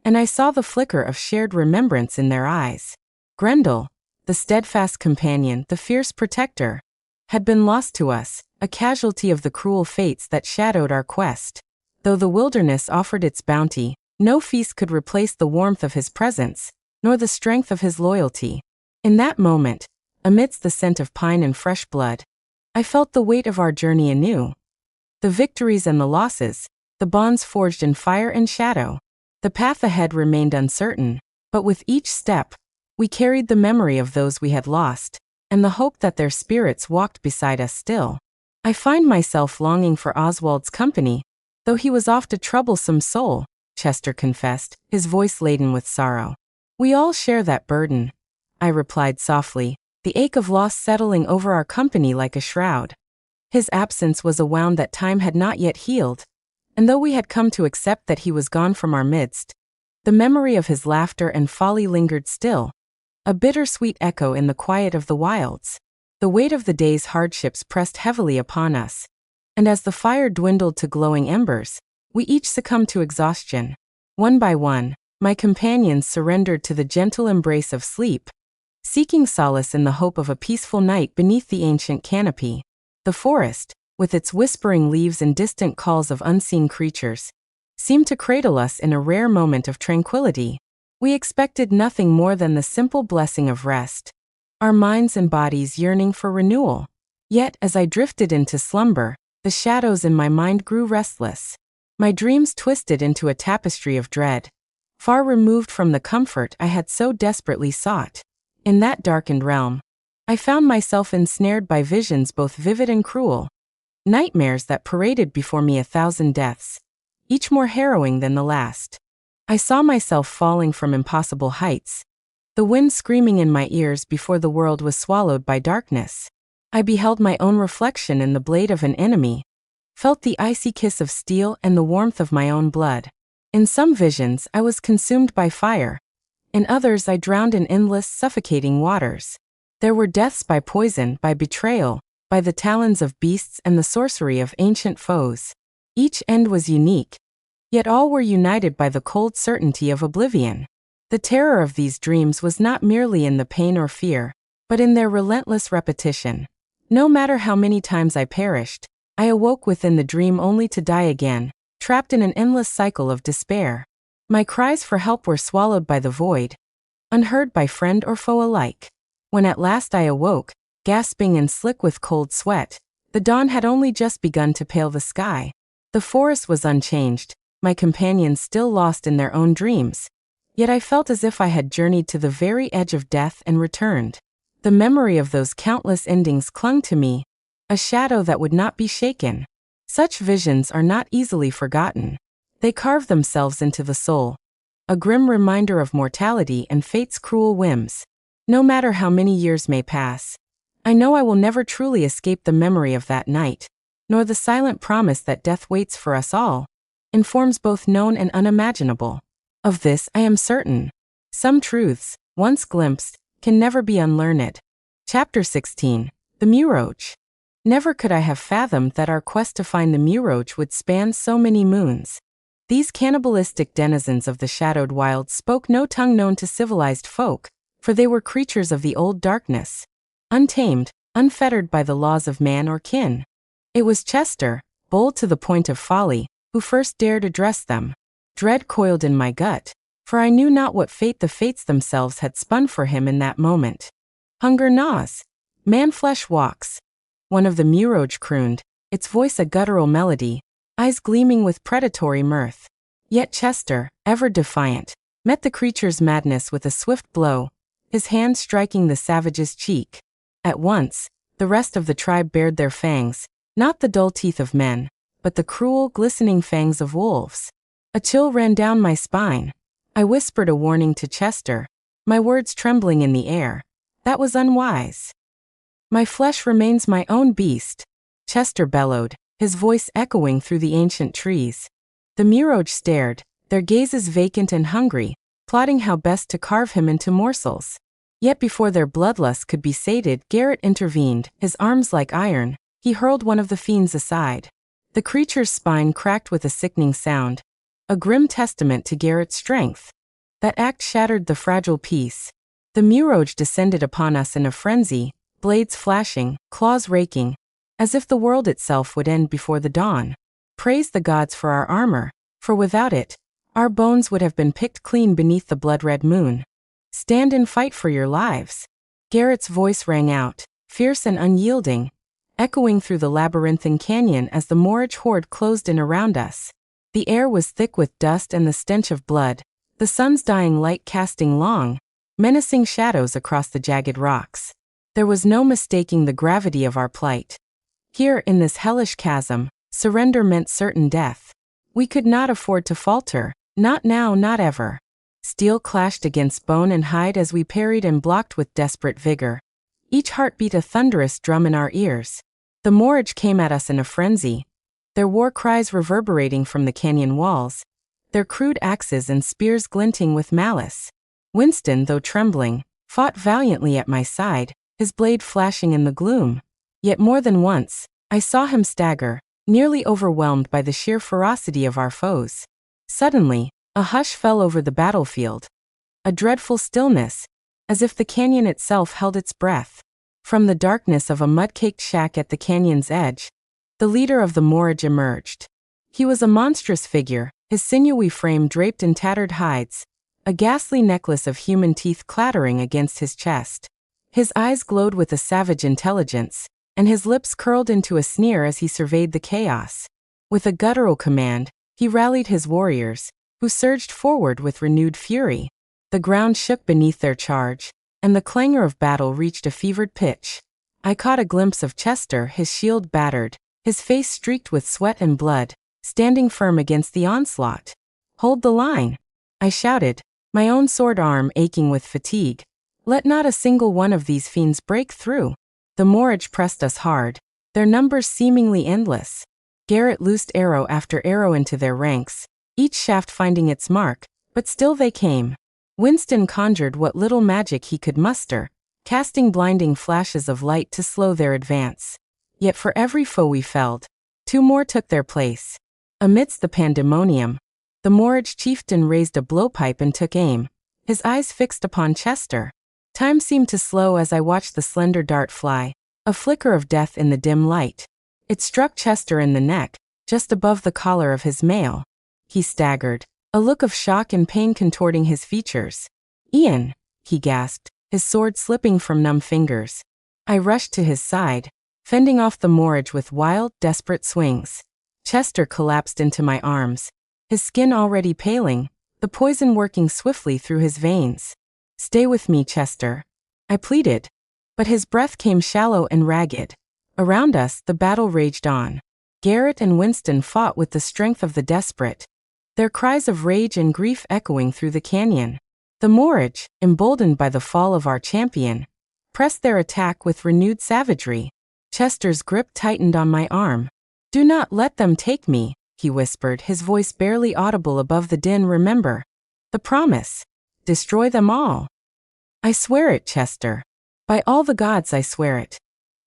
and I saw the flicker of shared remembrance in their eyes. Grendel, the steadfast companion, the fierce protector, had been lost to us, a casualty of the cruel fates that shadowed our quest. Though the wilderness offered its bounty, no feast could replace the warmth of his presence, nor the strength of his loyalty. In that moment, amidst the scent of pine and fresh blood, I felt the weight of our journey anew. The victories and the losses, the bonds forged in fire and shadow. The path ahead remained uncertain, but with each step, we carried the memory of those we had lost, and the hope that their spirits walked beside us still. I find myself longing for Oswald's company, though he was oft a troublesome soul, Chester confessed, his voice laden with sorrow. "We all share that burden," I replied softly, the ache of loss settling over our company like a shroud. His absence was a wound that time had not yet healed, and though we had come to accept that he was gone from our midst, the memory of his laughter and folly lingered still, a bittersweet echo in the quiet of the wilds. The weight of the day's hardships pressed heavily upon us, and as the fire dwindled to glowing embers, we each succumbed to exhaustion. One by one, my companions surrendered to the gentle embrace of sleep, seeking solace in the hope of a peaceful night beneath the ancient canopy. The forest, with its whispering leaves and distant calls of unseen creatures, seemed to cradle us in a rare moment of tranquility. We expected nothing more than the simple blessing of rest, our minds and bodies yearning for renewal. Yet, as I drifted into slumber, the shadows in my mind grew restless. My dreams twisted into a tapestry of dread, far removed from the comfort I had so desperately sought. In that darkened realm, I found myself ensnared by visions both vivid and cruel, nightmares that paraded before me 1,000 deaths, each more harrowing than the last. I saw myself falling from impossible heights, the wind screaming in my ears before the world was swallowed by darkness. I beheld my own reflection in the blade of an enemy, felt the icy kiss of steel and the warmth of my own blood. In some visions I was consumed by fire. In others I drowned in endless, suffocating waters. There were deaths by poison, by betrayal, by the talons of beasts and the sorcery of ancient foes. Each end was unique, yet all were united by the cold certainty of oblivion. The terror of these dreams was not merely in the pain or fear, but in their relentless repetition. No matter how many times I perished, I awoke within the dream only to die again, trapped in an endless cycle of despair. My cries for help were swallowed by the void, unheard by friend or foe alike. When at last I awoke, gasping and slick with cold sweat, the dawn had only just begun to pale the sky. The forest was unchanged, my companions still lost in their own dreams. Yet I felt as if I had journeyed to the very edge of death and returned. The memory of those countless endings clung to me, a shadow that would not be shaken. Such visions are not easily forgotten. They carve themselves into the soul, a grim reminder of mortality and fate's cruel whims. No matter how many years may pass, I know I will never truly escape the memory of that night, nor the silent promise that death waits for us all, in forms both known and unimaginable. Of this I am certain. Some truths, once glimpsed, can never be unlearned. Chapter 16. The Muroch. Never could I have fathomed that our quest to find the Muroch would span so many moons. These cannibalistic denizens of the shadowed wilds spoke no tongue known to civilized folk, for they were creatures of the old darkness, untamed, unfettered by the laws of man or kin. It was Chester, bold to the point of folly, who first dared address them. Dread coiled in my gut, for I knew not what fate the fates themselves had spun for him in that moment. Hunger gnaws. Man-flesh walks. One of the Muroch crooned, its voice a guttural melody, eyes gleaming with predatory mirth. Yet Chester, ever defiant, met the creature's madness with a swift blow, his hand striking the savage's cheek. At once, the rest of the tribe bared their fangs, not the dull teeth of men, but the cruel, glistening fangs of wolves. A chill ran down my spine. I whispered a warning to Chester, my words trembling in the air. That was unwise. My flesh remains my own beast, Chester bellowed, his voice echoing through the ancient trees. The Muroch stared, their gazes vacant and hungry, plotting how best to carve him into morsels. Yet before their bloodlust could be sated, Garrett intervened, his arms like iron. He hurled one of the fiends aside. The creature's spine cracked with a sickening sound, a grim testament to Garrett's strength. That act shattered the fragile peace. The Muroch descended upon us in a frenzy, blades flashing, claws raking, as if the world itself would end before the dawn. Praise the gods for our armor, for without it, our bones would have been picked clean beneath the blood-red moon. Stand and fight for your lives. Garrett's voice rang out, fierce and unyielding, echoing through the labyrinthine canyon as the Muroch horde closed in around us. The air was thick with dust and the stench of blood, the sun's dying light casting long, menacing shadows across the jagged rocks. There was no mistaking the gravity of our plight. Here, in this hellish chasm, surrender meant certain death. We could not afford to falter, not now, not ever. Steel clashed against bone and hide as we parried and blocked with desperate vigor. Each heartbeat a thunderous drum in our ears. The Muroch came at us in a frenzy, their war cries reverberating from the canyon walls, their crude axes and spears glinting with malice. Winston, though trembling, fought valiantly at my side, his blade flashing in the gloom. Yet more than once, I saw him stagger, nearly overwhelmed by the sheer ferocity of our foes. Suddenly, a hush fell over the battlefield. A dreadful stillness, as if the canyon itself held its breath. From the darkness of a mud-caked shack at the canyon's edge, the leader of the Muroch emerged. He was a monstrous figure, his sinewy frame draped in tattered hides, a ghastly necklace of human teeth clattering against his chest. His eyes glowed with a savage intelligence, and his lips curled into a sneer as he surveyed the chaos. With a guttural command, he rallied his warriors, who surged forward with renewed fury. The ground shook beneath their charge, and the clangor of battle reached a fevered pitch. I caught a glimpse of Chester, his shield battered, his face streaked with sweat and blood, standing firm against the onslaught. "Hold the line!" I shouted, my own sword arm aching with fatigue. Let not a single one of these fiends break through. The moorage pressed us hard, their numbers seemingly endless. Garrett loosed arrow after arrow into their ranks, each shaft finding its mark, but still they came. Winston conjured what little magic he could muster, casting blinding flashes of light to slow their advance. Yet for every foe we felled, 2 more took their place. Amidst the pandemonium, the moorage chieftain raised a blowpipe and took aim, his eyes fixed upon Chester. Time seemed to slow as I watched the slender dart fly, a flicker of death in the dim light. It struck Chester in the neck, just above the collar of his mail. He staggered, a look of shock and pain contorting his features. "Ian," he gasped, his sword slipping from numb fingers. I rushed to his side, fending off the moorage with wild, desperate swings. Chester collapsed into my arms, his skin already paling, the poison working swiftly through his veins. "Stay with me, Chester," I pleaded. But his breath came shallow and ragged. Around us, the battle raged on. Garrett and Winston fought with the strength of the desperate, their cries of rage and grief echoing through the canyon. The moorage, emboldened by the fall of our champion, pressed their attack with renewed savagery. Chester's grip tightened on my arm. "Do not let them take me," he whispered, his voice barely audible above the din. "Remember the promise. Destroy them all." "I swear it, Chester. By all the gods I swear it,"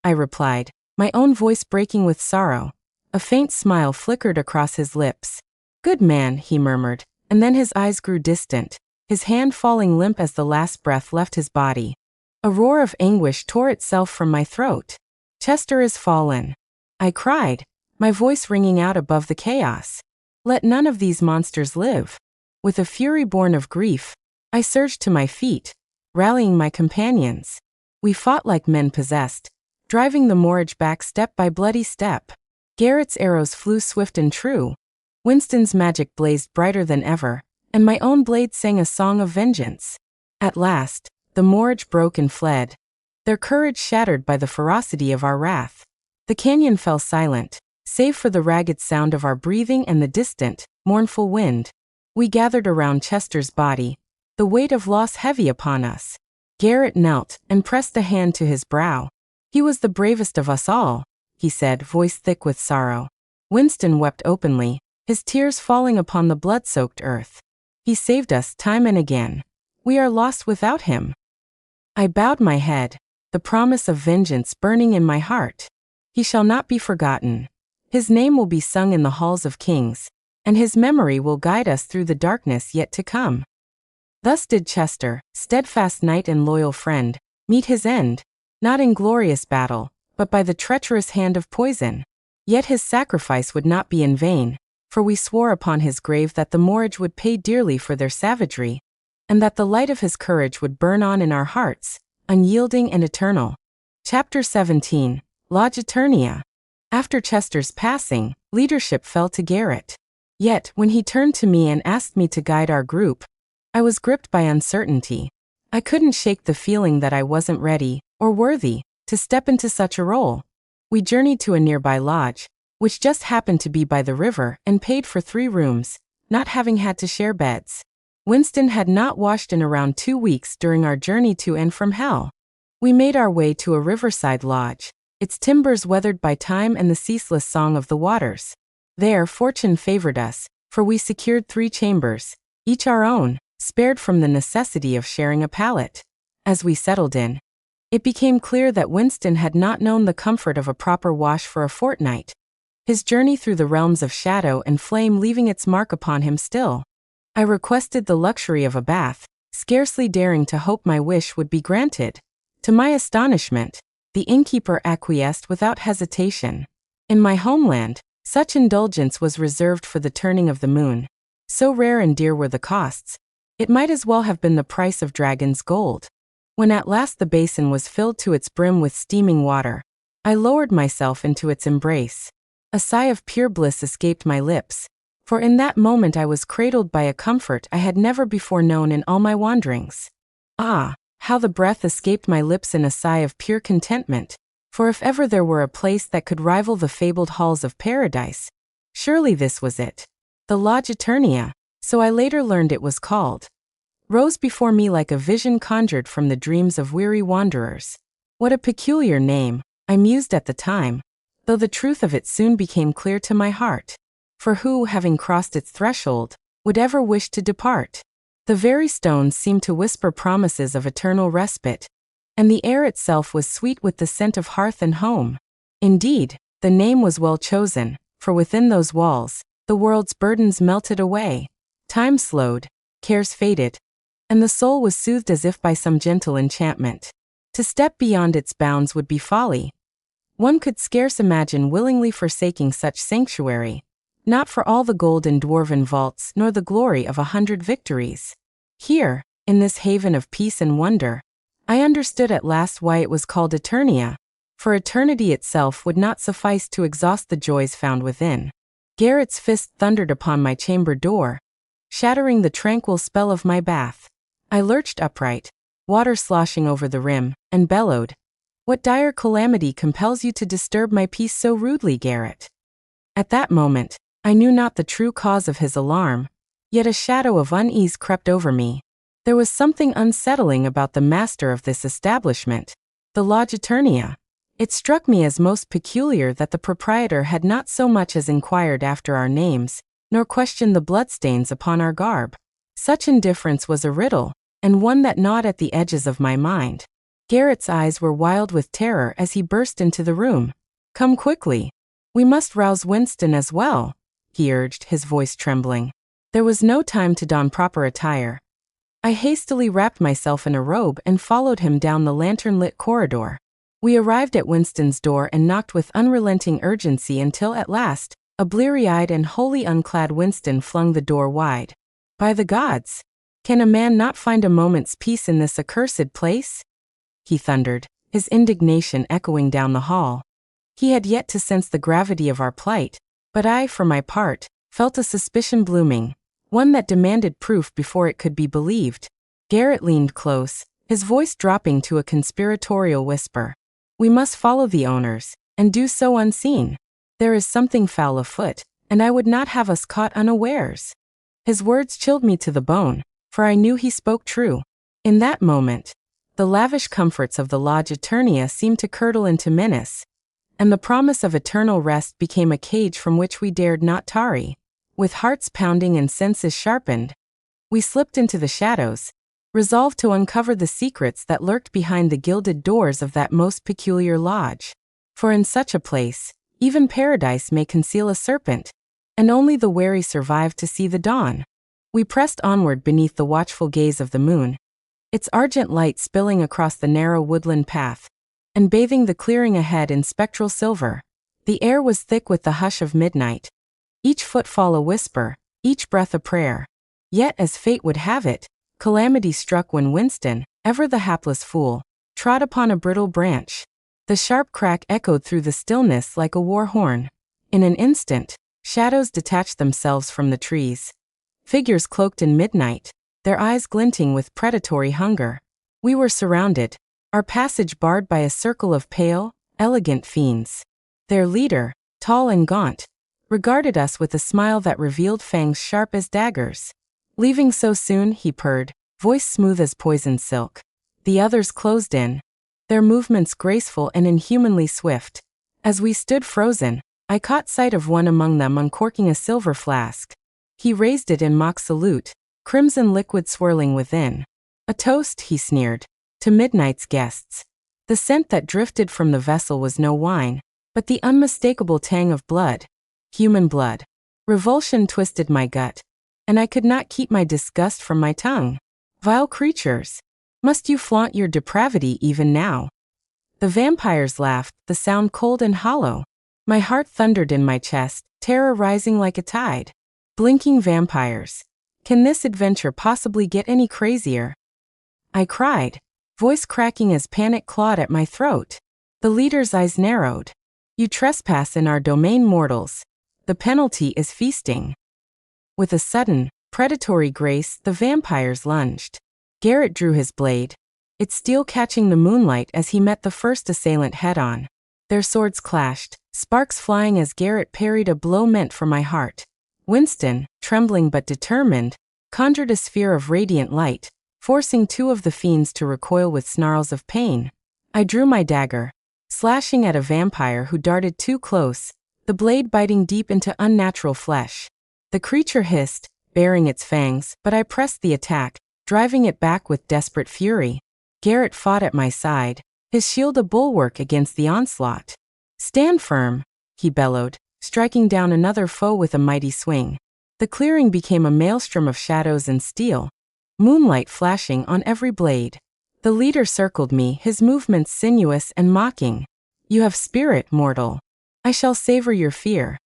I replied, my own voice breaking with sorrow. A faint smile flickered across his lips. "Good man," he murmured, and then his eyes grew distant, his hand falling limp as the last breath left his body. A roar of anguish tore itself from my throat. "Chester is fallen," I cried, my voice ringing out above the chaos. "Let none of these monsters live." With a fury born of grief, I surged to my feet, rallying my companions. We fought like men possessed, driving the moorage back step by bloody step. Garrett's arrows flew swift and true. Winston's magic blazed brighter than ever, and my own blade sang a song of vengeance. At last, the moorage broke and fled, their courage shattered by the ferocity of our wrath. The canyon fell silent, save for the ragged sound of our breathing and the distant, mournful wind. We gathered around Chester's body, the weight of loss heavy upon us. Garrett knelt and pressed a hand to his brow. "He was the bravest of us all," he said, voice thick with sorrow. Winston wept openly, his tears falling upon the blood-soaked earth. "He saved us time and again. We are lost without him." I bowed my head, the promise of vengeance burning in my heart. "He shall not be forgotten. His name will be sung in the halls of kings, and his memory will guide us through the darkness yet to come." Thus did Chester, steadfast knight and loyal friend, meet his end, not in glorious battle, but by the treacherous hand of poison. Yet his sacrifice would not be in vain, for we swore upon his grave that the moorage would pay dearly for their savagery, and that the light of his courage would burn on in our hearts, unyielding and eternal. Chapter 17, Lodge Eternia. After Chester's passing, leadership fell to Garrett. Yet, when he turned to me and asked me to guide our group, I was gripped by uncertainty. I couldn't shake the feeling that I wasn't ready, or worthy, to step into such a role. We journeyed to a nearby lodge, which just happened to be by the river, and paid for 3 rooms, not having had to share beds. Winston had not washed in around 2 weeks during our journey to and from hell. We made our way to a riverside lodge, its timbers weathered by time and the ceaseless song of the waters. There fortune favored us, for we secured 3 chambers, each our own, spared from the necessity of sharing a pallet. As we settled in, it became clear that Winston had not known the comfort of a proper wash for a fortnight, his journey through the realms of shadow and flame leaving its mark upon him still. I requested the luxury of a bath, scarcely daring to hope my wish would be granted. To my astonishment, the innkeeper acquiesced without hesitation. In my homeland, such indulgence was reserved for the turning of the moon. So rare and dear were the costs, it might as well have been the price of dragon's gold. When at last the basin was filled to its brim with steaming water, I lowered myself into its embrace. A sigh of pure bliss escaped my lips, for in that moment I was cradled by a comfort I had never before known in all my wanderings. Ah, how the breath escaped my lips in a sigh of pure contentment, for if ever there were a place that could rival the fabled halls of paradise, surely this was it. The Lodge Eternia, so I later learned it was called. rose before me like a vision conjured from the dreams of weary wanderers. What a peculiar name, I mused at the time, though the truth of it soon became clear to my heart. For who, having crossed its threshold, would ever wish to depart? The very stones seemed to whisper promises of eternal respite, and the air itself was sweet with the scent of hearth and home. Indeed, the name was well chosen, for within those walls, the world's burdens melted away, time slowed, cares faded, and the soul was soothed as if by some gentle enchantment. To step beyond its bounds would be folly. One could scarce imagine willingly forsaking such sanctuary, not for all the gold in dwarven vaults nor the glory of 100 victories. Here, in this haven of peace and wonder, I understood at last why it was called Eternia, for eternity itself would not suffice to exhaust the joys found within. Garrett's fist thundered upon my chamber door, shattering the tranquil spell of my bath. I lurched upright, water sloshing over the rim, and bellowed, "What dire calamity compels you to disturb my peace so rudely, Garrett?" At that moment, I knew not the true cause of his alarm, yet a shadow of unease crept over me. There was something unsettling about the master of this establishment, the Lodge Eternia. It struck me as most peculiar that the proprietor had not so much as inquired after our names, nor questioned the bloodstains upon our garb. Such indifference was a riddle, and one that gnawed at the edges of my mind. Garrett's eyes were wild with terror as he burst into the room. "Come quickly. We must rouse Winston as well," he urged, his voice trembling. There was no time to don proper attire. I hastily wrapped myself in a robe and followed him down the lantern-lit corridor. We arrived at Winston's door and knocked with unrelenting urgency until at last, a bleary-eyed and wholly unclad Winston flung the door wide. "By the gods! Can a man not find a moment's peace in this accursed place?" he thundered, his indignation echoing down the hall. He had yet to sense the gravity of our plight, but I, for my part, felt a suspicion blooming, one that demanded proof before it could be believed. Garrett leaned close, his voice dropping to a conspiratorial whisper. "We must follow the owners, and do so unseen. There is something foul afoot, and I would not have us caught unawares." His words chilled me to the bone, for I knew he spoke true. In that moment, the lavish comforts of the Lodge Eternia seemed to curdle into menace, and the promise of eternal rest became a cage from which we dared not tarry. With hearts pounding and senses sharpened, we slipped into the shadows, resolved to uncover the secrets that lurked behind the gilded doors of that most peculiar lodge. For in such a place, even paradise may conceal a serpent, and only the wary survive to see the dawn. We pressed onward beneath the watchful gaze of the moon, its argent light spilling across the narrow woodland path, and bathing the clearing ahead in spectral silver. The air was thick with the hush of midnight, each footfall a whisper, each breath a prayer. Yet, as fate would have it, calamity struck when Winston, ever the hapless fool, trod upon a brittle branch. The sharp crack echoed through the stillness like a war horn. In an instant, shadows detached themselves from the trees. Figures cloaked in midnight, their eyes glinting with predatory hunger. We were surrounded, our passage barred by a circle of pale, elegant fiends. Their leader, tall and gaunt, regarded us with a smile that revealed fangs sharp as daggers. "Leaving so soon?" he purred, voice smooth as poisoned silk. The others closed in, their movements graceful and inhumanly swift. As we stood frozen, I caught sight of one among them uncorking a silver flask. He raised it in mock salute, crimson liquid swirling within. "A toast," he sneered, "to midnight's guests." The scent that drifted from the vessel was no wine, but the unmistakable tang of blood, human blood. Revulsion twisted my gut, and I could not keep my disgust from my tongue. "Vile creatures! Must you flaunt your depravity even now?" The vampires laughed, the sound cold and hollow. My heart thundered in my chest, terror rising like a tide. Blinking vampires! Can this adventure possibly get any crazier? I cried, voice cracking as panic clawed at my throat. The leader's eyes narrowed. "You trespass in our domain, mortals. The penalty is feasting." With a sudden, predatory grace, the vampires lunged. Garrett drew his blade, its steel catching the moonlight as he met the first assailant head-on. Their swords clashed, sparks flying as Garrett parried a blow meant for my heart. Winston, trembling but determined, conjured a sphere of radiant light, forcing two of the fiends to recoil with snarls of pain. I drew my dagger, slashing at a vampire who darted too close, the blade biting deep into unnatural flesh. The creature hissed, baring its fangs, but I pressed the attack, driving it back with desperate fury. Garrett fought at my side, his shield a bulwark against the onslaught. "Stand firm," he bellowed, striking down another foe with a mighty swing. The clearing became a maelstrom of shadows and steel, moonlight flashing on every blade. The leader circled me, his movements sinuous and mocking. "You have spirit, mortal. I shall savor your fear."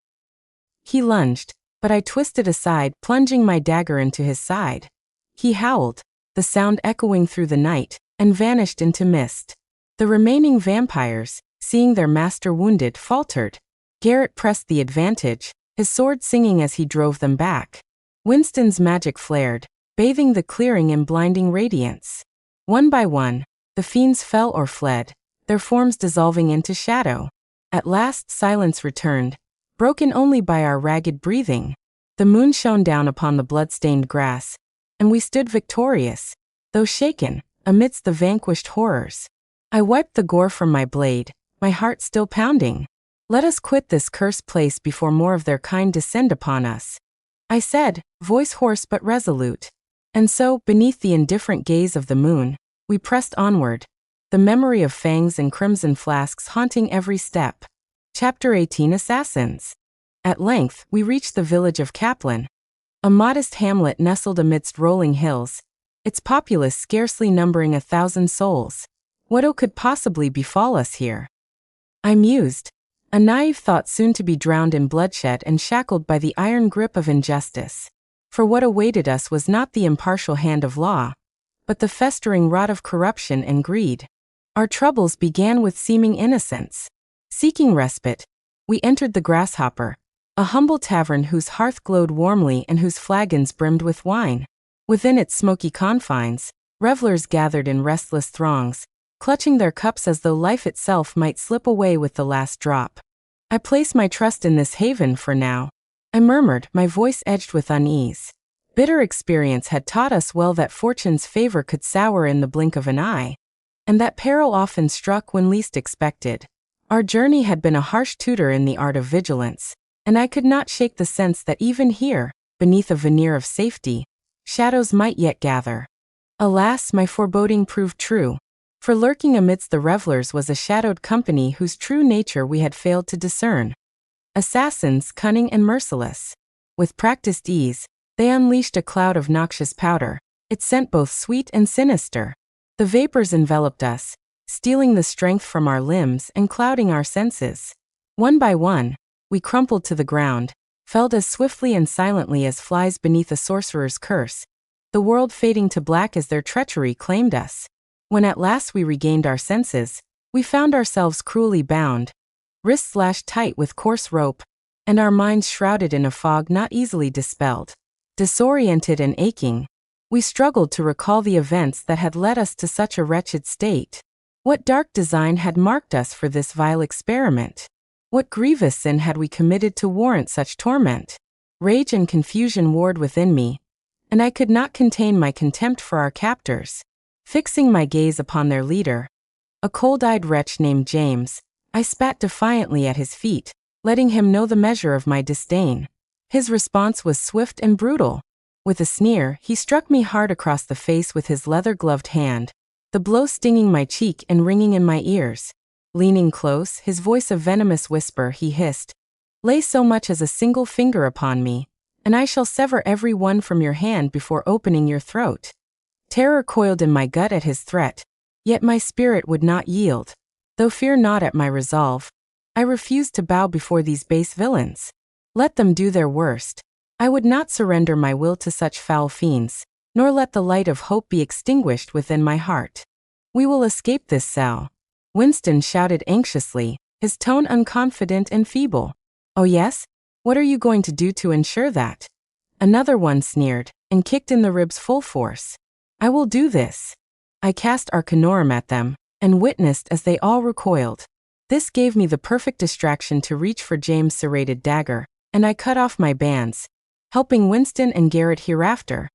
He lunged, but I twisted aside, plunging my dagger into his side. He howled, the sound echoing through the night, and vanished into mist. The remaining vampires, seeing their master wounded, faltered. Garrett pressed the advantage, his sword singing as he drove them back. Winston's magic flared, bathing the clearing in blinding radiance. One by one, the fiends fell or fled, their forms dissolving into shadow. At last silence returned, broken only by our ragged breathing. The moon shone down upon the blood-stained grass, and we stood victorious, though shaken, amidst the vanquished horrors. I wiped the gore from my blade, my heart still pounding. "Let us quit this cursed place before more of their kind descend upon us," I said, voice hoarse but resolute. And so, beneath the indifferent gaze of the moon, we pressed onward, the memory of fangs and crimson flasks haunting every step. Chapter 18 Assassins. At length, we reached the village of Kaplan, a modest hamlet nestled amidst rolling hills, its populace scarcely numbering 1,000 souls. What could possibly befall us here? I mused, a naive thought soon to be drowned in bloodshed and shackled by the iron grip of injustice. For what awaited us was not the impartial hand of law, but the festering rot of corruption and greed. Our troubles began with seeming innocence. Seeking respite, we entered the Grasshopper, a humble tavern whose hearth glowed warmly and whose flagons brimmed with wine. Within its smoky confines, revelers gathered in restless throngs, clutching their cups as though life itself might slip away with the last drop. "I place my trust in this haven for now," I murmured, my voice edged with unease. Bitter experience had taught us well that fortune's favor could sour in the blink of an eye, and that peril often struck when least expected. Our journey had been a harsh tutor in the art of vigilance, and I could not shake the sense that even here, beneath a veneer of safety, shadows might yet gather. Alas, my foreboding proved true, for lurking amidst the revelers was a shadowed company whose true nature we had failed to discern. Assassins, cunning and merciless. With practiced ease, they unleashed a cloud of noxious powder, its scent both sweet and sinister. The vapors enveloped us, stealing the strength from our limbs and clouding our senses. One by one, we crumpled to the ground, felled as swiftly and silently as flies beneath a sorcerer's curse, the world fading to black as their treachery claimed us. When at last we regained our senses, we found ourselves cruelly bound, wrists lashed tight with coarse rope, and our minds shrouded in a fog not easily dispelled. Disoriented and aching, we struggled to recall the events that had led us to such a wretched state. What dark design had marked us for this vile experiment? What grievous sin had we committed to warrant such torment? Rage and confusion warred within me, and I could not contain my contempt for our captors. Fixing my gaze upon their leader, a cold-eyed wretch named James, I spat defiantly at his feet, letting him know the measure of my disdain. His response was swift and brutal. With a sneer, he struck me hard across the face with his leather-gloved hand, the blow stinging my cheek and ringing in my ears. Leaning close, his voice a venomous whisper, he hissed, "Lay so much as a single finger upon me, and I shall sever every one from your hand before opening your throat." Terror coiled in my gut at his threat, yet my spirit would not yield. Though fear not at my resolve, I refused to bow before these base villains. Let them do their worst. I would not surrender my will to such foul fiends, nor let the light of hope be extinguished within my heart. "We will escape this cell," Winston shouted anxiously, his tone unconfident and feeble. "Oh yes? What are you going to do to ensure that?" Another one sneered, and kicked in the ribs full force. "I will do this." I cast Arcanorum at them, and witnessed as they all recoiled. This gave me the perfect distraction to reach for James' serrated dagger, and I cut off my bands, helping Winston and Garrett hereafter.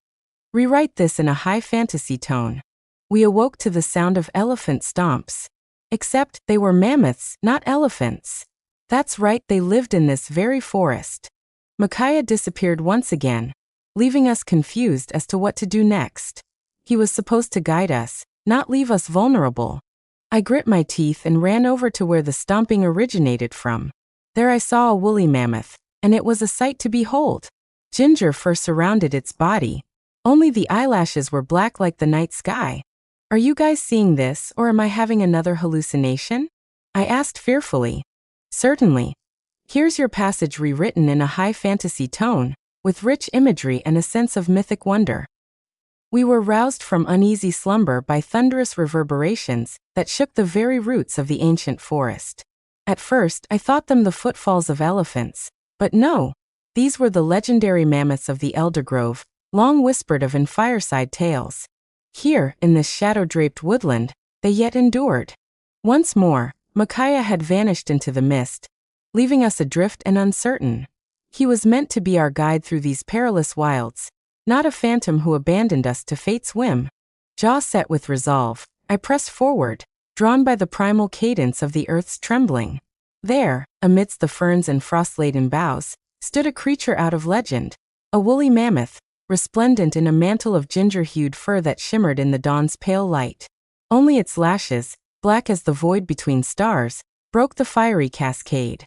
Rewrite this in a high fantasy tone. We awoke to the sound of elephant stomps. Except, they were mammoths, not elephants. That's right, they lived in this very forest. Micaiah disappeared once again, leaving us confused as to what to do next. He was supposed to guide us, not leave us vulnerable. I grit my teeth and ran over to where the stomping originated from. There I saw a woolly mammoth, and it was a sight to behold. Ginger fur surrounded its body. Only the eyelashes were black like the night sky. Are you guys seeing this, or am I having another hallucination? I asked fearfully. Certainly. Here's your passage rewritten in a high fantasy tone, with rich imagery and a sense of mythic wonder. We were roused from uneasy slumber by thunderous reverberations that shook the very roots of the ancient forest. At first, I thought them the footfalls of elephants, but no. These were the legendary mammoths of the elder grove, long whispered of in fireside tales. Here, in this shadow-draped woodland, they yet endured. Once more, Micaiah had vanished into the mist, leaving us adrift and uncertain. He was meant to be our guide through these perilous wilds, not a phantom who abandoned us to fate's whim. Jaw set with resolve, I pressed forward, drawn by the primal cadence of the earth's trembling. There, amidst the ferns and frost-laden boughs, stood a creature out of legend, a woolly mammoth, resplendent in a mantle of ginger-hued fur that shimmered in the dawn's pale light. Only its lashes, black as the void between stars, broke the fiery cascade.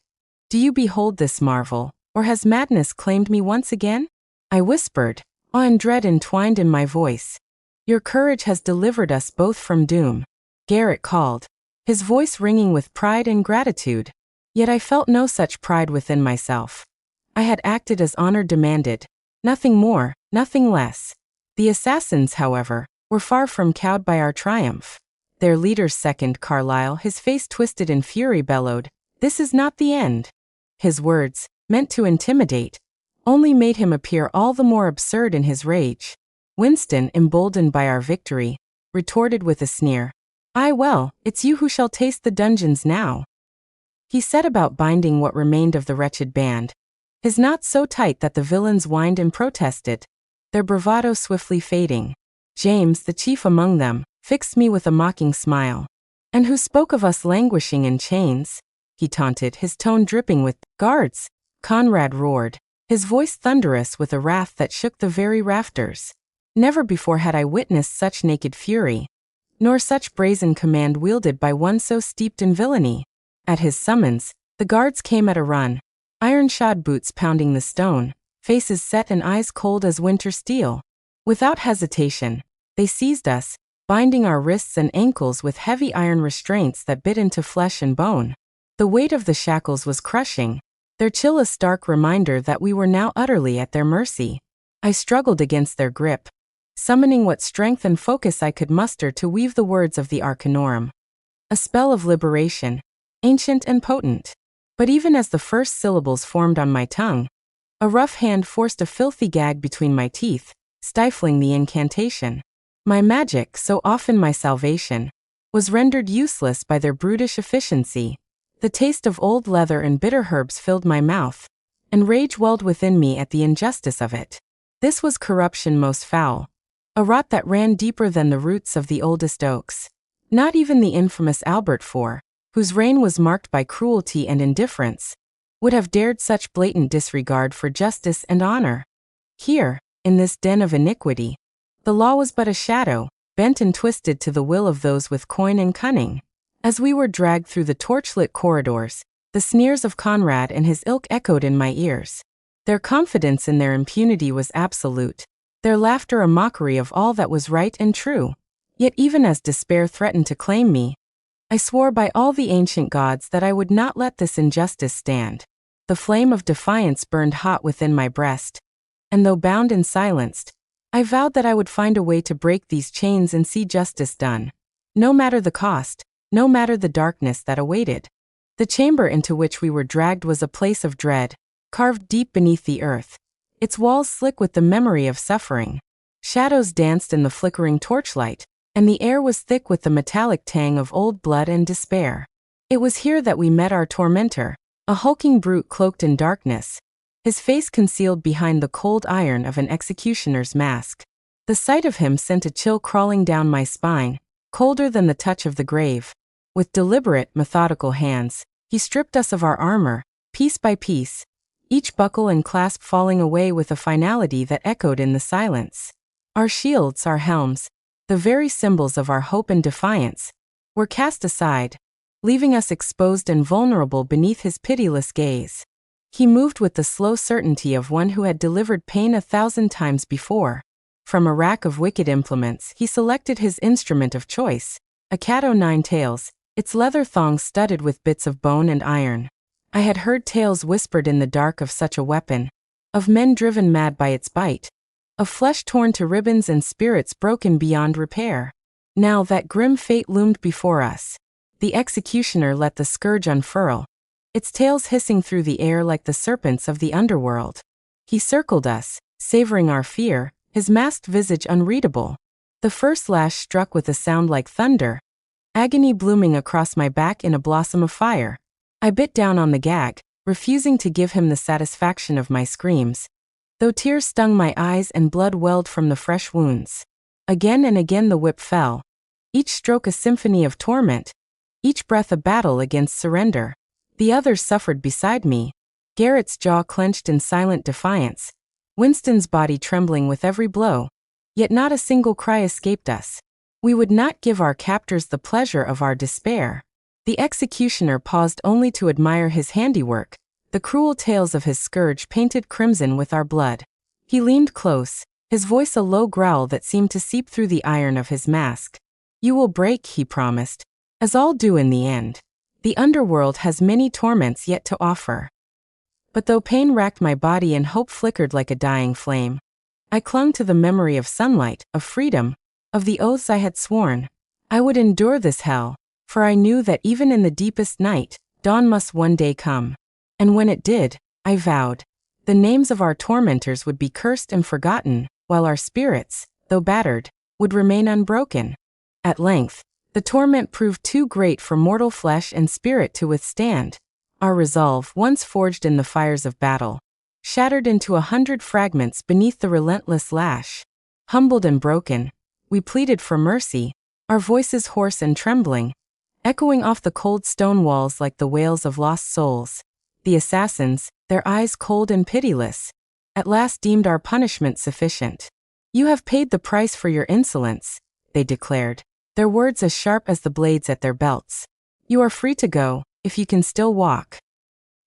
Do you behold this marvel, or has madness claimed me once again? I whispered, awe and dread entwined in my voice. Your courage has delivered us both from doom. Garrett called, his voice ringing with pride and gratitude. Yet I felt no such pride within myself. I had acted as honor demanded, nothing more, nothing less. The assassins, however, were far from cowed by our triumph. Their leader's second, Carlyle, his face twisted in fury, bellowed, "This is not the end." His words, meant to intimidate, only made him appear all the more absurd in his rage. Winston, emboldened by our victory, retorted with a sneer, "Aye, well, it's you who shall taste the dungeons now." He set about binding what remained of the wretched band, his knots so tight that the villains whined and protested, their bravado swiftly fading. James, the chief among them, fixed me with a mocking smile. "And who spoke of us languishing in chains?" he taunted, his tone dripping with, "Guards!" Conrad roared, his voice thunderous with a wrath that shook the very rafters. Never before had I witnessed such naked fury, nor such brazen command wielded by one so steeped in villainy. At his summons, the guards came at a run, iron-shod boots pounding the stone, faces set and eyes cold as winter steel. Without hesitation, they seized us, binding our wrists and ankles with heavy iron restraints that bit into flesh and bone. The weight of the shackles was crushing, their chill a stark reminder that we were now utterly at their mercy. I struggled against their grip, summoning what strength and focus I could muster to weave the words of the Arcanorum. A spell of liberation, ancient and potent. But even as the first syllables formed on my tongue, a rough hand forced a filthy gag between my teeth, stifling the incantation. My magic, so often my salvation, was rendered useless by their brutish efficiency. The taste of old leather and bitter herbs filled my mouth, and rage welled within me at the injustice of it. This was corruption most foul, a rot that ran deeper than the roots of the oldest oaks. Not even the infamous Albert IV, whose reign was marked by cruelty and indifference, would have dared such blatant disregard for justice and honor. Here, in this den of iniquity, the law was but a shadow, bent and twisted to the will of those with coin and cunning. As we were dragged through the torchlit corridors, the sneers of Conrad and his ilk echoed in my ears. Their confidence in their impunity was absolute, their laughter a mockery of all that was right and true. Yet even as despair threatened to claim me, I swore by all the ancient gods that I would not let this injustice stand. The flame of defiance burned hot within my breast, and though bound and silenced, I vowed that I would find a way to break these chains and see justice done. No matter the cost, no matter the darkness that awaited. The chamber into which we were dragged was a place of dread, carved deep beneath the earth, its walls slick with the memory of suffering. Shadows danced in the flickering torchlight, and the air was thick with the metallic tang of old blood and despair. It was here that we met our tormentor, a hulking brute cloaked in darkness, his face concealed behind the cold iron of an executioner's mask. The sight of him sent a chill crawling down my spine, colder than the touch of the grave. With deliberate, methodical hands, he stripped us of our armor, piece by piece, each buckle and clasp falling away with a finality that echoed in the silence. Our shields, our helms, the very symbols of our hope and defiance, were cast aside, leaving us exposed and vulnerable beneath his pitiless gaze. He moved with the slow certainty of one who had delivered pain 1,000 times before. From a rack of wicked implements, he selected his instrument of choice, a cat o' nine tails, its leather thongs studded with bits of bone and iron. I had heard tales whispered in the dark of such a weapon, of men driven mad by its bite, of flesh torn to ribbons and spirits broken beyond repair. Now that grim fate loomed before us. The executioner let the scourge unfurl, its tails hissing through the air like the serpents of the underworld. He circled us, savoring our fear, his masked visage unreadable. The first lash struck with a sound like thunder, agony blooming across my back in a blossom of fire. I bit down on the gag, refusing to give him the satisfaction of my screams, though tears stung my eyes and blood welled from the fresh wounds. Again and again the whip fell, each stroke a symphony of torment, each breath a battle against surrender. The others suffered beside me, Garrett's jaw clenched in silent defiance, Winston's body trembling with every blow. Yet not a single cry escaped us. We would not give our captors the pleasure of our despair. The executioner paused only to admire his handiwork, the cruel tails of his scourge painted crimson with our blood. He leaned close, his voice a low growl that seemed to seep through the iron of his mask. "You will break," he promised, "as all do in the end. The underworld has many torments yet to offer." But though pain racked my body and hope flickered like a dying flame, I clung to the memory of sunlight, of freedom, of the oaths I had sworn. I would endure this hell, for I knew that even in the deepest night, dawn must one day come. And when it did, I vowed, the names of our tormentors would be cursed and forgotten, while our spirits, though battered, would remain unbroken. At length, the torment proved too great for mortal flesh and spirit to withstand. Our resolve, once forged in the fires of battle, shattered into 100 fragments beneath the relentless lash. Humbled and broken, we pleaded for mercy, our voices hoarse and trembling, echoing off the cold stone walls like the wails of lost souls. The assassins, their eyes cold and pitiless, at last deemed our punishment sufficient. "You have paid the price for your insolence," they declared, their words as sharp as the blades at their belts. "You are free to go, if you can still walk."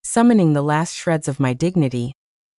Summoning the last shreds of my dignity,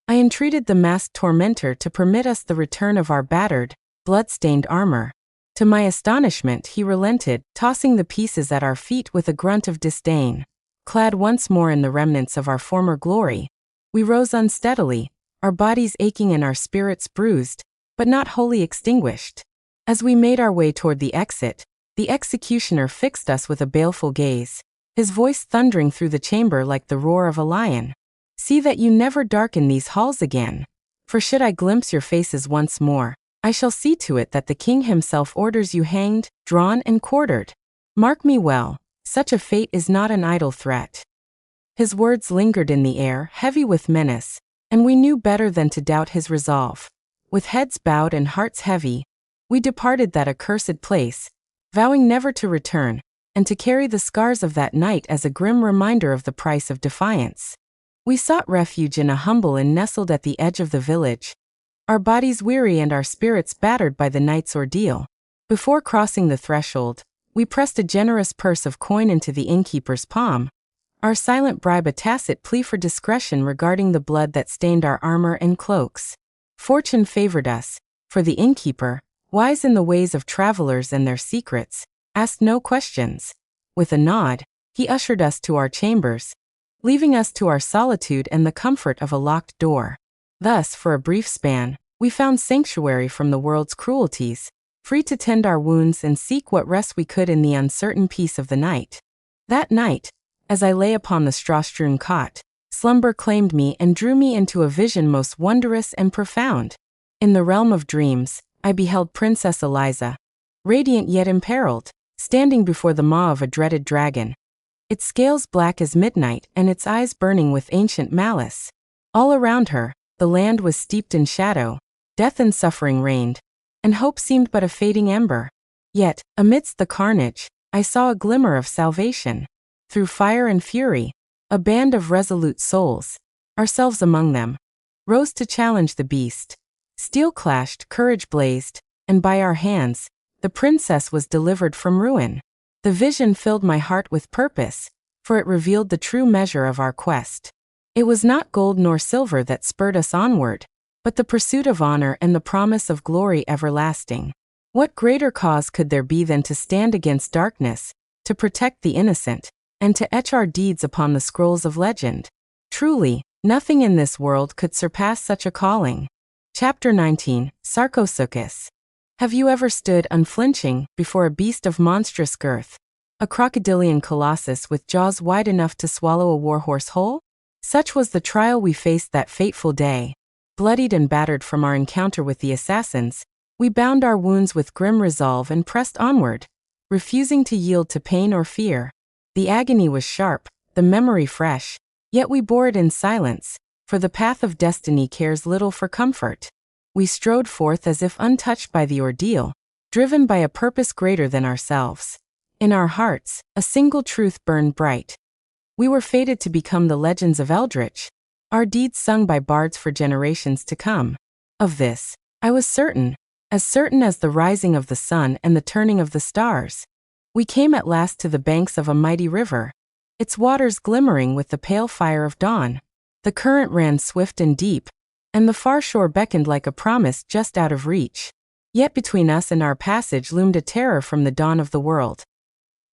I entreated the masked tormentor to permit us the return of our battered, blood-stained armor. To my astonishment, he relented, tossing the pieces at our feet with a grunt of disdain. Clad once more in the remnants of our former glory, we rose unsteadily, our bodies aching and our spirits bruised, but not wholly extinguished. As we made our way toward the exit, the executioner fixed us with a baleful gaze, his voice thundering through the chamber like the roar of a lion. "See that you never darken these halls again, for should I glimpse your faces once more, I shall see to it that the king himself orders you hanged, drawn, and quartered. Mark me well, such a fate is not an idle threat." His words lingered in the air, heavy with menace, and we knew better than to doubt his resolve. With heads bowed and hearts heavy, we departed that accursed place, vowing never to return, and to carry the scars of that night as a grim reminder of the price of defiance. We sought refuge in a humble inn nestled at the edge of the village, our bodies weary and our spirits battered by the night's ordeal. Before crossing the threshold, we pressed a generous purse of coin into the innkeeper's palm, our silent bribe a tacit plea for discretion regarding the blood that stained our armor and cloaks. Fortune favored us, for the innkeeper, wise in the ways of travelers and their secrets, asked no questions. With a nod, he ushered us to our chambers, leaving us to our solitude and the comfort of a locked door. Thus, for a brief span, we found sanctuary from the world's cruelties, free to tend our wounds and seek what rest we could in the uncertain peace of the night. That night, as I lay upon the straw-strewn cot, slumber claimed me and drew me into a vision most wondrous and profound. In the realm of dreams, I beheld Princess Eliza, radiant yet imperiled, standing before the maw of a dreaded dragon, its scales black as midnight and its eyes burning with ancient malice. All around her, the land was steeped in shadow, death and suffering reigned, and hope seemed but a fading ember. Yet, amidst the carnage, I saw a glimmer of salvation. Through fire and fury, a band of resolute souls, ourselves among them, rose to challenge the beast. Steel clashed, courage blazed, and by our hands, the princess was delivered from ruin. The vision filled my heart with purpose, for it revealed the true measure of our quest. It was not gold nor silver that spurred us onward, but the pursuit of honor and the promise of glory everlasting. What greater cause could there be than to stand against darkness, to protect the innocent, and to etch our deeds upon the scrolls of legend? Truly, nothing in this world could surpass such a calling. Chapter 19, Sarcosuchus. Have you ever stood unflinching before a beast of monstrous girth? A crocodilian colossus with jaws wide enough to swallow a warhorse whole? Such was the trial we faced that fateful day. Bloodied and battered from our encounter with the assassins, we bound our wounds with grim resolve and pressed onward, refusing to yield to pain or fear. The agony was sharp, the memory fresh, yet we bore it in silence, for the path of destiny cares little for comfort. We strode forth as if untouched by the ordeal, driven by a purpose greater than ourselves. In our hearts, a single truth burned bright. We were fated to become the legends of Eldritch, our deeds sung by bards for generations to come. Of this, I was certain as the rising of the sun and the turning of the stars. We came at last to the banks of a mighty river, its waters glimmering with the pale fire of dawn. The current ran swift and deep, and the far shore beckoned like a promise just out of reach. Yet between us and our passage loomed a terror from the dawn of the world.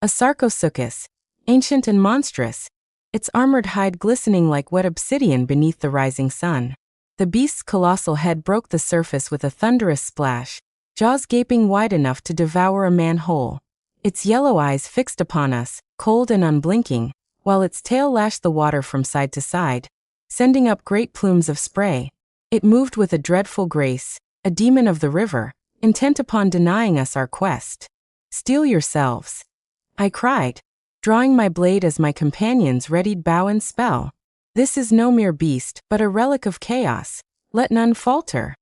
A Sarcosuchus, ancient and monstrous, its armored hide glistening like wet obsidian beneath the rising sun. The beast's colossal head broke the surface with a thunderous splash, jaws gaping wide enough to devour a man whole. Its yellow eyes fixed upon us, cold and unblinking, while its tail lashed the water from side to side, sending up great plumes of spray. It moved with a dreadful grace, a demon of the river, intent upon denying us our quest. "Steel yourselves," I cried, drawing my blade as my companions readied bow and spell. "This is no mere beast, but a relic of chaos. Let none falter."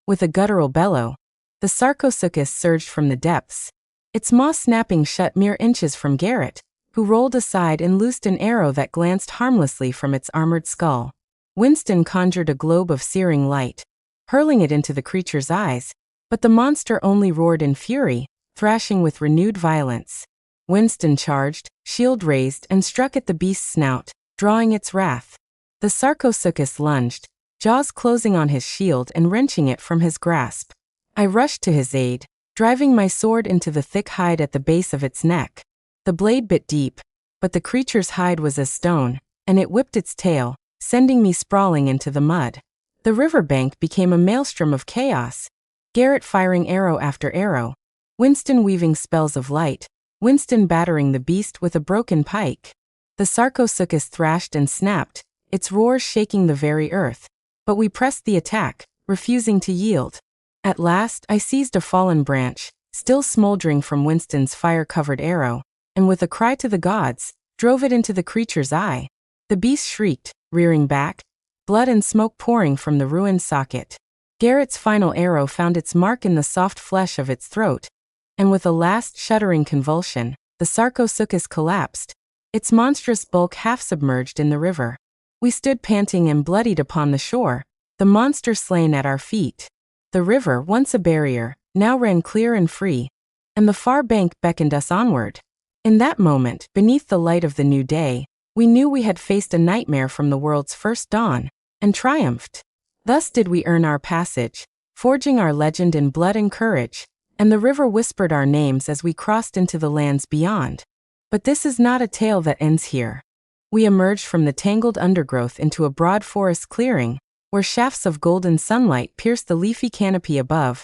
With a guttural bellow, the Sarcosuchus surged from the depths, its maw snapping shut mere inches from Garrett, who rolled aside and loosed an arrow that glanced harmlessly from its armored skull. Winston conjured a globe of searing light, hurling it into the creature's eyes, but the monster only roared in fury, thrashing with renewed violence. Winston charged, shield raised, and struck at the beast's snout, drawing its wrath. The Sarcosuchus lunged, jaws closing on his shield and wrenching it from his grasp. I rushed to his aid, driving my sword into the thick hide at the base of its neck. The blade bit deep, but the creature's hide was as stone, and it whipped its tail, sending me sprawling into the mud. The riverbank became a maelstrom of chaos, Garrett firing arrow after arrow, Winston weaving spells of light, Winston battering the beast with a broken pike. The Sarcosuchus thrashed and snapped, its roars shaking the very earth, but we pressed the attack, refusing to yield. At last, I seized a fallen branch, still smoldering from Winston's fire-covered arrow, and with a cry to the gods, drove it into the creature's eye. The beast shrieked, rearing back, blood and smoke pouring from the ruined socket. Garrett's final arrow found its mark in the soft flesh of its throat, and with a last shuddering convulsion, the Sarcosuchus collapsed, its monstrous bulk half submerged in the river. We stood panting and bloodied upon the shore, the monster slain at our feet. The river, once a barrier, now ran clear and free, and the far bank beckoned us onward. In that moment, beneath the light of the new day, we knew we had faced a nightmare from the world's first dawn, and triumphed. Thus did we earn our passage, forging our legend in blood and courage, and the river whispered our names as we crossed into the lands beyond. But this is not a tale that ends here. We emerged from the tangled undergrowth into a broad forest clearing, where shafts of golden sunlight pierced the leafy canopy above,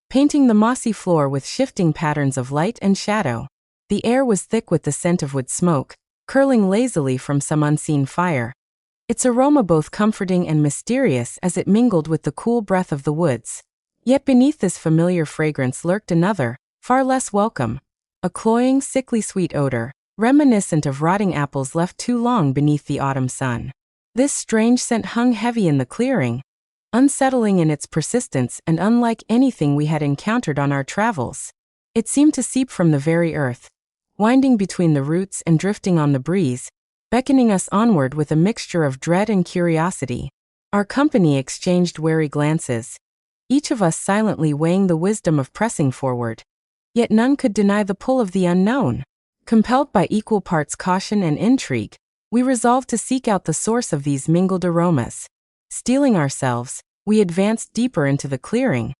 painting the mossy floor with shifting patterns of light and shadow. The air was thick with the scent of wood smoke, curling lazily from some unseen fire, its aroma both comforting and mysterious as it mingled with the cool breath of the woods. Yet beneath this familiar fragrance lurked another, far less welcome, a cloying, sickly sweet odor, reminiscent of rotting apples left too long beneath the autumn sun. This strange scent hung heavy in the clearing, unsettling in its persistence and unlike anything we had encountered on our travels. It seemed to seep from the very earth, winding between the roots and drifting on the breeze, beckoning us onward with a mixture of dread and curiosity. Our company exchanged wary glances, each of us silently weighing the wisdom of pressing forward. Yet none could deny the pull of the unknown. Compelled by equal parts caution and intrigue, we resolved to seek out the source of these mingled aromas. Steeling ourselves, we advanced deeper into the clearing,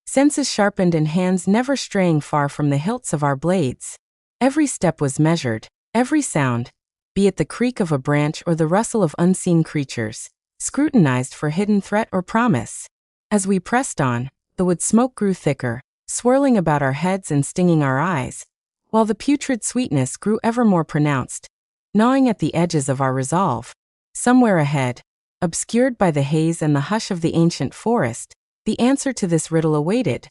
senses sharpened and hands never straying far from the hilts of our blades. Every step was measured, every sound, be it the creak of a branch or the rustle of unseen creatures, scrutinized for hidden threat or promise. As we pressed on, the wood smoke grew thicker, swirling about our heads and stinging our eyes, while the putrid sweetness grew ever more pronounced, gnawing at the edges of our resolve. Somewhere ahead, obscured by the haze and the hush of the ancient forest, the answer to this riddle awaited.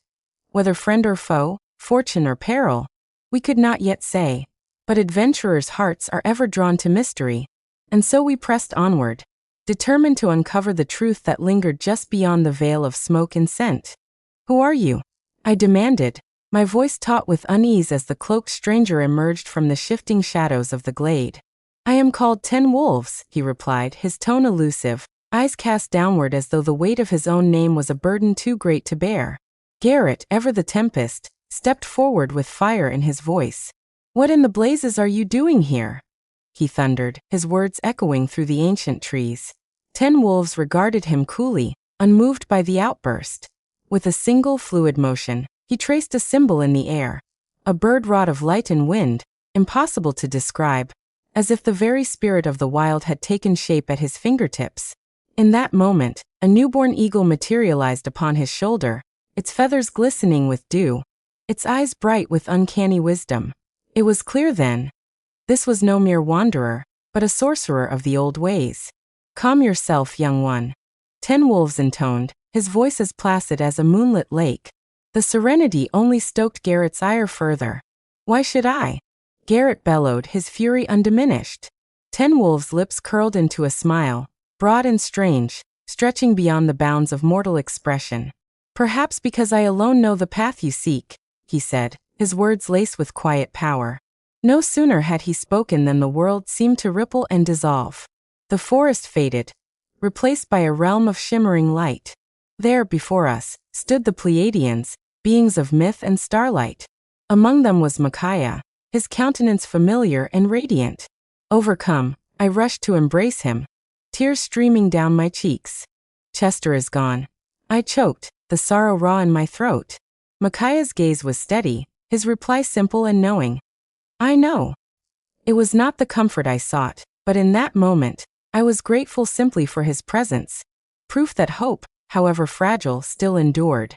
Whether friend or foe, fortune or peril, we could not yet say, but adventurers' hearts are ever drawn to mystery, and so we pressed onward, determined to uncover the truth that lingered just beyond the veil of smoke and scent. "Who are you?" I demanded, my voice taut with unease as the cloaked stranger emerged from the shifting shadows of the glade. "I am called 10 Wolves," he replied, his tone elusive, eyes cast downward as though the weight of his own name was a burden too great to bear. Garrett, ever the tempest, stepped forward with fire in his voice. "What in the blazes are you doing here?" he thundered, his words echoing through the ancient trees. 10 Wolves regarded him coolly, unmoved by the outburst. With a single fluid motion, he traced a symbol in the air, a bird rod of light and wind, impossible to describe, as if the very spirit of the wild had taken shape at his fingertips. In that moment, a newborn eagle materialized upon his shoulder, its feathers glistening with dew, its eyes bright with uncanny wisdom. It was clear then. This was no mere wanderer, but a sorcerer of the old ways. "Calm yourself, young one," 10 Wolves intoned, his voice as placid as a moonlit lake. The serenity only stoked Garrett's ire further. "Why should I?" Garrett bellowed, his fury undiminished. 10 Wolves' lips curled into a smile, broad and strange, stretching beyond the bounds of mortal expression. "Perhaps because I alone know the path you seek," he said, his words laced with quiet power. No sooner had he spoken than the world seemed to ripple and dissolve. The forest faded, replaced by a realm of shimmering light. There, before us, stood the Pleiadians, beings of myth and starlight. Among them was Micaiah, his countenance familiar and radiant. Overcome, I rushed to embrace him, tears streaming down my cheeks. "Chester is gone," I choked, the sorrow raw in my throat. Micaiah's gaze was steady, his reply simple and knowing. "I know." It was not the comfort I sought, but in that moment, I was grateful simply for his presence, proof that hope, however fragile, still endured.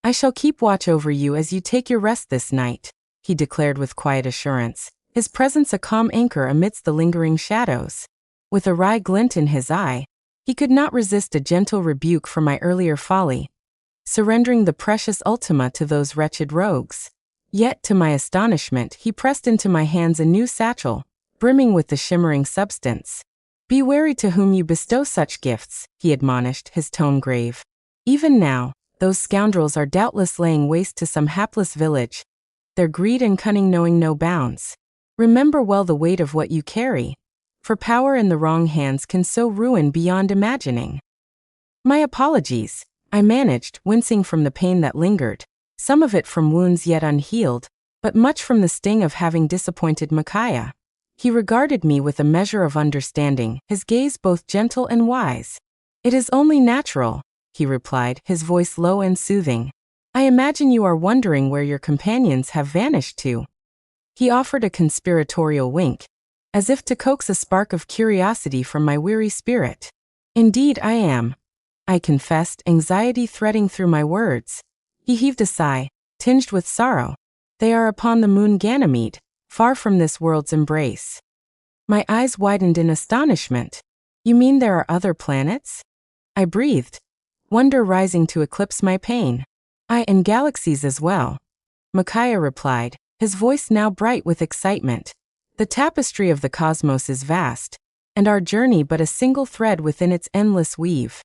"I shall keep watch over you as you take your rest this night," he declared with quiet assurance, his presence a calm anchor amidst the lingering shadows. With a wry glint in his eye, he could not resist a gentle rebuke for my earlier folly, surrendering the precious Ultima to those wretched rogues. Yet, to my astonishment, he pressed into my hands a new satchel, brimming with the shimmering substance. "Be wary to whom you bestow such gifts," he admonished, his tone grave. "Even now, those scoundrels are doubtless laying waste to some hapless village, their greed and cunning knowing no bounds. Remember well the weight of what you carry, for power in the wrong hands can sow ruin beyond imagining." "My apologies," I managed, wincing from the pain that lingered, some of it from wounds yet unhealed, but much from the sting of having disappointed Micaiah. He regarded me with a measure of understanding, his gaze both gentle and wise. "It is only natural," he replied, his voice low and soothing. "I imagine you are wondering where your companions have vanished to." He offered a conspiratorial wink, as if to coax a spark of curiosity from my weary spirit. "Indeed I am," I confessed, anxiety threading through my words. He heaved a sigh, tinged with sorrow. "They are upon the moon Ganymede, far from this world's embrace." My eyes widened in astonishment. "You mean there are other planets?" I breathed, wonder rising to eclipse my pain. "Aye, and galaxies as well," Micaiah replied, his voice now bright with excitement. "The tapestry of the cosmos is vast, and our journey but a single thread within its endless weave."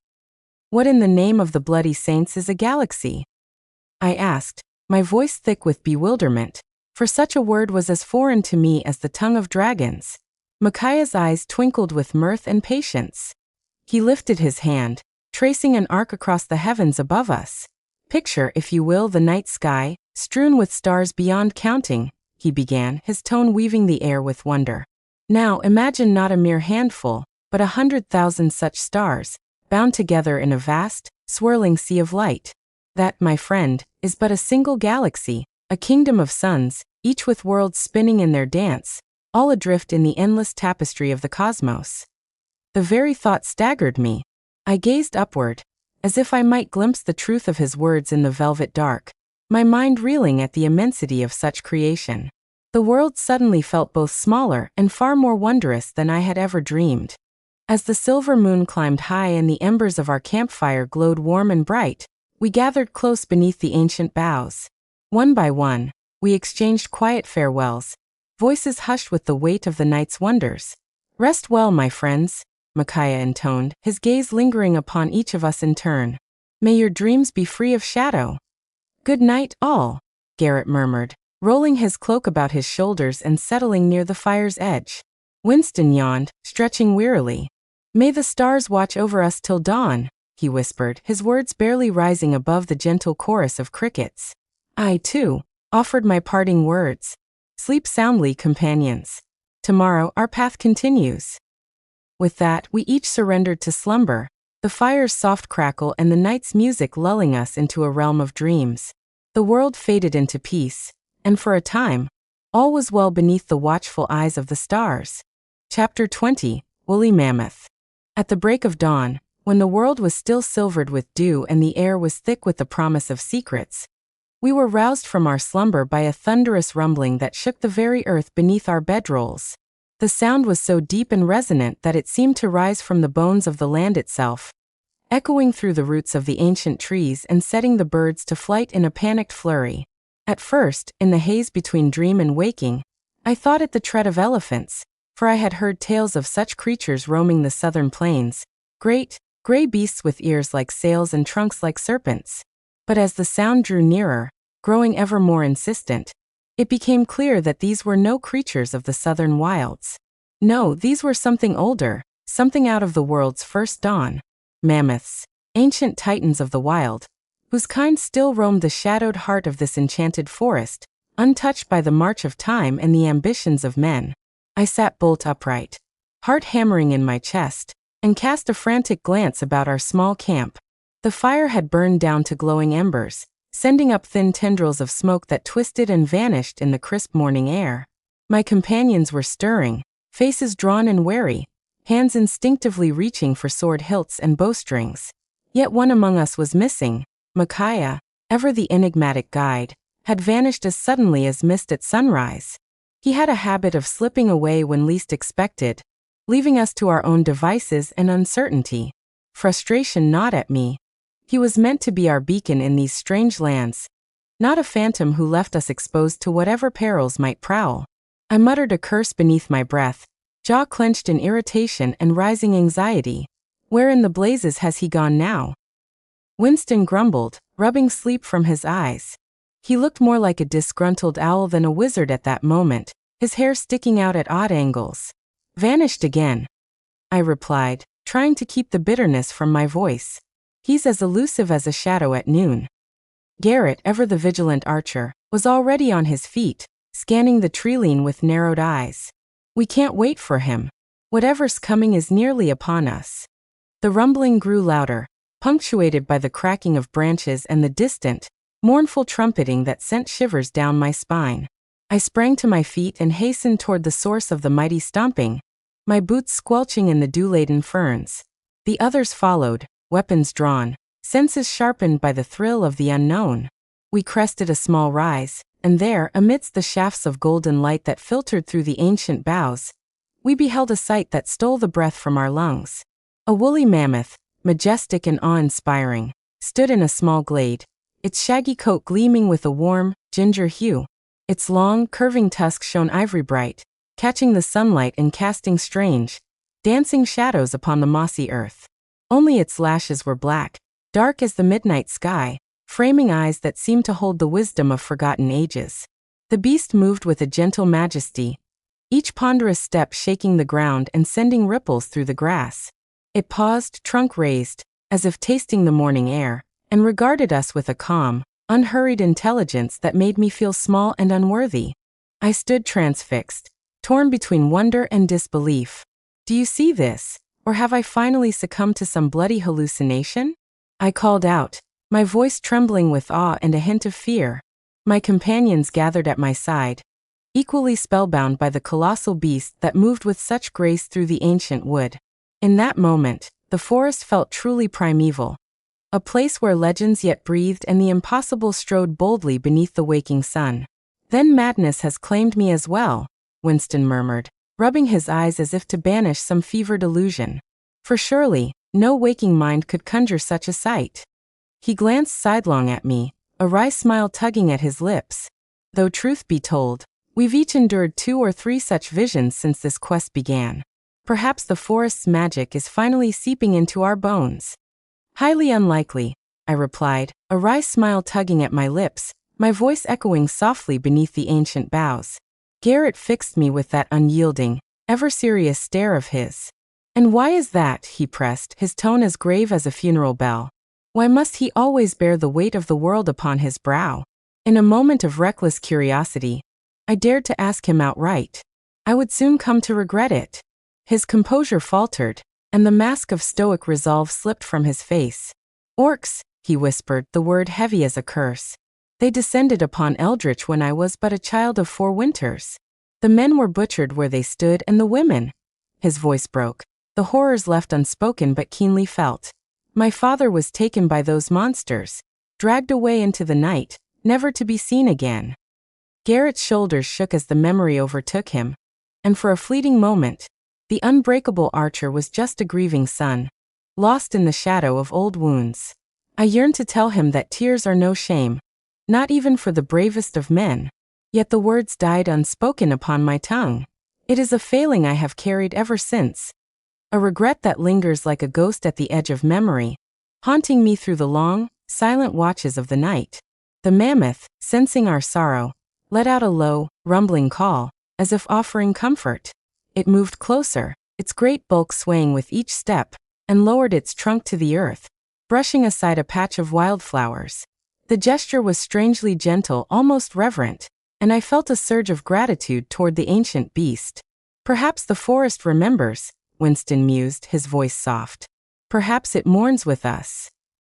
What in the name of the bloody saints is a galaxy? I asked, my voice thick with bewilderment, for such a word was as foreign to me as the tongue of dragons. Micaiah's eyes twinkled with mirth and patience. He lifted his hand, tracing an arc across the heavens above us. Picture, if you will, the night sky, strewn with stars beyond counting, he began, his tone weaving the air with wonder. Now imagine not a mere handful, but 100,000 such stars, bound together in a vast, swirling sea of light. That, my friend, is but a single galaxy, a kingdom of suns, each with worlds spinning in their dance, all adrift in the endless tapestry of the cosmos. The very thought staggered me. I gazed upward, as if I might glimpse the truth of his words in the velvet dark, my mind reeling at the immensity of such creation. The world suddenly felt both smaller and far more wondrous than I had ever dreamed. As the silver moon climbed high and the embers of our campfire glowed warm and bright, we gathered close beneath the ancient boughs. One by one, we exchanged quiet farewells, voices hushed with the weight of the night's wonders. Rest well, my friends, Micaiah intoned, his gaze lingering upon each of us in turn. May your dreams be free of shadow. Good night, all, Garrett murmured, rolling his cloak about his shoulders and settling near the fire's edge. Winston yawned, stretching wearily. May the stars watch over us till dawn, he whispered, his words barely rising above the gentle chorus of crickets. I, too, offered my parting words. Sleep soundly, companions. Tomorrow our path continues. With that, we each surrendered to slumber, the fire's soft crackle and the night's music lulling us into a realm of dreams. The world faded into peace, and for a time, all was well beneath the watchful eyes of the stars. Chapter 20, Woolly Mammoth. At the break of dawn, when the world was still silvered with dew and the air was thick with the promise of secrets, we were roused from our slumber by a thunderous rumbling that shook the very earth beneath our bedrolls. The sound was so deep and resonant that it seemed to rise from the bones of the land itself, echoing through the roots of the ancient trees and setting the birds to flight in a panicked flurry. At first, in the haze between dream and waking, I thought it the tread of elephants, for I had heard tales of such creatures roaming the southern plains, great, gray beasts with ears like sails and trunks like serpents. But as the sound drew nearer, growing ever more insistent, it became clear that these were no creatures of the southern wilds. No, these were something older, something out of the world's first dawn. Mammoths, ancient titans of the wild, whose kind still roamed the shadowed heart of this enchanted forest, untouched by the march of time and the ambitions of men. I sat bolt upright, heart hammering in my chest, and cast a frantic glance about our small camp. The fire had burned down to glowing embers, sending up thin tendrils of smoke that twisted and vanished in the crisp morning air. My companions were stirring, faces drawn and wary, hands instinctively reaching for sword hilts and bowstrings. Yet one among us was missing. Micaiah, ever the enigmatic guide, had vanished as suddenly as mist at sunrise. He had a habit of slipping away when least expected, leaving us to our own devices and uncertainty. Frustration gnawed at me. He was meant to be our beacon in these strange lands, not a phantom who left us exposed to whatever perils might prowl. I muttered a curse beneath my breath, jaw clenched in irritation and rising anxiety. Where in the blazes has he gone now? Winston grumbled, rubbing sleep from his eyes. He looked more like a disgruntled owl than a wizard at that moment, his hair sticking out at odd angles. Vanished again, I replied, trying to keep the bitterness from my voice. He's as elusive as a shadow at noon. Garrett, ever the vigilant archer, was already on his feet, scanning the treeline with narrowed eyes. We can't wait for him. Whatever's coming is nearly upon us. The rumbling grew louder, punctuated by the cracking of branches and the distant, mournful trumpeting that sent shivers down my spine. I sprang to my feet and hastened toward the source of the mighty stomping, my boots squelching in the dew-laden ferns. The others followed, weapons drawn, senses sharpened by the thrill of the unknown. We crested a small rise, and there, amidst the shafts of golden light that filtered through the ancient boughs, we beheld a sight that stole the breath from our lungs. A woolly mammoth, majestic and awe-inspiring, stood in a small glade, its shaggy coat gleaming with a warm, ginger hue. Its long, curving tusk shone ivory-bright, catching the sunlight and casting strange, dancing shadows upon the mossy earth. Only its lashes were black, dark as the midnight sky, framing eyes that seemed to hold the wisdom of forgotten ages. The beast moved with a gentle majesty, each ponderous step shaking the ground and sending ripples through the grass. It paused, trunk raised, as if tasting the morning air, and regarded us with a calm, unhurried intelligence that made me feel small and unworthy. I stood transfixed, torn between wonder and disbelief. "Do you see this? Or have I finally succumbed to some bloody hallucination?" I called out, my voice trembling with awe and a hint of fear. My companions gathered at my side, equally spellbound by the colossal beast that moved with such grace through the ancient wood. In that moment, the forest felt truly primeval, a place where legends yet breathed and the impossible strode boldly beneath the waking sun. "Then madness has claimed me as well," Winston murmured, rubbing his eyes as if to banish some fevered illusion. For surely, no waking mind could conjure such a sight. He glanced sidelong at me, a wry smile tugging at his lips. "Though truth be told, we've each endured 2 or 3 such visions since this quest began. Perhaps the forest's magic is finally seeping into our bones." "Highly unlikely," I replied, a wry smile tugging at my lips, my voice echoing softly beneath the ancient boughs. Garrett fixed me with that unyielding, ever-serious stare of his. "And why is that?" he pressed, his tone as grave as a funeral bell. "Why must he always bear the weight of the world upon his brow?" In a moment of reckless curiosity, I dared to ask him outright. I would soon come to regret it. His composure faltered, and the mask of stoic resolve slipped from his face. "Orcs," he whispered, the word heavy as a curse. "They descended upon Eldritch when I was but a child of 4 winters. The men were butchered where they stood, and the women—" His voice broke, the horrors left unspoken but keenly felt. "My father was taken by those monsters, dragged away into the night, never to be seen again." Garrett's shoulders shook as the memory overtook him, and for a fleeting moment, the unbreakable archer was just a grieving son, lost in the shadow of old wounds. I yearned to tell him that tears are no shame, not even for the bravest of men, yet the words died unspoken upon my tongue. It is a failing I have carried ever since, a regret that lingers like a ghost at the edge of memory, haunting me through the long, silent watches of the night. The mammoth, sensing our sorrow, let out a low, rumbling call, as if offering comfort. It moved closer, its great bulk swaying with each step, and lowered its trunk to the earth, brushing aside a patch of wildflowers. The gesture was strangely gentle, almost reverent, and I felt a surge of gratitude toward the ancient beast. "Perhaps the forest remembers," Winston mused, his voice soft. "Perhaps it mourns with us."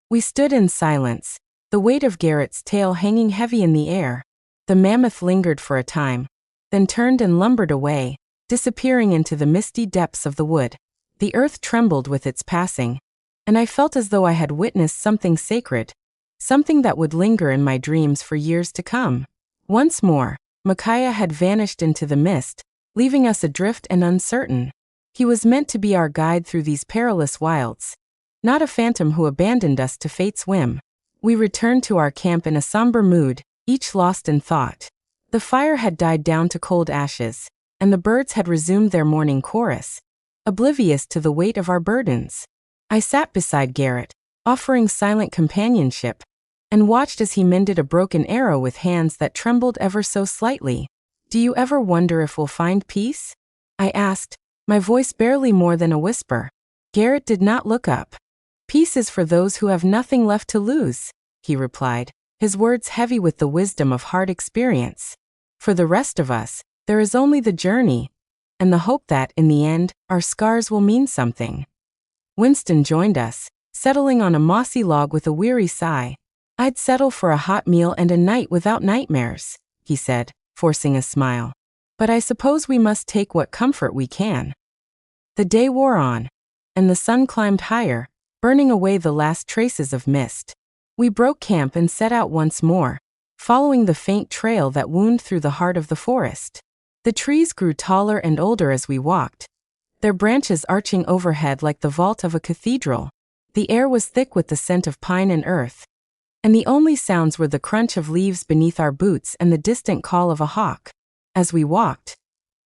We stood in silence, the weight of Garrett's tail hanging heavy in the air. The mammoth lingered for a time, then turned and lumbered away, disappearing into the misty depths of the wood. The earth trembled with its passing, and I felt as though I had witnessed something sacred, something that would linger in my dreams for years to come. Once more, Micaiah had vanished into the mist, leaving us adrift and uncertain. He was meant to be our guide through these perilous wilds, not a phantom who abandoned us to fate's whim. We returned to our camp in a somber mood, each lost in thought. The fire had died down to cold ashes, and the birds had resumed their morning chorus, oblivious to the weight of our burdens. I sat beside Garrett, offering silent companionship, and watched as he mended a broken arrow with hands that trembled ever so slightly. "Do you ever wonder if we'll find peace?" I asked, my voice barely more than a whisper. Garrett did not look up. "Peace is for those who have nothing left to lose," he replied, his words heavy with the wisdom of hard experience. "For the rest of us, there is only the journey, and the hope that, in the end, our scars will mean something." Winston joined us, settling on a mossy log with a weary sigh. "I'd settle for a hot meal and a night without nightmares," he said, forcing a smile. "But I suppose we must take what comfort we can." The day wore on, and the sun climbed higher, burning away the last traces of mist. We broke camp and set out once more, following the faint trail that wound through the heart of the forest. The trees grew taller and older as we walked, their branches arching overhead like the vault of a cathedral. The air was thick with the scent of pine and earth, and the only sounds were the crunch of leaves beneath our boots and the distant call of a hawk. As we walked,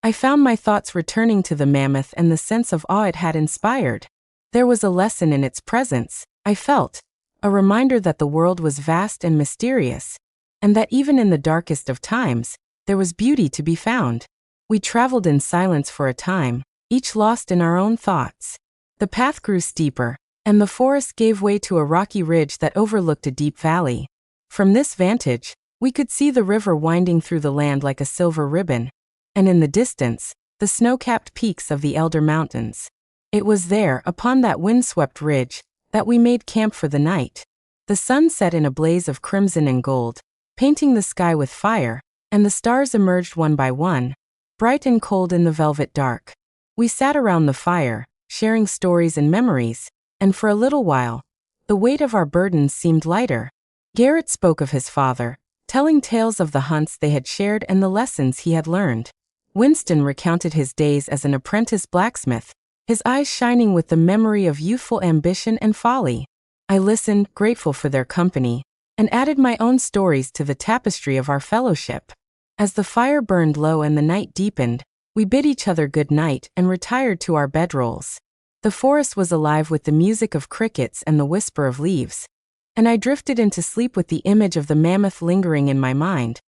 I found my thoughts returning to the mammoth and the sense of awe it had inspired. There was a lesson in its presence, I felt, a reminder that the world was vast and mysterious, and that even in the darkest of times, there was beauty to be found. We traveled in silence for a time, each lost in our own thoughts. The path grew steeper, and the forest gave way to a rocky ridge that overlooked a deep valley. From this vantage, we could see the river winding through the land like a silver ribbon, and in the distance, the snow-capped peaks of the elder mountains. It was there, upon that wind-swept ridge, that we made camp for the night. The sun set in a blaze of crimson and gold, painting the sky with fire, and the stars emerged one by one, bright and cold in the velvet dark. We sat around the fire, sharing stories and memories, and for a little while, the weight of our burdens seemed lighter. Garrett spoke of his father, telling tales of the hunts they had shared and the lessons he had learned. Winston recounted his days as an apprentice blacksmith, his eyes shining with the memory of youthful ambition and folly. I listened, grateful for their company, and added my own stories to the tapestry of our fellowship. As the fire burned low and the night deepened, we bid each other good night and retired to our bedrolls. The forest was alive with the music of crickets and the whisper of leaves, and I drifted into sleep with the image of the mammoth lingering in my mind,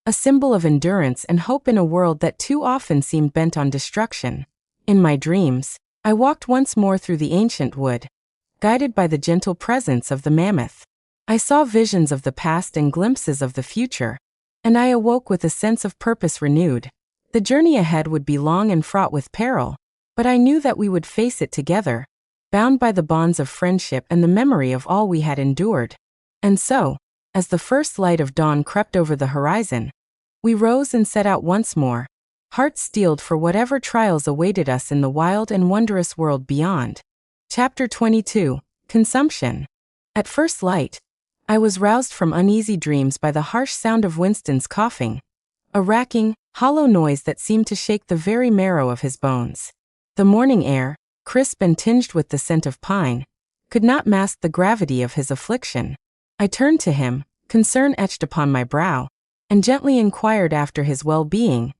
a symbol of endurance and hope in a world that too often seemed bent on destruction. In my dreams, I walked once more through the ancient wood, guided by the gentle presence of the mammoth. I saw visions of the past and glimpses of the future, and I awoke with a sense of purpose renewed. The journey ahead would be long and fraught with peril, but I knew that we would face it together, bound by the bonds of friendship and the memory of all we had endured. And so, as the first light of dawn crept over the horizon, we rose and set out once more, hearts steeled for whatever trials awaited us in the wild and wondrous world beyond. Chapter 22. Consumption. At first light, I was roused from uneasy dreams by the harsh sound of Winston's coughing, a racking, hollow noise that seemed to shake the very marrow of his bones. The morning air, crisp and tinged with the scent of pine, could not mask the gravity of his affliction. I turned to him, concern etched upon my brow, and gently inquired after his well-being,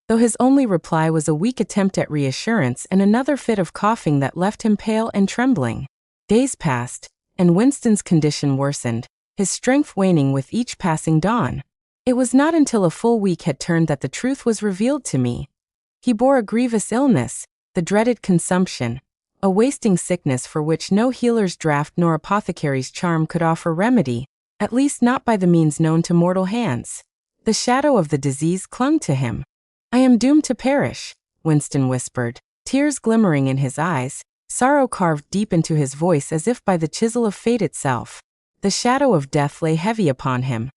though his only reply was a weak attempt at reassurance and another fit of coughing that left him pale and trembling. Days passed, and Winston's condition worsened, his strength waning with each passing dawn. It was not until a full week had turned that the truth was revealed to me. He bore a grievous illness, the dreaded consumption, a wasting sickness for which no healer's draught nor apothecary's charm could offer remedy, at least not by the means known to mortal hands. The shadow of the disease clung to him. "I am doomed to perish," Winston whispered, tears glimmering in his eyes, sorrow carved deep into his voice as if by the chisel of fate itself. The shadow of death lay heavy upon him,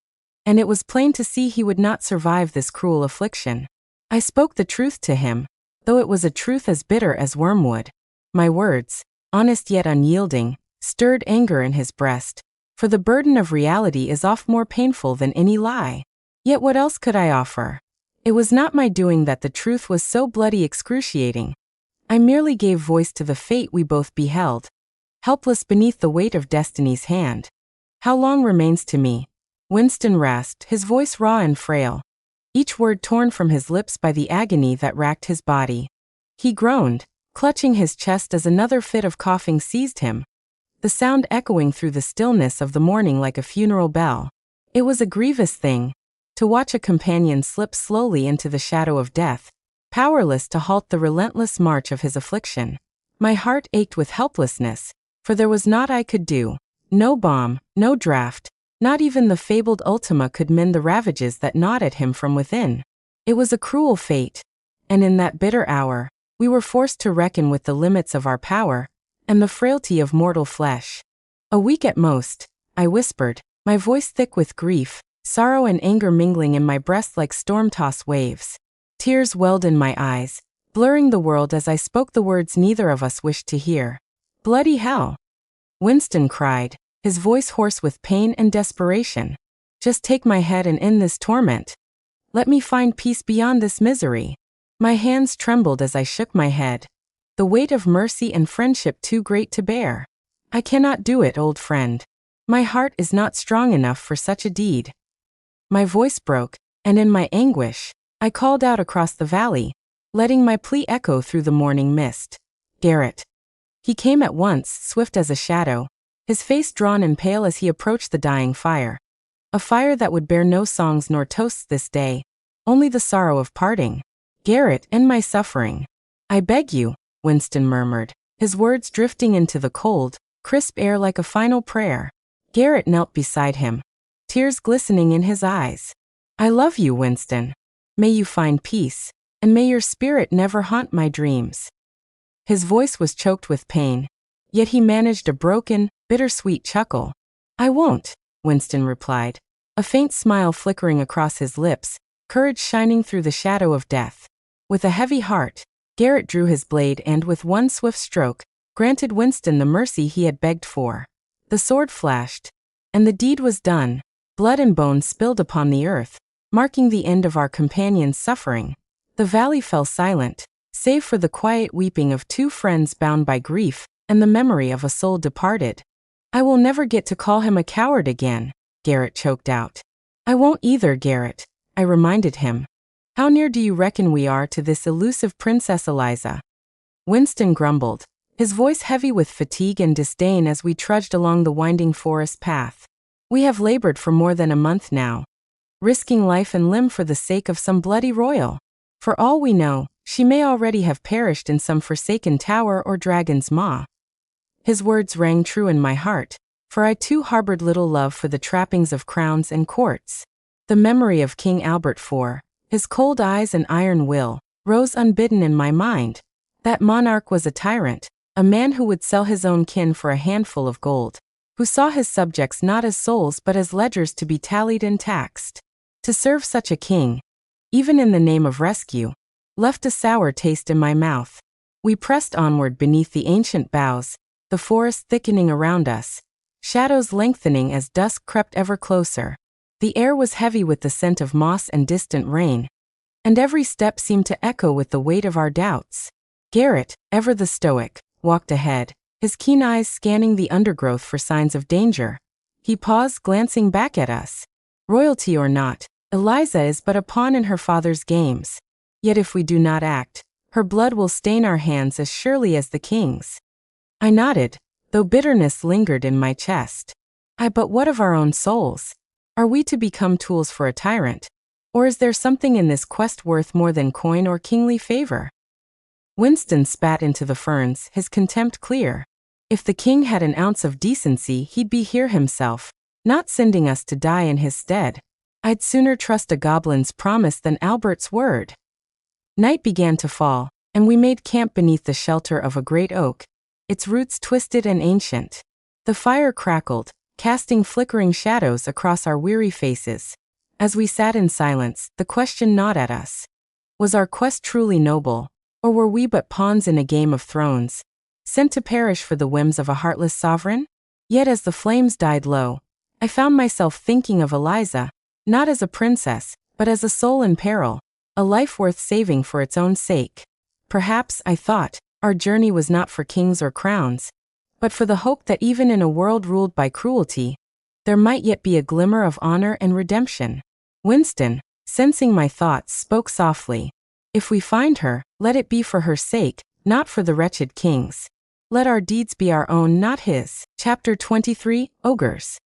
and it was plain to see he would not survive this cruel affliction. I spoke the truth to him, though it was a truth as bitter as wormwood. My words, honest yet unyielding, stirred anger in his breast, for the burden of reality is oft more painful than any lie. Yet what else could I offer? It was not my doing that the truth was so bloody excruciating. I merely gave voice to the fate we both beheld, helpless beneath the weight of destiny's hand. "How long remains to me?" Winston rasped, his voice raw and frail, each word torn from his lips by the agony that racked his body. He groaned, clutching his chest as another fit of coughing seized him, the sound echoing through the stillness of the morning like a funeral bell. It was a grievous thing to watch a companion slip slowly into the shadow of death, powerless to halt the relentless march of his affliction. My heart ached with helplessness, for there was naught I could do. No balm, no draught, not even the fabled Ultima could mend the ravages that gnawed at him from within. It was a cruel fate, and in that bitter hour, we were forced to reckon with the limits of our power and the frailty of mortal flesh. "A week at most," I whispered, my voice thick with grief, sorrow and anger mingling in my breast like storm-tossed waves. Tears welled in my eyes, blurring the world as I spoke the words neither of us wished to hear. "Bloody hell!" Winston cried, his voice hoarse with pain and desperation. "Just take my head and end this torment. Let me find peace beyond this misery." My hands trembled as I shook my head, the weight of mercy and friendship too great to bear. "I cannot do it, old friend. My heart is not strong enough for such a deed." My voice broke, and in my anguish, I called out across the valley, letting my plea echo through the morning mist. "Garrett." He came at once, swift as a shadow, his face drawn and pale as he approached the dying fire. A fire that would bear no songs nor toasts this day, only the sorrow of parting. Garrett, end my suffering. I beg you, Winston murmured, his words drifting into the cold, crisp air like a final prayer. Garrett knelt beside him, tears glistening in his eyes. I love you, Winston. May you find peace, and may your spirit never haunt my dreams. His voice was choked with pain, yet he managed a broken, bittersweet chuckle. I won't, Winston replied, a faint smile flickering across his lips, courage shining through the shadow of death. With a heavy heart, Garrett drew his blade and, with one swift stroke, granted Winston the mercy he had begged for. The sword flashed, and the deed was done. Blood and bone spilled upon the earth, marking the end of our companion's suffering. The valley fell silent, save for the quiet weeping of two friends bound by grief and the memory of a soul departed. I will never get to call him a coward again, Garrett choked out. I won't either, Garrett, I reminded him. How near do you reckon we are to this elusive Princess Eliza? Winston grumbled, his voice heavy with fatigue and disdain as we trudged along the winding forest path. We have labored for more than a month now, risking life and limb for the sake of some bloody royal. For all we know, she may already have perished in some forsaken tower or dragon's maw. His words rang true in my heart, for I too harbored little love for the trappings of crowns and courts. The memory of King Albert IV, his cold eyes and iron will, rose unbidden in my mind. That monarch was a tyrant, a man who would sell his own kin for a handful of gold, who saw his subjects not as souls but as ledgers to be tallied and taxed. To serve such a king, even in the name of rescue, left a sour taste in my mouth. We pressed onward beneath the ancient boughs, the forest thickening around us, shadows lengthening as dusk crept ever closer. The air was heavy with the scent of moss and distant rain, and every step seemed to echo with the weight of our doubts. Garrett, ever the stoic, walked ahead, his keen eyes scanning the undergrowth for signs of danger. He paused, glancing back at us. Royalty or not, Eliza is but a pawn in her father's games. Yet if we do not act, her blood will stain our hands as surely as the king's. I nodded, though bitterness lingered in my chest. But what of our own souls? Are we to become tools for a tyrant? Or is there something in this quest worth more than coin or kingly favor? Winston spat into the ferns, his contempt clear. If the king had an ounce of decency, he'd be here himself, not sending us to die in his stead. I'd sooner trust a goblin's promise than Albert's word. Night began to fall, and we made camp beneath the shelter of a great oak, its roots twisted and ancient. The fire crackled, casting flickering shadows across our weary faces. As we sat in silence, the question gnawed at us. Was our quest truly noble, or were we but pawns in a game of thrones, sent to perish for the whims of a heartless sovereign? Yet as the flames died low, I found myself thinking of Eliza, not as a princess, but as a soul in peril, a life worth saving for its own sake. Perhaps, I thought, our journey was not for kings or crowns, but for the hope that even in a world ruled by cruelty, there might yet be a glimmer of honor and redemption. Winston, sensing my thoughts, spoke softly. If we find her, let it be for her sake, not for the wretched king's. Let our deeds be our own, not his. Chapter 23, Ogres.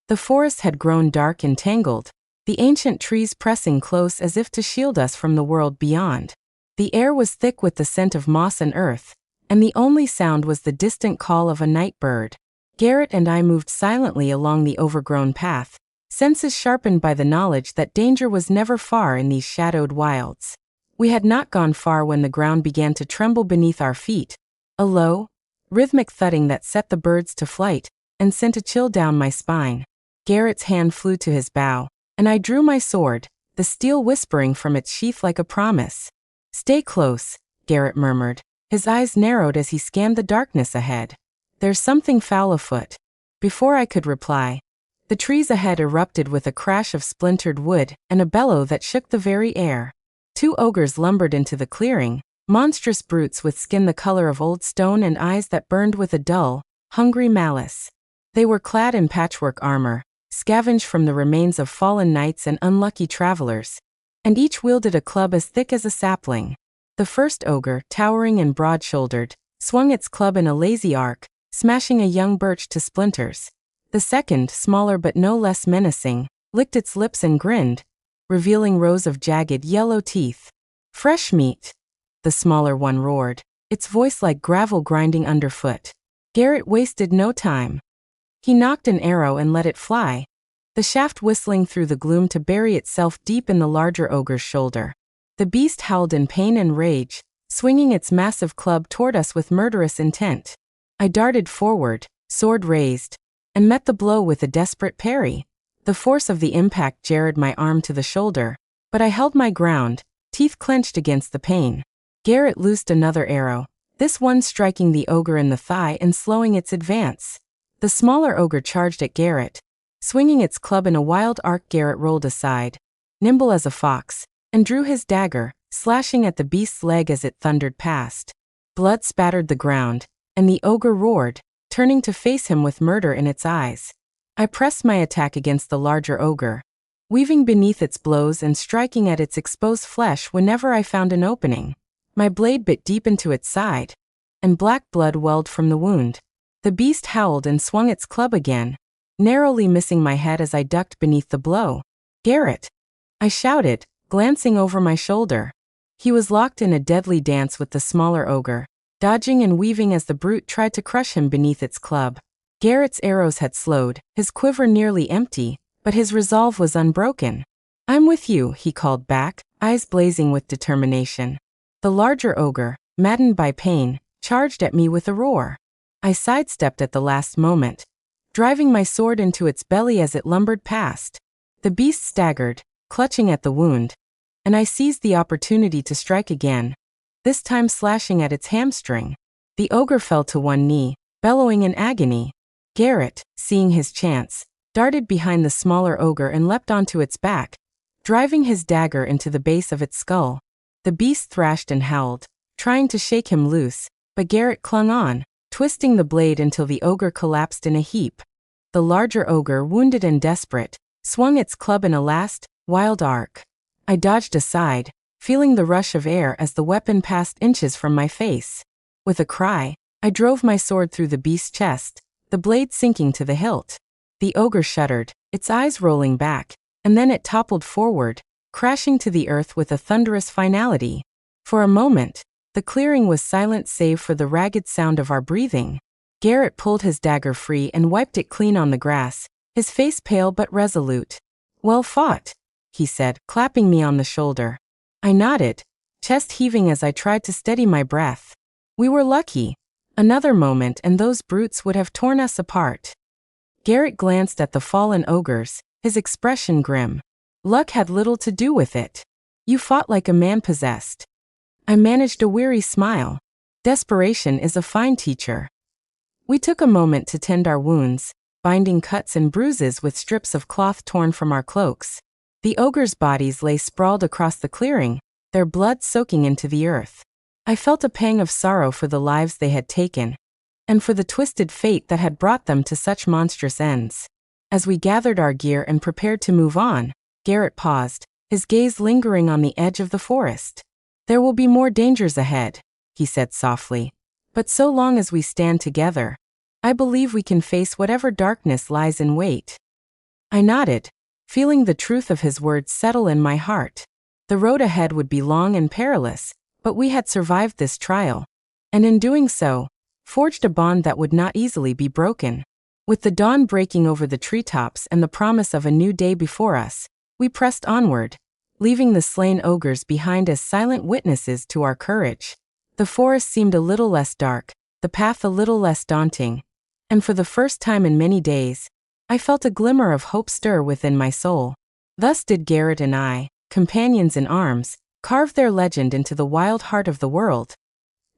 The forest had grown dark and tangled, the ancient trees pressing close as if to shield us from the world beyond. The air was thick with the scent of moss and earth, and the only sound was the distant call of a night bird. Garrett and I moved silently along the overgrown path, senses sharpened by the knowledge that danger was never far in these shadowed wilds. We had not gone far when the ground began to tremble beneath our feet, a low, rhythmic thudding that set the birds to flight and sent a chill down my spine. Garrett's hand flew to his bow, and I drew my sword, the steel whispering from its sheath like a promise. Stay close, Garrett murmured, his eyes narrowed as he scanned the darkness ahead. There's something foul afoot. Before I could reply, the trees ahead erupted with a crash of splintered wood and a bellow that shook the very air. Two ogres lumbered into the clearing, monstrous brutes with skin the color of old stone and eyes that burned with a dull, hungry malice. They were clad in patchwork armor, scavenged from the remains of fallen knights and unlucky travelers, and each wielded a club as thick as a sapling. The first ogre, towering and broad-shouldered, swung its club in a lazy arc, smashing a young birch to splinters. The second, smaller but no less menacing, licked its lips and grinned, revealing rows of jagged yellow teeth. "Fresh meat," the smaller one roared, its voice like gravel grinding underfoot. Garrett wasted no time. He nocked an arrow and let it fly, the shaft whistling through the gloom to bury itself deep in the larger ogre's shoulder. The beast howled in pain and rage, swinging its massive club toward us with murderous intent. I darted forward, sword raised, and met the blow with a desperate parry. The force of the impact jarred my arm to the shoulder, but I held my ground, teeth clenched against the pain. Garrett loosed another arrow, this one striking the ogre in the thigh and slowing its advance. The smaller ogre charged at Garrett, swinging its club in a wild arc. Garrett rolled aside, nimble as a fox, and drew his dagger, slashing at the beast's leg as it thundered past. Blood spattered the ground, and the ogre roared, turning to face him with murder in its eyes. I pressed my attack against the larger ogre, weaving beneath its blows and striking at its exposed flesh whenever I found an opening. My blade bit deep into its side, and black blood welled from the wound. The beast howled and swung its club again, narrowly missing my head as I ducked beneath the blow. "Garrett!" I shouted, glancing over my shoulder. He was locked in a deadly dance with the smaller ogre, dodging and weaving as the brute tried to crush him beneath its club. Garrett's arrows had slowed, his quiver nearly empty, but his resolve was unbroken. "I'm with you," he called back, eyes blazing with determination. The larger ogre, maddened by pain, charged at me with a roar. I sidestepped at the last moment, driving my sword into its belly as it lumbered past. The beast staggered, clutching at the wound, and I seized the opportunity to strike again, this time slashing at its hamstring. The ogre fell to one knee, bellowing in agony. Garrett, seeing his chance, darted behind the smaller ogre and leapt onto its back, driving his dagger into the base of its skull. The beast thrashed and howled, trying to shake him loose, but Garrett clung on, twisting the blade until the ogre collapsed in a heap. The larger ogre, wounded and desperate, swung its club in a last, wild arc. I dodged aside, feeling the rush of air as the weapon passed inches from my face. With a cry, I drove my sword through the beast's chest, the blade sinking to the hilt. The ogre shuddered, its eyes rolling back, and then it toppled forward, crashing to the earth with a thunderous finality. For a moment, the clearing was silent save for the ragged sound of our breathing. Garrett pulled his dagger free and wiped it clean on the grass, his face pale but resolute. "Well fought," he said, clapping me on the shoulder. I nodded, chest heaving as I tried to steady my breath. We were lucky. Another moment and those brutes would have torn us apart. Garrett glanced at the fallen ogres, his expression grim. "Luck had little to do with it. You fought like a man possessed." I managed a weary smile. Desperation is a fine teacher. We took a moment to tend our wounds, binding cuts and bruises with strips of cloth torn from our cloaks. The ogres' bodies lay sprawled across the clearing, their blood soaking into the earth. I felt a pang of sorrow for the lives they had taken, and for the twisted fate that had brought them to such monstrous ends. As we gathered our gear and prepared to move on, Garrett paused, his gaze lingering on the edge of the forest. "There will be more dangers ahead," he said softly. "But so long as we stand together, I believe we can face whatever darkness lies in wait." I nodded, feeling the truth of his words settle in my heart. The road ahead would be long and perilous, but we had survived this trial, and in doing so, forged a bond that would not easily be broken. With the dawn breaking over the treetops and the promise of a new day before us, we pressed onward, leaving the slain ogres behind as silent witnesses to our courage. The forest seemed a little less dark, the path a little less daunting, and for the first time in many days, I felt a glimmer of hope stir within my soul. Thus did Garrett and I, companions in arms, carve their legend into the wild heart of the world.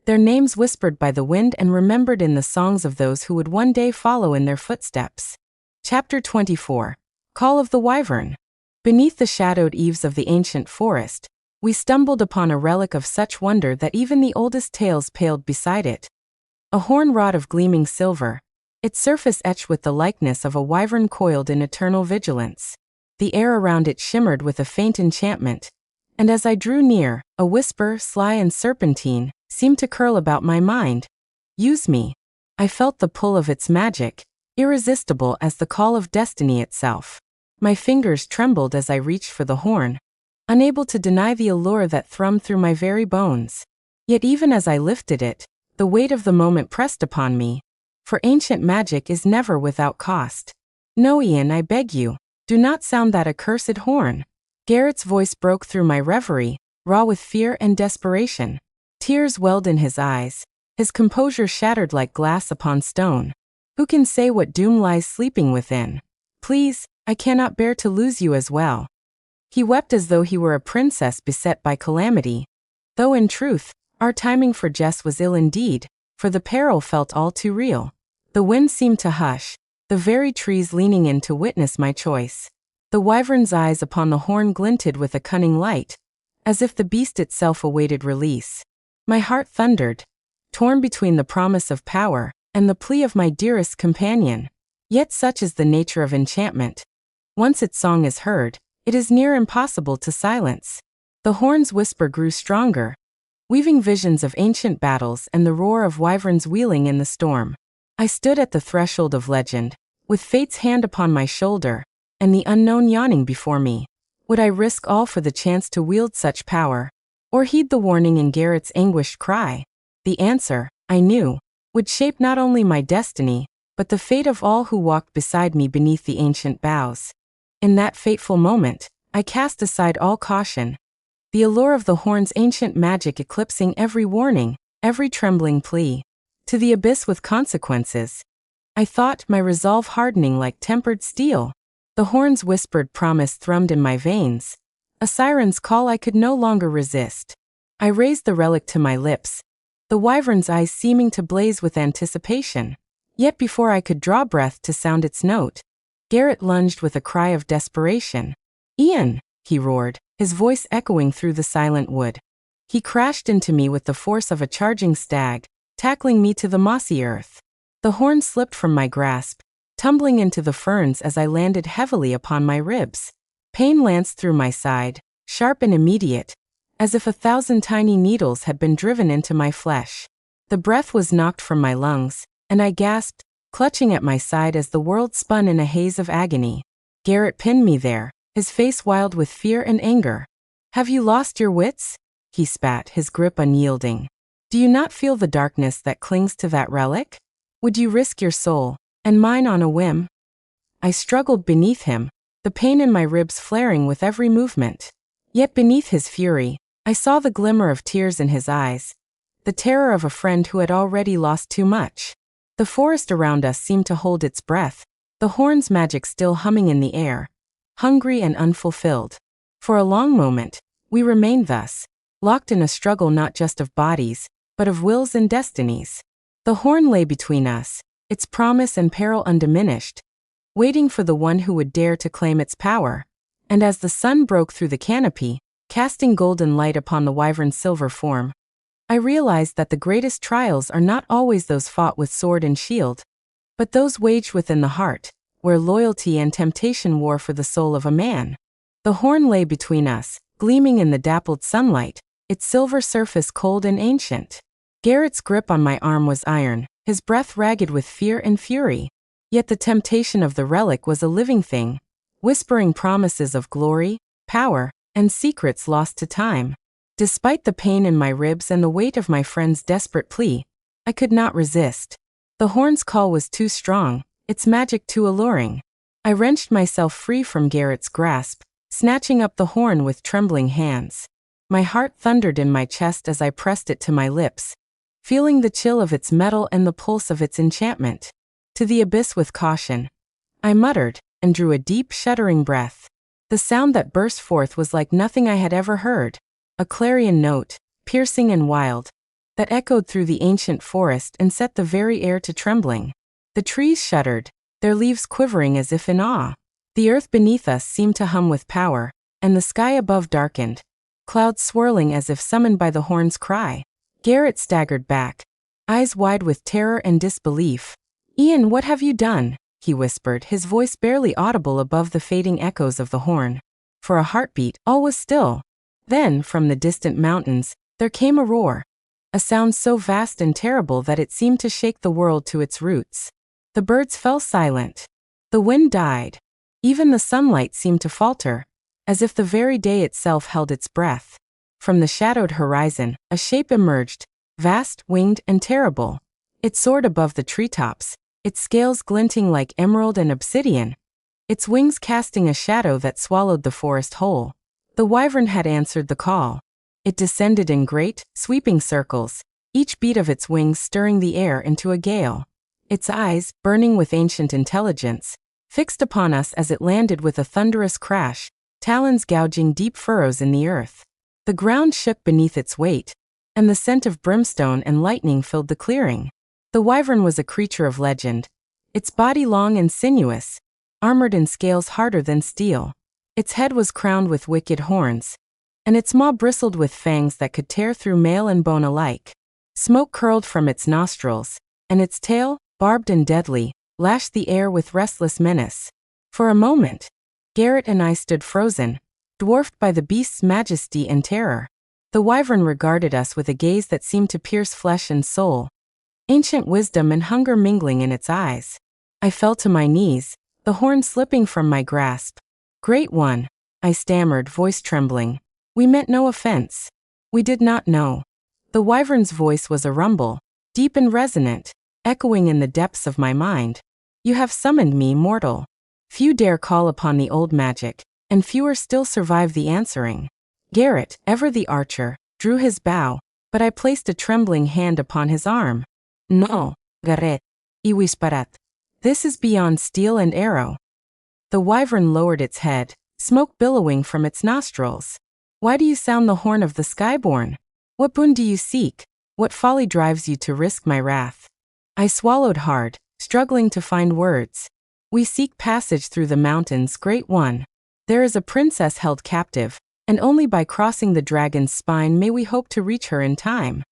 Their names whispered by the wind and remembered in the songs of those who would one day follow in their footsteps. Chapter 24. Call of the Wyvern. Beneath the shadowed eaves of the ancient forest, we stumbled upon a relic of such wonder that even the oldest tales paled beside it. A horn rod of gleaming silver, its surface etched with the likeness of a wyvern coiled in eternal vigilance. The air around it shimmered with a faint enchantment, and as I drew near, a whisper, sly and serpentine, seemed to curl about my mind. Use me. I felt the pull of its magic, irresistible as the call of destiny itself. My fingers trembled as I reached for the horn, unable to deny the allure that thrummed through my very bones. Yet even as I lifted it, the weight of the moment pressed upon me, for ancient magic is never without cost. No, Ian, I beg you, do not sound that accursed horn. Garrett's voice broke through my reverie, raw with fear and desperation. Tears welled in his eyes, his composure shattered like glass upon stone. Who can say what doom lies sleeping within? Please, I cannot bear to lose you as well. He wept as though he were a princess beset by calamity, though in truth, our timing for jest was ill indeed, for the peril felt all too real. The wind seemed to hush, the very trees leaning in to witness my choice. The wyvern's eyes upon the horn glinted with a cunning light, as if the beast itself awaited release. My heart thundered, torn between the promise of power and the plea of my dearest companion. Yet such is the nature of enchantment. Once its song is heard, it is near impossible to silence. The horn's whisper grew stronger, weaving visions of ancient battles and the roar of wyverns wheeling in the storm. I stood at the threshold of legend, with fate's hand upon my shoulder, and the unknown yawning before me. Would I risk all for the chance to wield such power, or heed the warning in Garrett's anguished cry? The answer, I knew, would shape not only my destiny, but the fate of all who walked beside me beneath the ancient boughs. In that fateful moment, I cast aside all caution, the allure of the horn's ancient magic eclipsing every warning, every trembling plea. To the abyss with consequences, I thought, my resolve hardening like tempered steel. The horn's whispered promise thrummed in my veins, a siren's call I could no longer resist. I raised the relic to my lips, the wyvern's eyes seeming to blaze with anticipation. Yet before I could draw breath to sound its note, Garrett lunged with a cry of desperation. Ian, he roared, his voice echoing through the silent wood. He crashed into me with the force of a charging stag, tackling me to the mossy earth. The horn slipped from my grasp, tumbling into the ferns as I landed heavily upon my ribs. Pain lanced through my side, sharp and immediate, as if 1,000 tiny needles had been driven into my flesh. The breath was knocked from my lungs, and I gasped, clutching at my side as the world spun in a haze of agony. Garrett pinned me there, his face wild with fear and anger. Have you lost your wits? He spat, his grip unyielding. Do you not feel the darkness that clings to that relic? Would you risk your soul, and mine on a whim? I struggled beneath him, the pain in my ribs flaring with every movement. Yet beneath his fury, I saw the glimmer of tears in his eyes, the terror of a friend who had already lost too much. The forest around us seemed to hold its breath, the horn's magic still humming in the air, hungry and unfulfilled. For a long moment, we remained thus, locked in a struggle not just of bodies, but of wills and destinies. The horn lay between us, its promise and peril undiminished, waiting for the one who would dare to claim its power. And as the sun broke through the canopy, casting golden light upon the wyvern's silver form, I realized that the greatest trials are not always those fought with sword and shield, but those waged within the heart, where loyalty and temptation war for the soul of a man. The horn lay between us, gleaming in the dappled sunlight, its silver surface cold and ancient. Garrett's grip on my arm was iron, his breath ragged with fear and fury. Yet the temptation of the relic was a living thing, whispering promises of glory, power, and secrets lost to time. Despite the pain in my ribs and the weight of my friend's desperate plea, I could not resist. The horn's call was too strong, its magic too alluring. I wrenched myself free from Garrett's grasp, snatching up the horn with trembling hands. My heart thundered in my chest as I pressed it to my lips, feeling the chill of its metal and the pulse of its enchantment. To the abyss with caution, I muttered, and drew a deep, shuddering breath. The sound that burst forth was like nothing I had ever heard, a clarion note, piercing and wild, that echoed through the ancient forest and set the very air to trembling. The trees shuddered, their leaves quivering as if in awe. The earth beneath us seemed to hum with power, and the sky above darkened, clouds swirling as if summoned by the horn's cry. Garrett staggered back, eyes wide with terror and disbelief. Ian, what have you done? He whispered, his voice barely audible above the fading echoes of the horn. For a heartbeat, all was still. Then, from the distant mountains, there came a roar. a sound so vast and terrible that it seemed to shake the world to its roots. The birds fell silent. The wind died. Even the sunlight seemed to falter, as if the very day itself held its breath. From the shadowed horizon, a shape emerged, vast, winged, and terrible. It soared above the treetops, its scales glinting like emerald and obsidian, its wings casting a shadow that swallowed the forest whole. The wyvern had answered the call. It descended in great, sweeping circles, each beat of its wings stirring the air into a gale. Its eyes, burning with ancient intelligence, fixed upon us as it landed with a thunderous crash, talons gouging deep furrows in the earth. The ground shook beneath its weight, and the scent of brimstone and lightning filled the clearing. The wyvern was a creature of legend, its body long and sinuous, armored in scales harder than steel. Its head was crowned with wicked horns, and its maw bristled with fangs that could tear through mail and bone alike. Smoke curled from its nostrils, and its tail, barbed and deadly, lashed the air with restless menace. For a moment, Garrett and I stood frozen, dwarfed by the beast's majesty and terror. The wyvern regarded us with a gaze that seemed to pierce flesh and soul, ancient wisdom and hunger mingling in its eyes. I fell to my knees, the horn slipping from my grasp. "Great One," I stammered, voice trembling. "We meant no offense. We did not know." The wyvern's voice was a rumble, deep and resonant, echoing in the depths of my mind. "You have summoned me, mortal. Few dare call upon the old magic, and fewer still survive the answering." Garrett, ever the archer, drew his bow, but I placed a trembling hand upon his arm. "No, Garrett, y whisperat. This is beyond steel and arrow." The wyvern lowered its head, smoke billowing from its nostrils. "Why do you sound the horn of the skyborn? What boon do you seek? What folly drives you to risk my wrath?" I swallowed hard, struggling to find words. "We seek passage through the mountains, Great One. There is a princess held captive, and only by crossing the dragon's spine may we hope to reach her in time."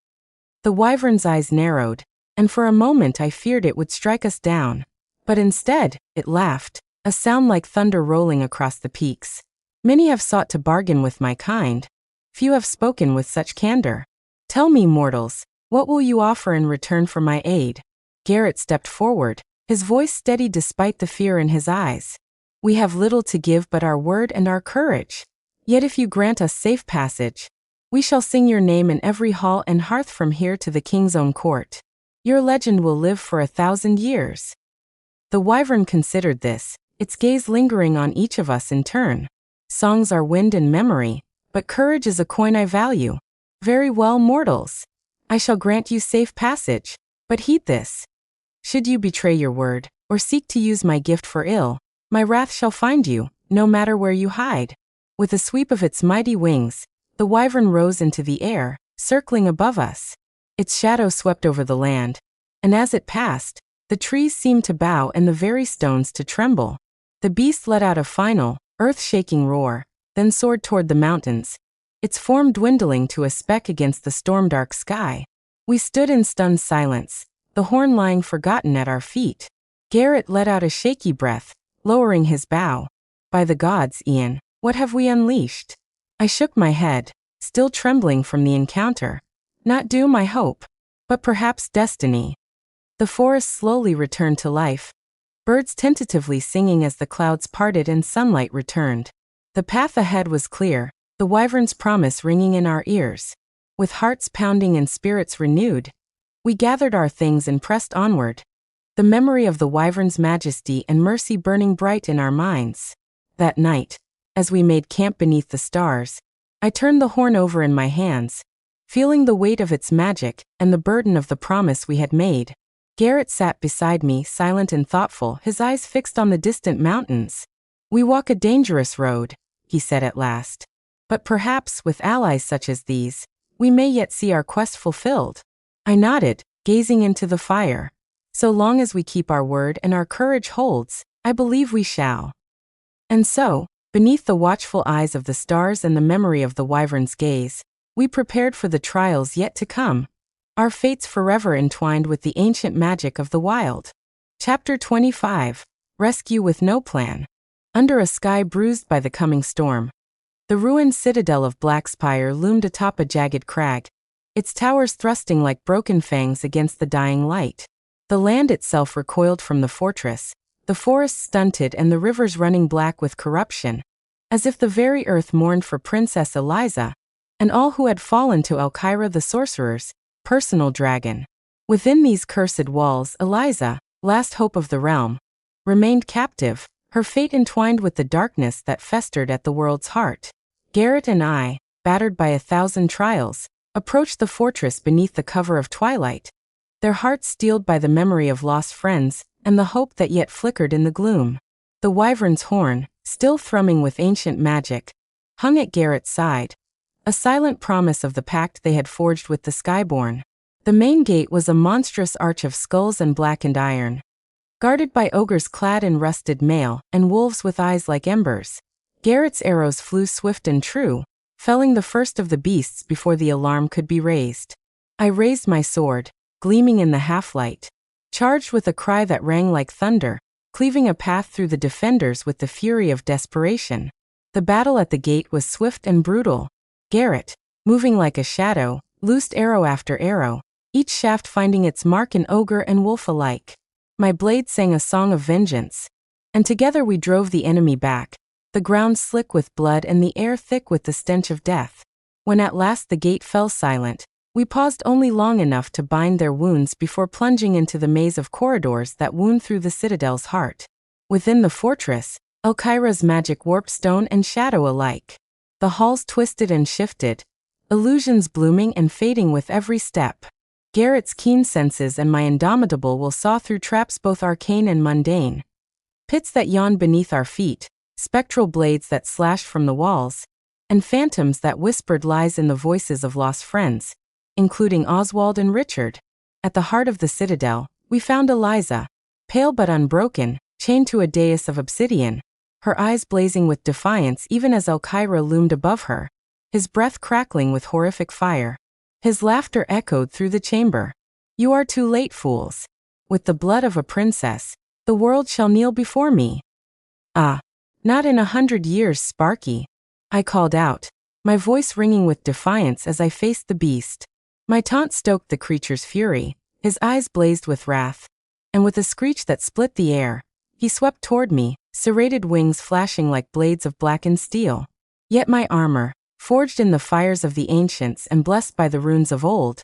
The wyvern's eyes narrowed, and for a moment I feared it would strike us down. But instead, it laughed, a sound like thunder rolling across the peaks. "Many have sought to bargain with my kind. Few have spoken with such candor. Tell me, mortals, what will you offer in return for my aid?" Garrett stepped forward, his voice steady despite the fear in his eyes. "We have little to give but our word and our courage. Yet if you grant us safe passage, we shall sing your name in every hall and hearth from here to the king's own court. Your legend will live for 1,000 years." The wyvern considered this, its gaze lingering on each of us in turn. "Songs are wind and memory, but courage is a coin I value. Very well, mortals. I shall grant you safe passage, but heed this. Should you betray your word, or seek to use my gift for ill, my wrath shall find you, no matter where you hide." With a sweep of its mighty wings, the wyvern rose into the air, circling above us. Its shadow swept over the land, and as it passed, the trees seemed to bow and the very stones to tremble. The beast let out a final, earth-shaking roar, then soared toward the mountains, its form dwindling to a speck against the storm-dark sky. We stood in stunned silence, the horn lying forgotten at our feet. Garrett let out a shaky breath, lowering his bow. "By the gods, Ian, what have we unleashed?" I shook my head, still trembling from the encounter. Not doom, I hope, but perhaps destiny. The forest slowly returned to life, birds tentatively singing as the clouds parted and sunlight returned. The path ahead was clear, the wyvern's promise ringing in our ears. With hearts pounding and spirits renewed, we gathered our things and pressed onward, the memory of the wyvern's majesty and mercy burning bright in our minds. That night, as we made camp beneath the stars, I turned the horn over in my hands, feeling the weight of its magic and the burden of the promise we had made. Garrett sat beside me, silent and thoughtful, his eyes fixed on the distant mountains. "We walk a dangerous road," he said at last. "But perhaps, with allies such as these, we may yet see our quest fulfilled." I nodded, gazing into the fire. "So long as we keep our word and our courage holds, I believe we shall." And so, beneath the watchful eyes of the stars and the memory of the wyvern's gaze, we prepared for the trials yet to come, our fates forever entwined with the ancient magic of the wild. Chapter 25. Rescue with no plan. Under a sky bruised by the coming storm, the ruined citadel of Blackspire loomed atop a jagged crag, its towers thrusting like broken fangs against the dying light. The land itself recoiled from the fortress, the forests stunted and the rivers running black with corruption, as if the very earth mourned for Princess Eliza, and all who had fallen to Elkyra the sorcerer's personal dragon. Within these cursed walls, Eliza, last hope of the realm, remained captive, her fate entwined with the darkness that festered at the world's heart. Garrett and I, battered by 1,000 trials, approached the fortress beneath the cover of twilight, their hearts steeled by the memory of lost friends and the hope that yet flickered in the gloom. The wyvern's horn, still thrumming with ancient magic, hung at Garrett's side, a silent promise of the pact they had forged with the Skyborn. The main gate was a monstrous arch of skulls and blackened iron, guarded by ogres clad in rusted mail and wolves with eyes like embers. Garrett's arrows flew swift and true, felling the first of the beasts before the alarm could be raised. I raised my sword, gleaming in the half-light, charged with a cry that rang like thunder, cleaving a path through the defenders with the fury of desperation. The battle at the gate was swift and brutal. Garrett, moving like a shadow, loosed arrow after arrow, each shaft finding its mark in ogre and wolf alike. My blade sang a song of vengeance, and together we drove the enemy back, the ground slick with blood and the air thick with the stench of death. When at last the gate fell silent, we paused only long enough to bind their wounds before plunging into the maze of corridors that wound through the citadel's heart. Within the fortress, Elkyra's magic warped stone and shadow alike. The halls twisted and shifted, illusions blooming and fading with every step. Garrett's keen senses and my indomitable will saw through traps both arcane and mundane. Pits that yawned beneath our feet, spectral blades that slashed from the walls, and phantoms that whispered lies in the voices of lost friends, including Oswald and Richard. At the heart of the citadel, we found Eliza, pale but unbroken, chained to a dais of obsidian, her eyes blazing with defiance even as Elkyra loomed above her, his breath crackling with horrific fire. His laughter echoed through the chamber. "You are too late, fools. With the blood of a princess, the world shall kneel before me." "Ah, not in 100 years, Sparky," I called out, my voice ringing with defiance as I faced the beast. My taunt stoked the creature's fury, his eyes blazed with wrath, and with a screech that split the air, he swept toward me, serrated wings flashing like blades of blackened steel. Yet my armor, forged in the fires of the ancients and blessed by the runes of old,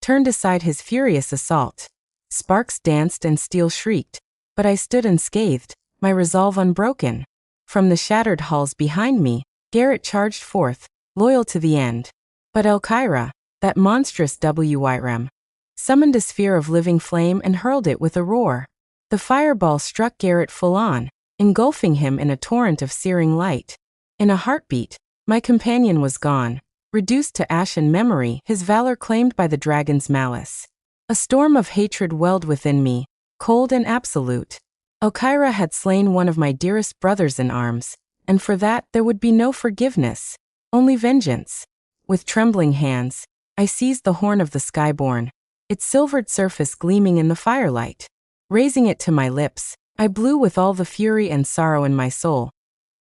turned aside his furious assault. Sparks danced and steel shrieked, but I stood unscathed, my resolve unbroken. From the shattered halls behind me, Garrett charged forth, loyal to the end. But Elkyra, that monstrous wyrm, summoned a sphere of living flame and hurled it with a roar. The fireball struck Garrett full on, engulfing him in a torrent of searing light. In a heartbeat, my companion was gone, reduced to ash and memory, his valor claimed by the dragon's malice. A storm of hatred welled within me, cold and absolute. Elkyra had slain one of my dearest brothers in arms, and for that there would be no forgiveness, only vengeance. With trembling hands, I seized the horn of the Skyborn, its silvered surface gleaming in the firelight. Raising it to my lips, I blew with all the fury and sorrow in my soul,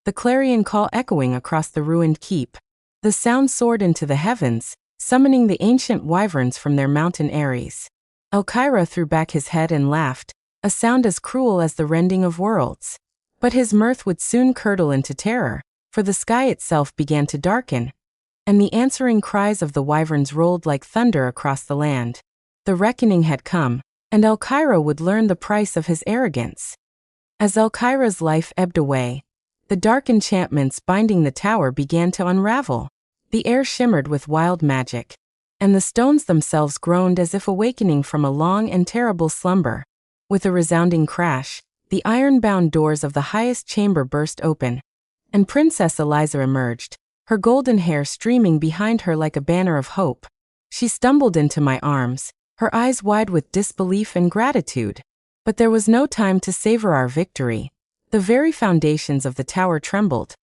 the clarion call echoing across the ruined keep. The sound soared into the heavens, summoning the ancient wyverns from their mountain eyries. Elkyra threw back his head and laughed, a sound as cruel as the rending of worlds. But his mirth would soon curdle into terror, for the sky itself began to darken, and the answering cries of the wyverns rolled like thunder across the land. The reckoning had come, and Elkyra would learn the price of his arrogance. As Elkyra's life ebbed away, the dark enchantments binding the tower began to unravel. The air shimmered with wild magic, and the stones themselves groaned as if awakening from a long and terrible slumber. With a resounding crash, the iron-bound doors of the highest chamber burst open, and Princess Eliza emerged, her golden hair streaming behind her like a banner of hope. She stumbled into my arms, her eyes wide with disbelief and gratitude. But there was no time to savor our victory. The very foundations of the tower trembled,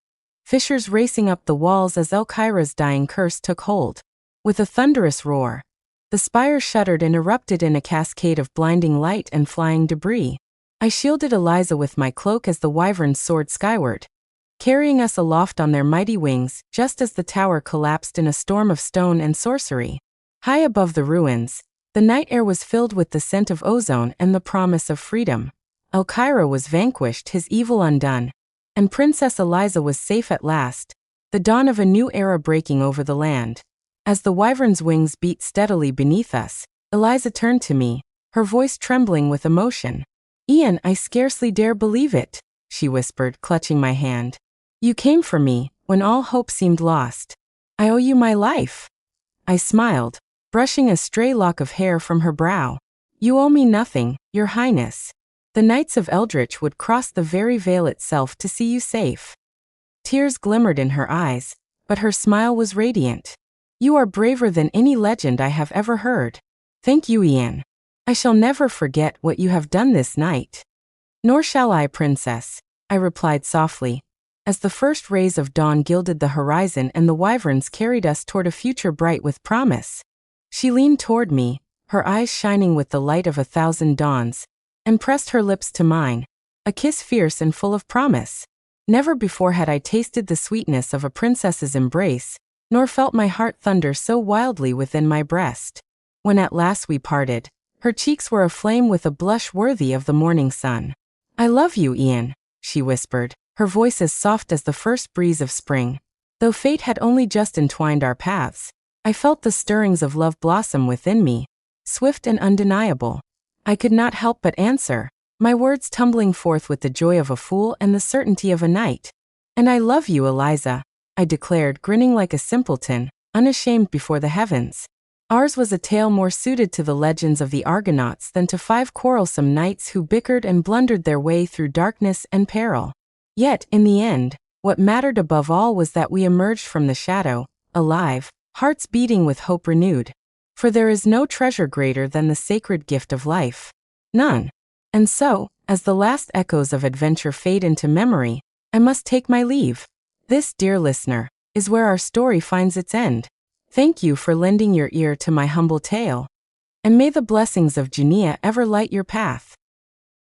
fissures racing up the walls as Elkyra's dying curse took hold. With a thunderous roar, the spire shuddered and erupted in a cascade of blinding light and flying debris. I shielded Eliza with my cloak as the wyverns soared skyward, carrying us aloft on their mighty wings just as the tower collapsed in a storm of stone and sorcery. High above the ruins, the night air was filled with the scent of ozone and the promise of freedom. El Cairo was vanquished, his evil undone, and Princess Eliza was safe at last, the dawn of a new era breaking over the land. As the wyvern's wings beat steadily beneath us, Eliza turned to me, her voice trembling with emotion. "Ian, I scarcely dare believe it," she whispered, clutching my hand. "You came for me, when all hope seemed lost. I owe you my life." I smiled, brushing a stray lock of hair from her brow. "You owe me nothing, Your Highness. The Knights of Eldritch would cross the very veil itself to see you safe." Tears glimmered in her eyes, but her smile was radiant. "You are braver than any legend I have ever heard. Thank you, Ian. I shall never forget what you have done this night." "Nor shall I, Princess," I replied softly, as the first rays of dawn gilded the horizon and the wyverns carried us toward a future bright with promise. She leaned toward me, her eyes shining with the light of 1,000 dawns, and pressed her lips to mine, a kiss fierce and full of promise. Never before had I tasted the sweetness of a princess's embrace, nor felt my heart thunder so wildly within my breast. When at last we parted, her cheeks were aflame with a blush worthy of the morning sun. "I love you, Ian," she whispered, her voice as soft as the first breeze of spring. Though fate had only just entwined our paths, I felt the stirrings of love blossom within me, swift and undeniable. I could not help but answer, my words tumbling forth with the joy of a fool and the certainty of a knight. "And I love you, Eliza," I declared, grinning like a simpleton, unashamed before the heavens. Ours was a tale more suited to the legends of the Argonauts than to 5 quarrelsome knights who bickered and blundered their way through darkness and peril. Yet, in the end, what mattered above all was that we emerged from the shadow, alive, hearts beating with hope renewed. For there is no treasure greater than the sacred gift of life. None. And so, as the last echoes of adventure fade into memory, I must take my leave. This, dear listener, is where our story finds its end. Thank you for lending your ear to my humble tale. And may the blessings of Junia ever light your path.